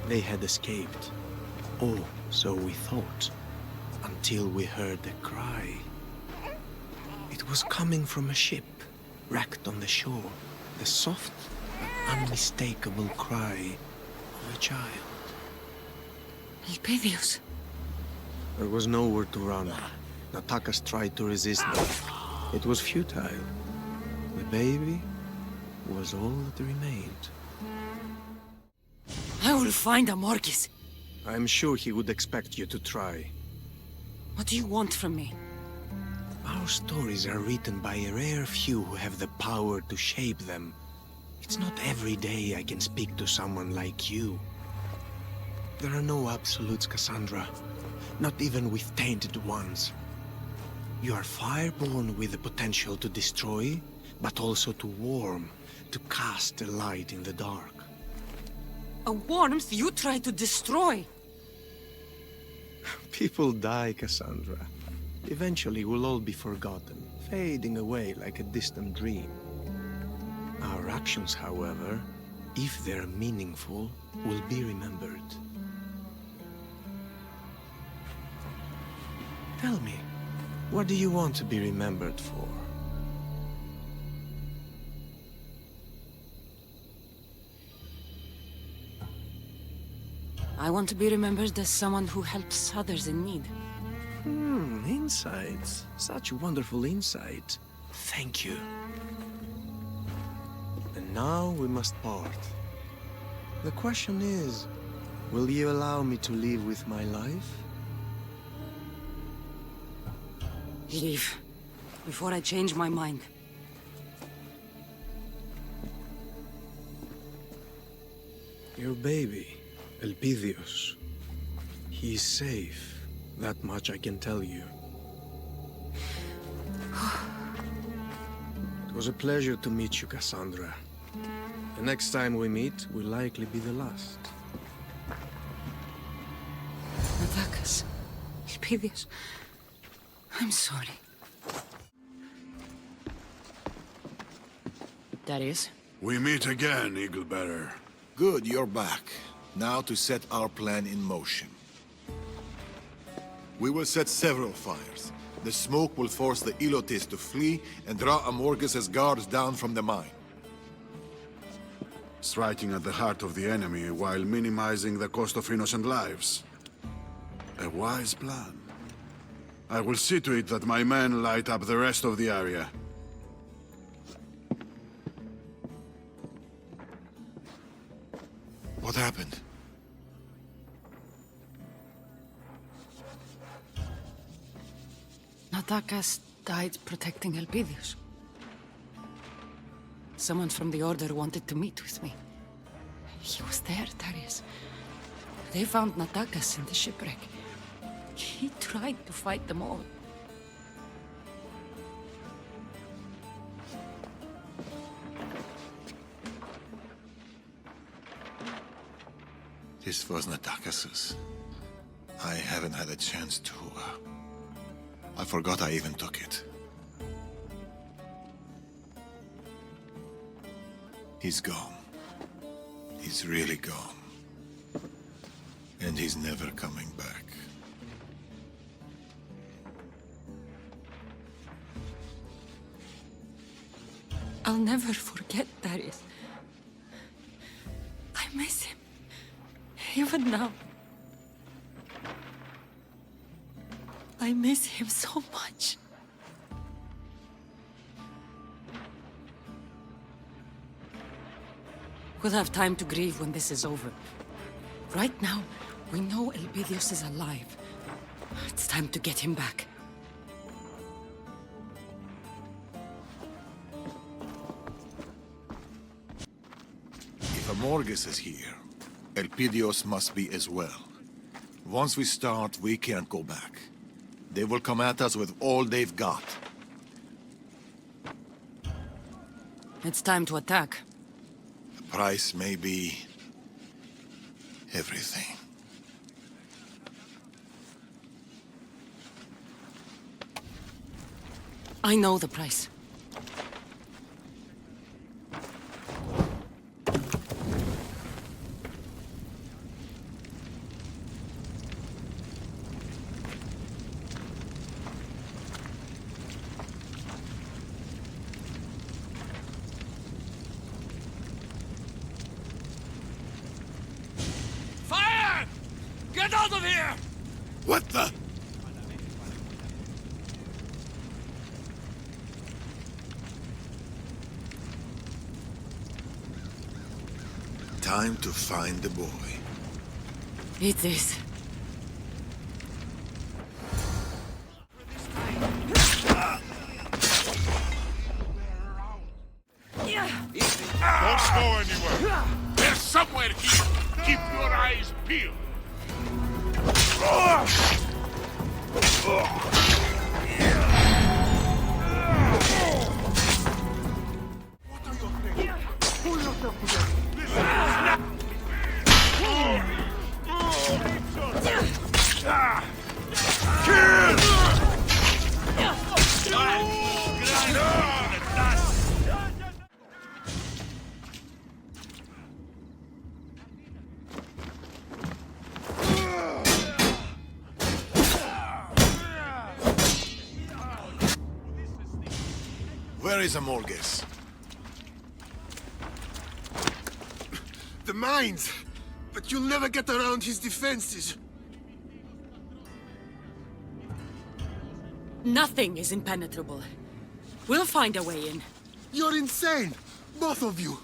They had escaped. Oh, so we thought. Until we heard a cry. It was coming from a ship, wrecked on the shore. The soft, unmistakable cry of a child. Elpidios. There was nowhere to run. Natakas tried to resist, but it was futile. The baby was all that remained. I will find Amorgis. I'm sure he would expect you to try. What do you want from me? Our stories are written by a rare few who have the power to shape them. It's not every day I can speak to someone like you. There are no absolutes, Cassandra. Not even with tainted ones. You are fireborn with the potential to destroy, but also to warm, to cast a light in the dark. A warmth you try to destroy. People die, Cassandra. Eventually we'll all be forgotten, fading away like a distant dream. Our actions, however, if they're meaningful, will be remembered. Tell me, what do you want to be remembered for? I want to be remembered as someone who helps others in need. Insights. Such wonderful insight. Thank you. And now we must part. The question is, will you allow me to live with my life? Leave. Before I change my mind. Your baby, Elpidios. He is safe. That much I can tell you. It was a pleasure to meet you, Cassandra. The next time we meet will likely be the last. Natakas. Elpidios. I'm sorry. Darius? We meet again, Eaglebearer. Good, you're back. Now to set our plan in motion. We will set several fires. The smoke will force the Ilotes to flee and draw Amorges' guards down from the mine. striking at the heart of the enemy while minimizing the cost of innocent lives. A wise plan. I will see to it that my men light up the rest of the area. What happened? Natakas died protecting Elpidios. Someone from the Order wanted to meet with me. He was there, Darius. They found Natakas in the shipwreck. He tried to fight them all. This was Natakas's. I haven't had a chance to... I forgot I even took it. He's gone. He's really gone. And he's never coming back. I'll never forget Darius. I miss him. Even now. I miss him so much. We'll have time to grieve when this is over. Right now, we know Elpidios is alive. It's time to get him back. If Amorges is here, Elpidios must be as well. Once we start, we can't go back. They will come at us with all they've got. It's time to attack. The price may be... everything. I know the price. Fire! Get out of here! What the? Time to find the boy. It is. Don't go anywhere. They're somewhere here. Keep your eyes peeled. Pull yourself together. Where is Amorges? The mines! But you'll never get around his defenses. Nothing is impenetrable. We'll find a way in. You're insane! Both of you!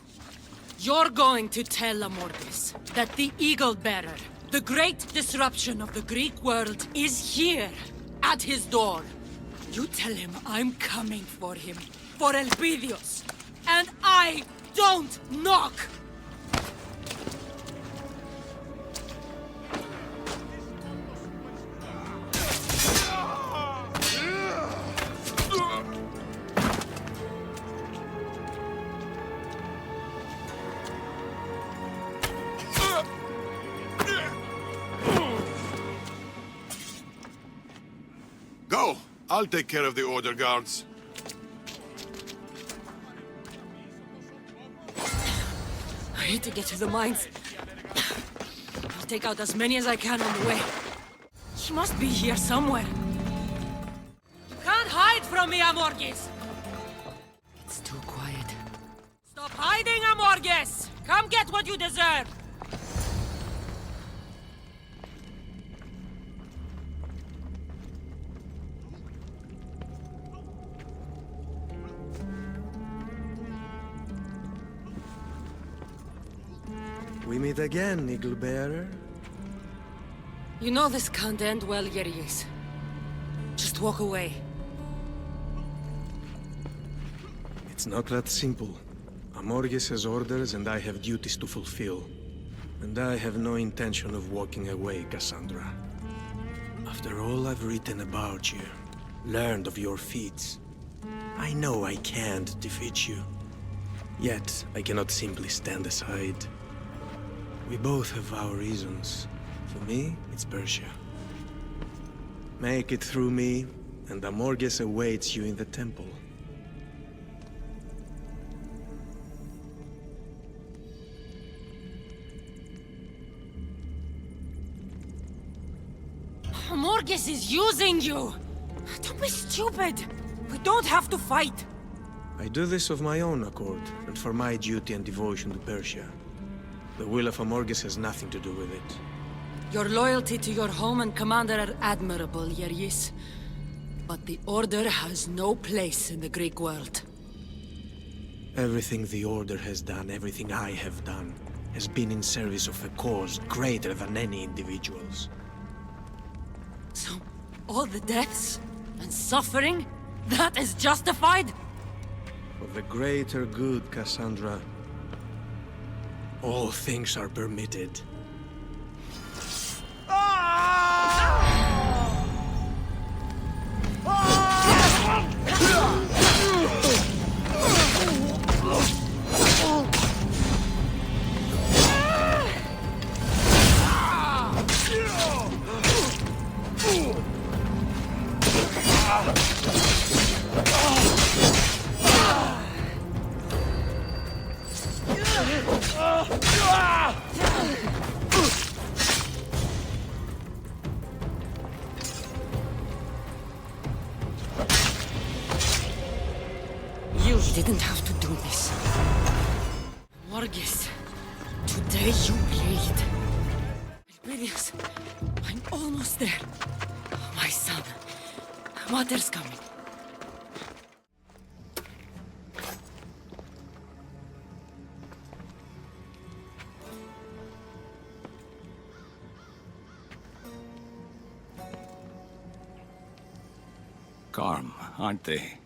You're going to tell Amorges that the Eagle Bearer, the great disruption of the Greek world, is here, at his door. You tell him I'm coming for him, for Elpidios, and I don't knock! Go! I'll take care of the Order guards. I need to get to the mines. I'll take out as many as I can on the way. He must be here somewhere. You can't hide from me, Amorges! It's too quiet. Stop Stop hiding, Amorges! Come get what you deserve! We meet again, Eagle Bearer. You know this can't end well, Yeris. Just walk away. It's not that simple. Amorges has orders and I have duties to fulfill. And I have no intention of walking away, Cassandra. After all I've written about you, learned of your feats, I know I can't defeat you. Yet, I cannot simply stand aside. We both have our reasons. For me, it's Persia. Make it through me, and Amorges awaits you in the temple. Amorges is using you! Don't be stupid! We don't have to fight! I do this of my own accord, and for my duty and devotion to Persia. The will of Amorges has nothing to do with it. Your loyalty to your home and commander are admirable, Yeris. But the Order has no place in the Greek world. Everything the Order has done, everything I have done, has been in service of a cause greater than any individual's. So, all the deaths and suffering, that is justified? For the greater good, Cassandra. All things are permitted. You didn't have to do this. Morgis, today you played. Elperius, I'm almost there. My son, Mother's coming. Calm, aren't they?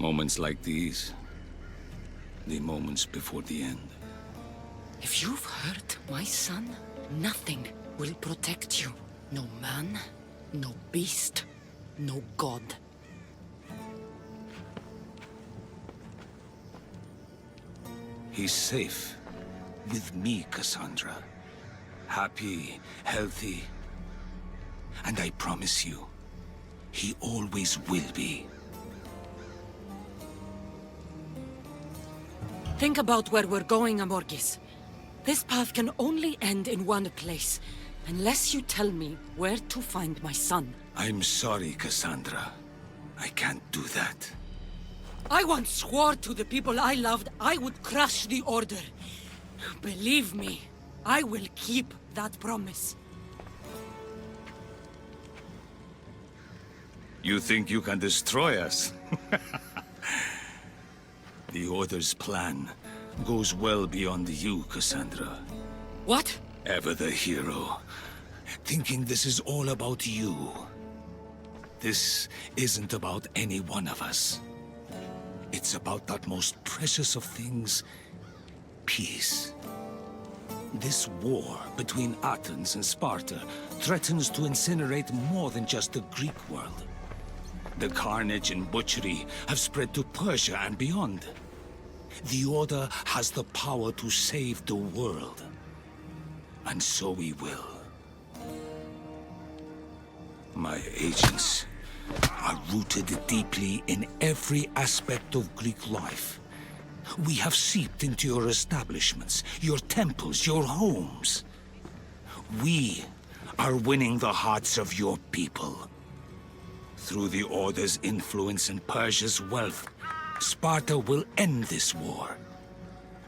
Moments like these, the moments before the end. If you've hurt my son, nothing will protect you. No man, no beast, no god. He's safe. With me, Cassandra. Happy, healthy. And I promise you, he always will be. Think about where we're going, Amorges. This path can only end in one place, unless you tell me where to find my son. I'm sorry, Cassandra. I can't do that. I once swore to the people I loved I would crush the Order. Believe me, I will keep that promise. You think you can destroy us? The Order's plan goes well beyond you, Cassandra. What? Ever the hero, thinking this is all about you. This isn't about any one of us. It's about that most precious of things, peace. This war between Athens and Sparta threatens to incinerate more than just the Greek world. The carnage and butchery have spread to Persia and beyond. The Order has the power to save the world. And so we will. My agents are rooted deeply in every aspect of Greek life. We have seeped into your establishments, your temples, your homes. We are winning the hearts of your people. Through the Order's influence and Persia's wealth, Sparta will end this war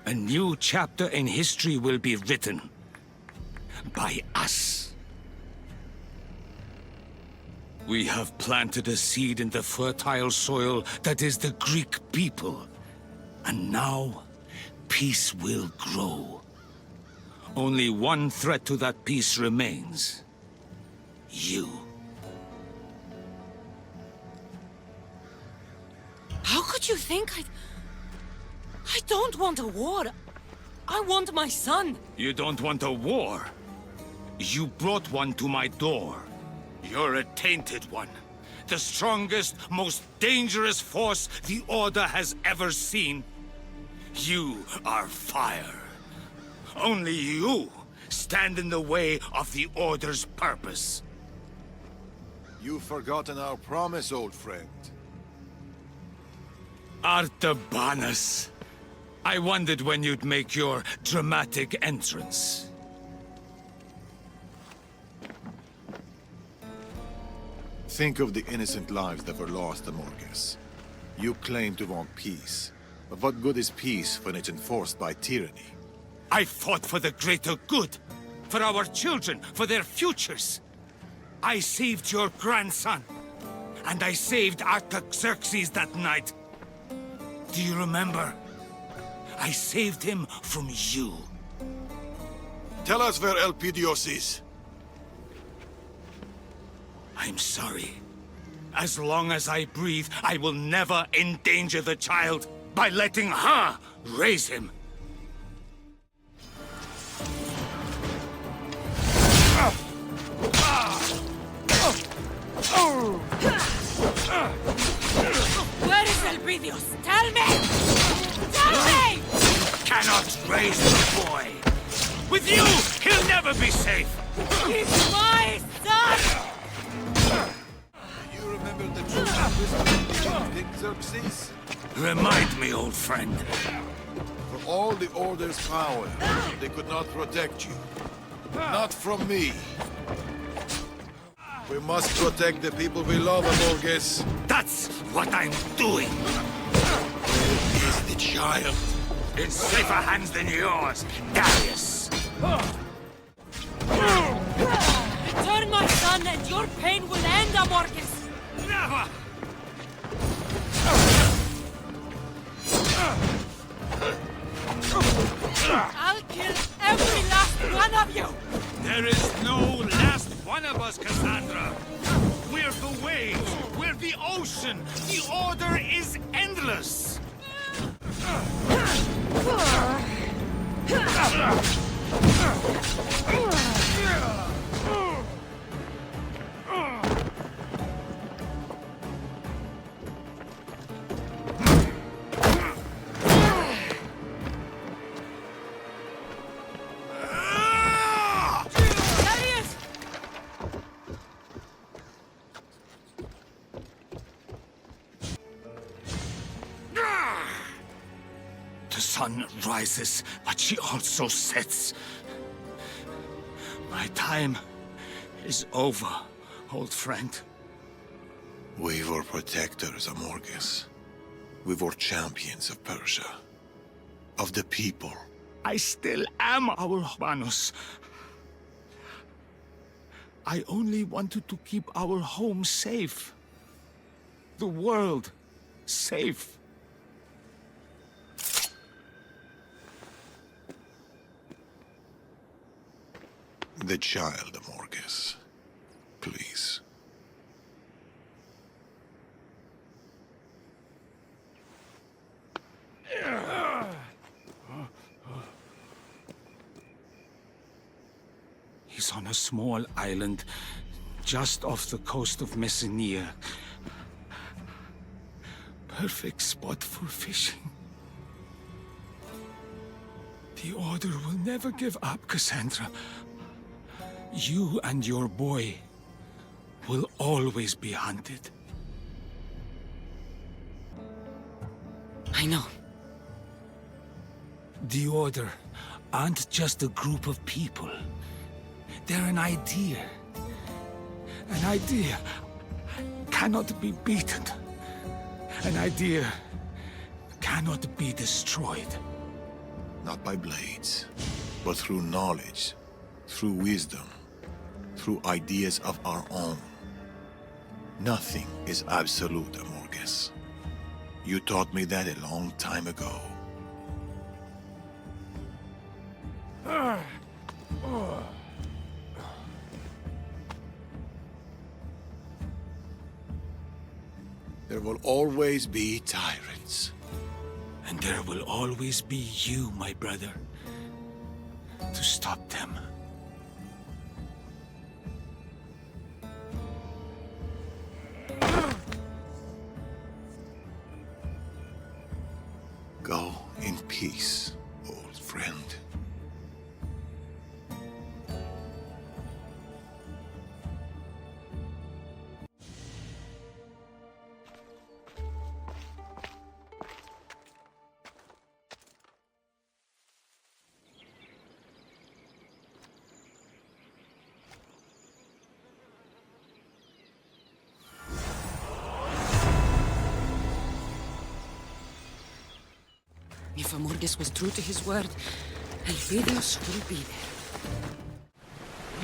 A new chapter in history will be written. By us. We have planted a seed in the fertile soil that is the Greek people. And now, peace will grow. Only one threat to that peace remains. You. How could you think I don't want a war. I want my son. You don't want a war? You brought one to my door. You're a tainted one. The strongest, most dangerous force the Order has ever seen. You are fire. Only you stand in the way of the Order's purpose. You've forgotten our promise, old friend. Artabanus. I wondered when you'd make your dramatic entrance. Think of the innocent lives that were lost, Amorges. You claim to want peace. But what good is peace when it's enforced by tyranny? I fought for the greater good. For our children, for their futures. I saved your grandson. And I saved Artaxerxes that night. Do you remember? I saved him from you. Tell us where Elpidios is. I'm sorry. As long as I breathe, I will never endanger the child by letting her raise him. Where is Elpidios? Tell me! Tell me! Cannot raise the boy. With you, he'll never be safe. He's my son! You remember the truth of Xerxes? Remind me, old friend. For all the Order's power, they could not protect you. Not from me. We must protect the people we love, Amorges. That's what I'm doing. Where is the child? In safer hands than yours, Darius. Return my son and your pain will end, Amorges! Never! I'll kill every last one of you! There is no last one of us, Cassandra. We're the waves. We're the ocean. The Order is endless. The sun rises, but she also sets. My time is over, old friend. We were protectors, Amorges. We were champions of Persia. Of the people. I still am our Manus. I only wanted to keep our home safe. The world safe. The child, Amorges. Please. He's on a small island just off the coast of Messenia. Perfect spot for fishing. The Order will never give up, Cassandra. You and your boy will always be hunted. I know. The Order aren't just a group of people. They're an idea. An idea cannot be beaten. An idea cannot be destroyed. not by blades, but through knowledge, through wisdom, through ideas of our own. Nothing is absolute, Amorges. You taught me that a long time ago. There will always be tyrants. And there will always be you, my brother, to stop them. Go in peace, old friend. If Amorges was true to his word, Elpidios will be there.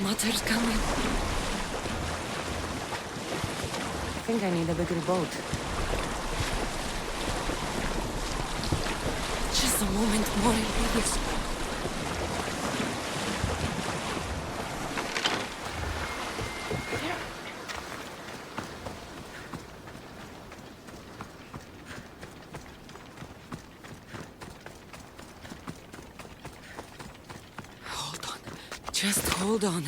Mater's coming. I think I need a bigger boat. Just a moment more, Elpidios. Just hold on.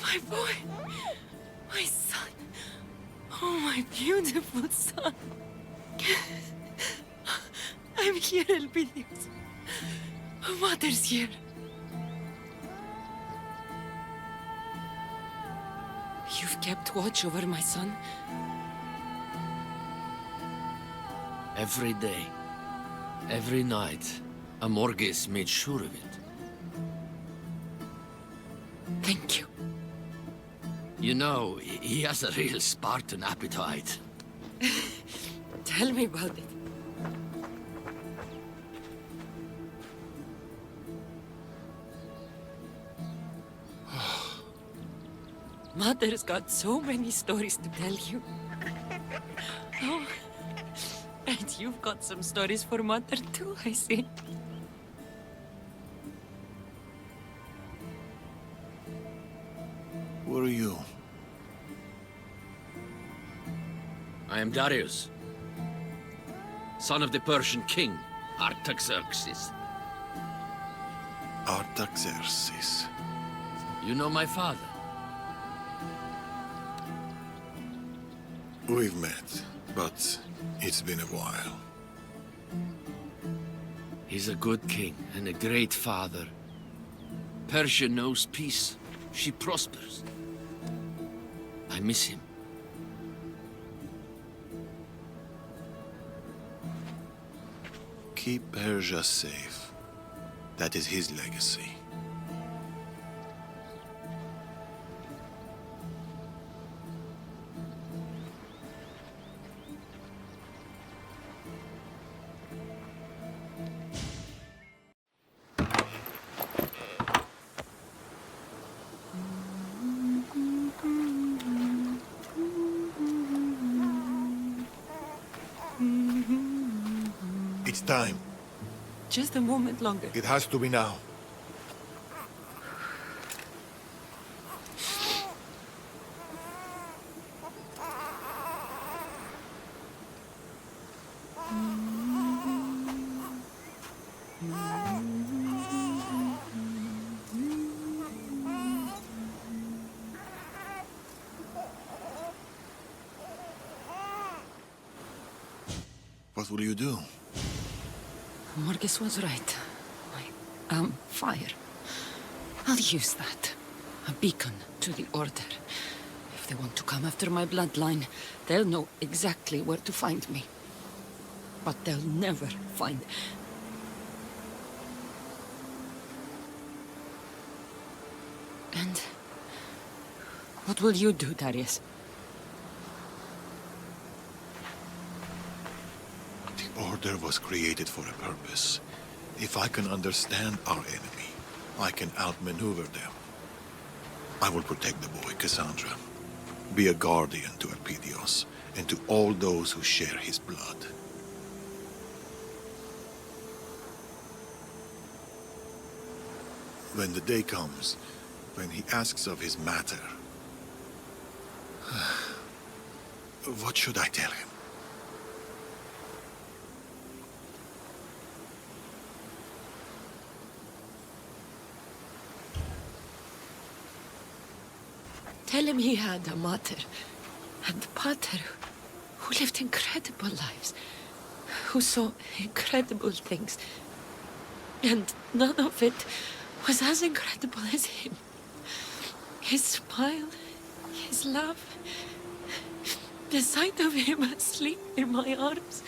My boy, my son. Oh, my beautiful son. I'm here, Elpidios. Mother's here. You've kept watch over my son? Every day, every night, Amorges made sure of it. Thank you. You know, he has a real Spartan appetite. Tell me about it. Mother's got so many stories to tell you. Oh, and you've got some stories for Mother too, I see. Who are you? I am Darius, son of the Persian king, Artaxerxes. Artaxerxes. You know my father? We've met, but it's been a while. He's a good king and a great father. Persia knows peace. She prospers. I miss him. Keep Persia safe. That is his legacy. It's time. Just a moment longer. It has to be now. What will you do? Amorges was right. Fire. I'll use that. A beacon to the Order. they want to come after my bloodline, they'll know exactly where to find me. But they'll never find... And... what will you do, Darius? The Order was created for a purpose. If I can understand our enemy, I can outmaneuver them. I will protect the boy, Cassandra. Be a guardian to Elpidios, and to all those who share his blood. When the day comes, when he asks of his matter, what should I tell him? Tell him he had a mother and a pater who lived incredible lives, who saw incredible things, and none of it was as incredible as him. His smile, his love, the sight of him asleep in my arms.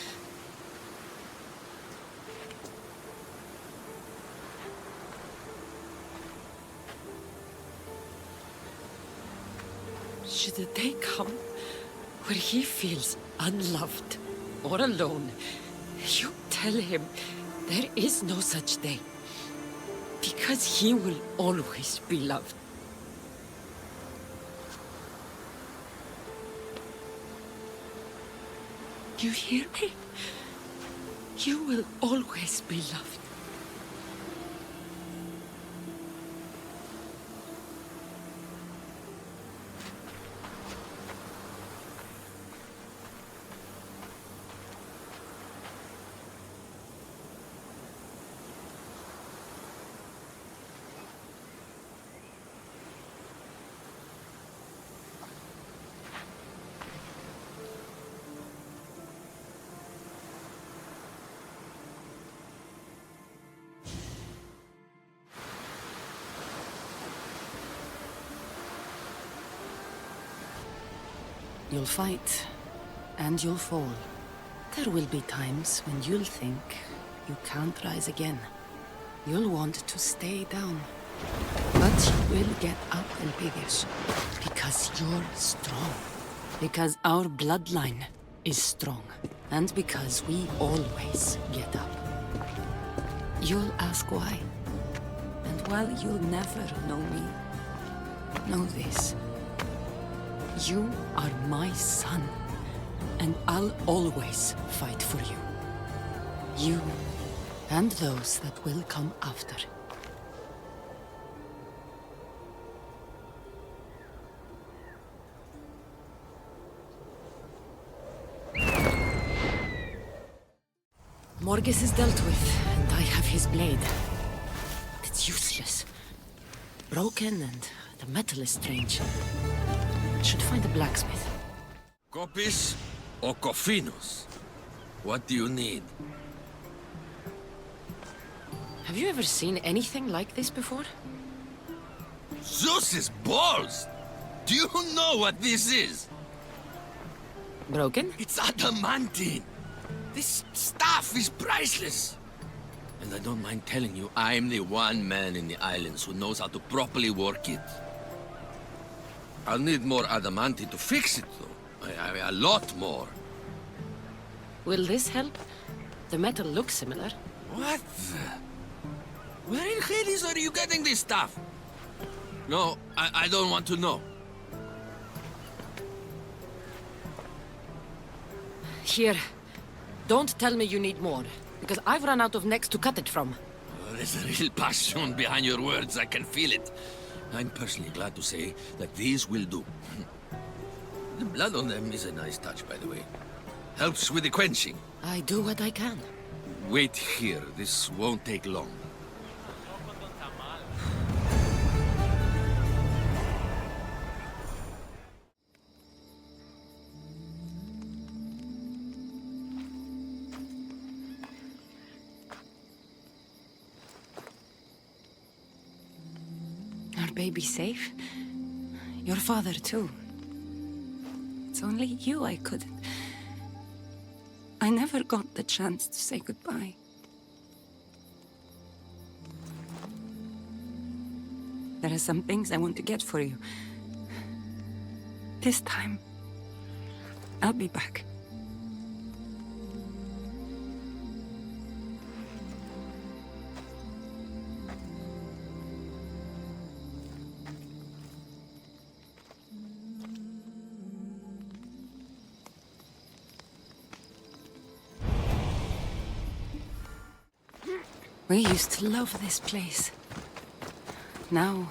Should the day come where he feels unloved or alone, you tell him there is no such day, because he will always be loved. You hear me? You will always be loved. You'll fight, and you'll fall. There will be times when you'll think you can't rise again. You'll want to stay down. But you will get up, Elpidios, because you're strong. Because our bloodline is strong. And because we always get up. You'll ask why. And while you'll never know me, know this. You are my son, and I'll always fight for you. You, and those that will come after. Morgus is dealt with, and I have his blade. But it's useless. Broken, and the metal is strange. Should find a blacksmith. Copies or Kofinos? What do you need? Have you ever seen anything like this before? Zeus's balls! Do you know what this is? Broken? It's adamantine! This stuff is priceless! And I don't mind telling you, I'm the one man in the islands who knows how to properly work it. I'll need more adamantine to fix it, though. A lot more. Will this help? The metal looks similar. What the... Where in Hades are you getting this stuff? No, I don't want to know. Here. Don't tell me you need more, because I've run out of necks to cut it from. Oh, there's a real passion behind your words, I can feel it. I'm personally glad to say that these will do. The blood on them is a nice touch, by the way. Helps with the quenching. I do what I can. Wait here, this won't take long. Our baby safe? Your father, too. It's only you I couldn't. I never got the chance to say goodbye. There are some things I want to get for you. This time, I'll be back. We used to love this place. Now...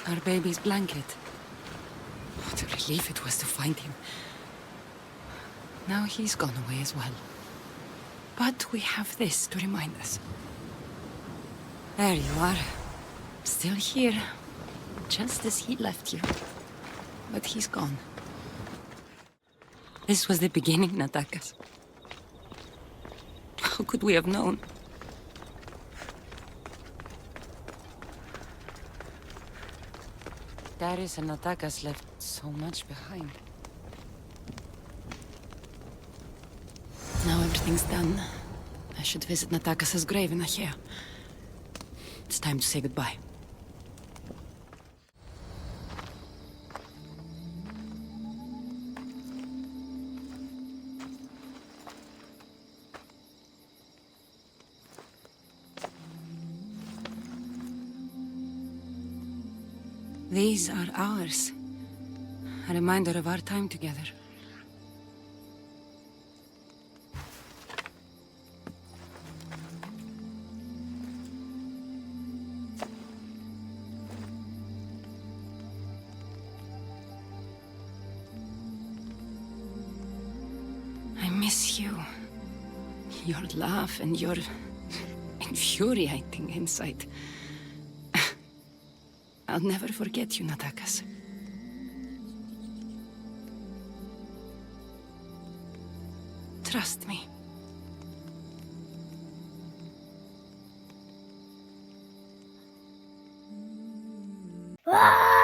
Our baby's blanket. What a relief it was to find him. Now he's gone away as well. But we have this to remind us. There you are. Still here. Just as he left you. But he's gone. This was the beginning, Natakas. How could we have known? Darius and Natakas left so much behind. Now everything's done. I should visit Natakas's grave in Achaea. It's time to say goodbye. These are ours. A reminder of our time together. I miss you. Your laugh and your infuriating insight. I'll never forget you, Natakas. Trust me. Ah!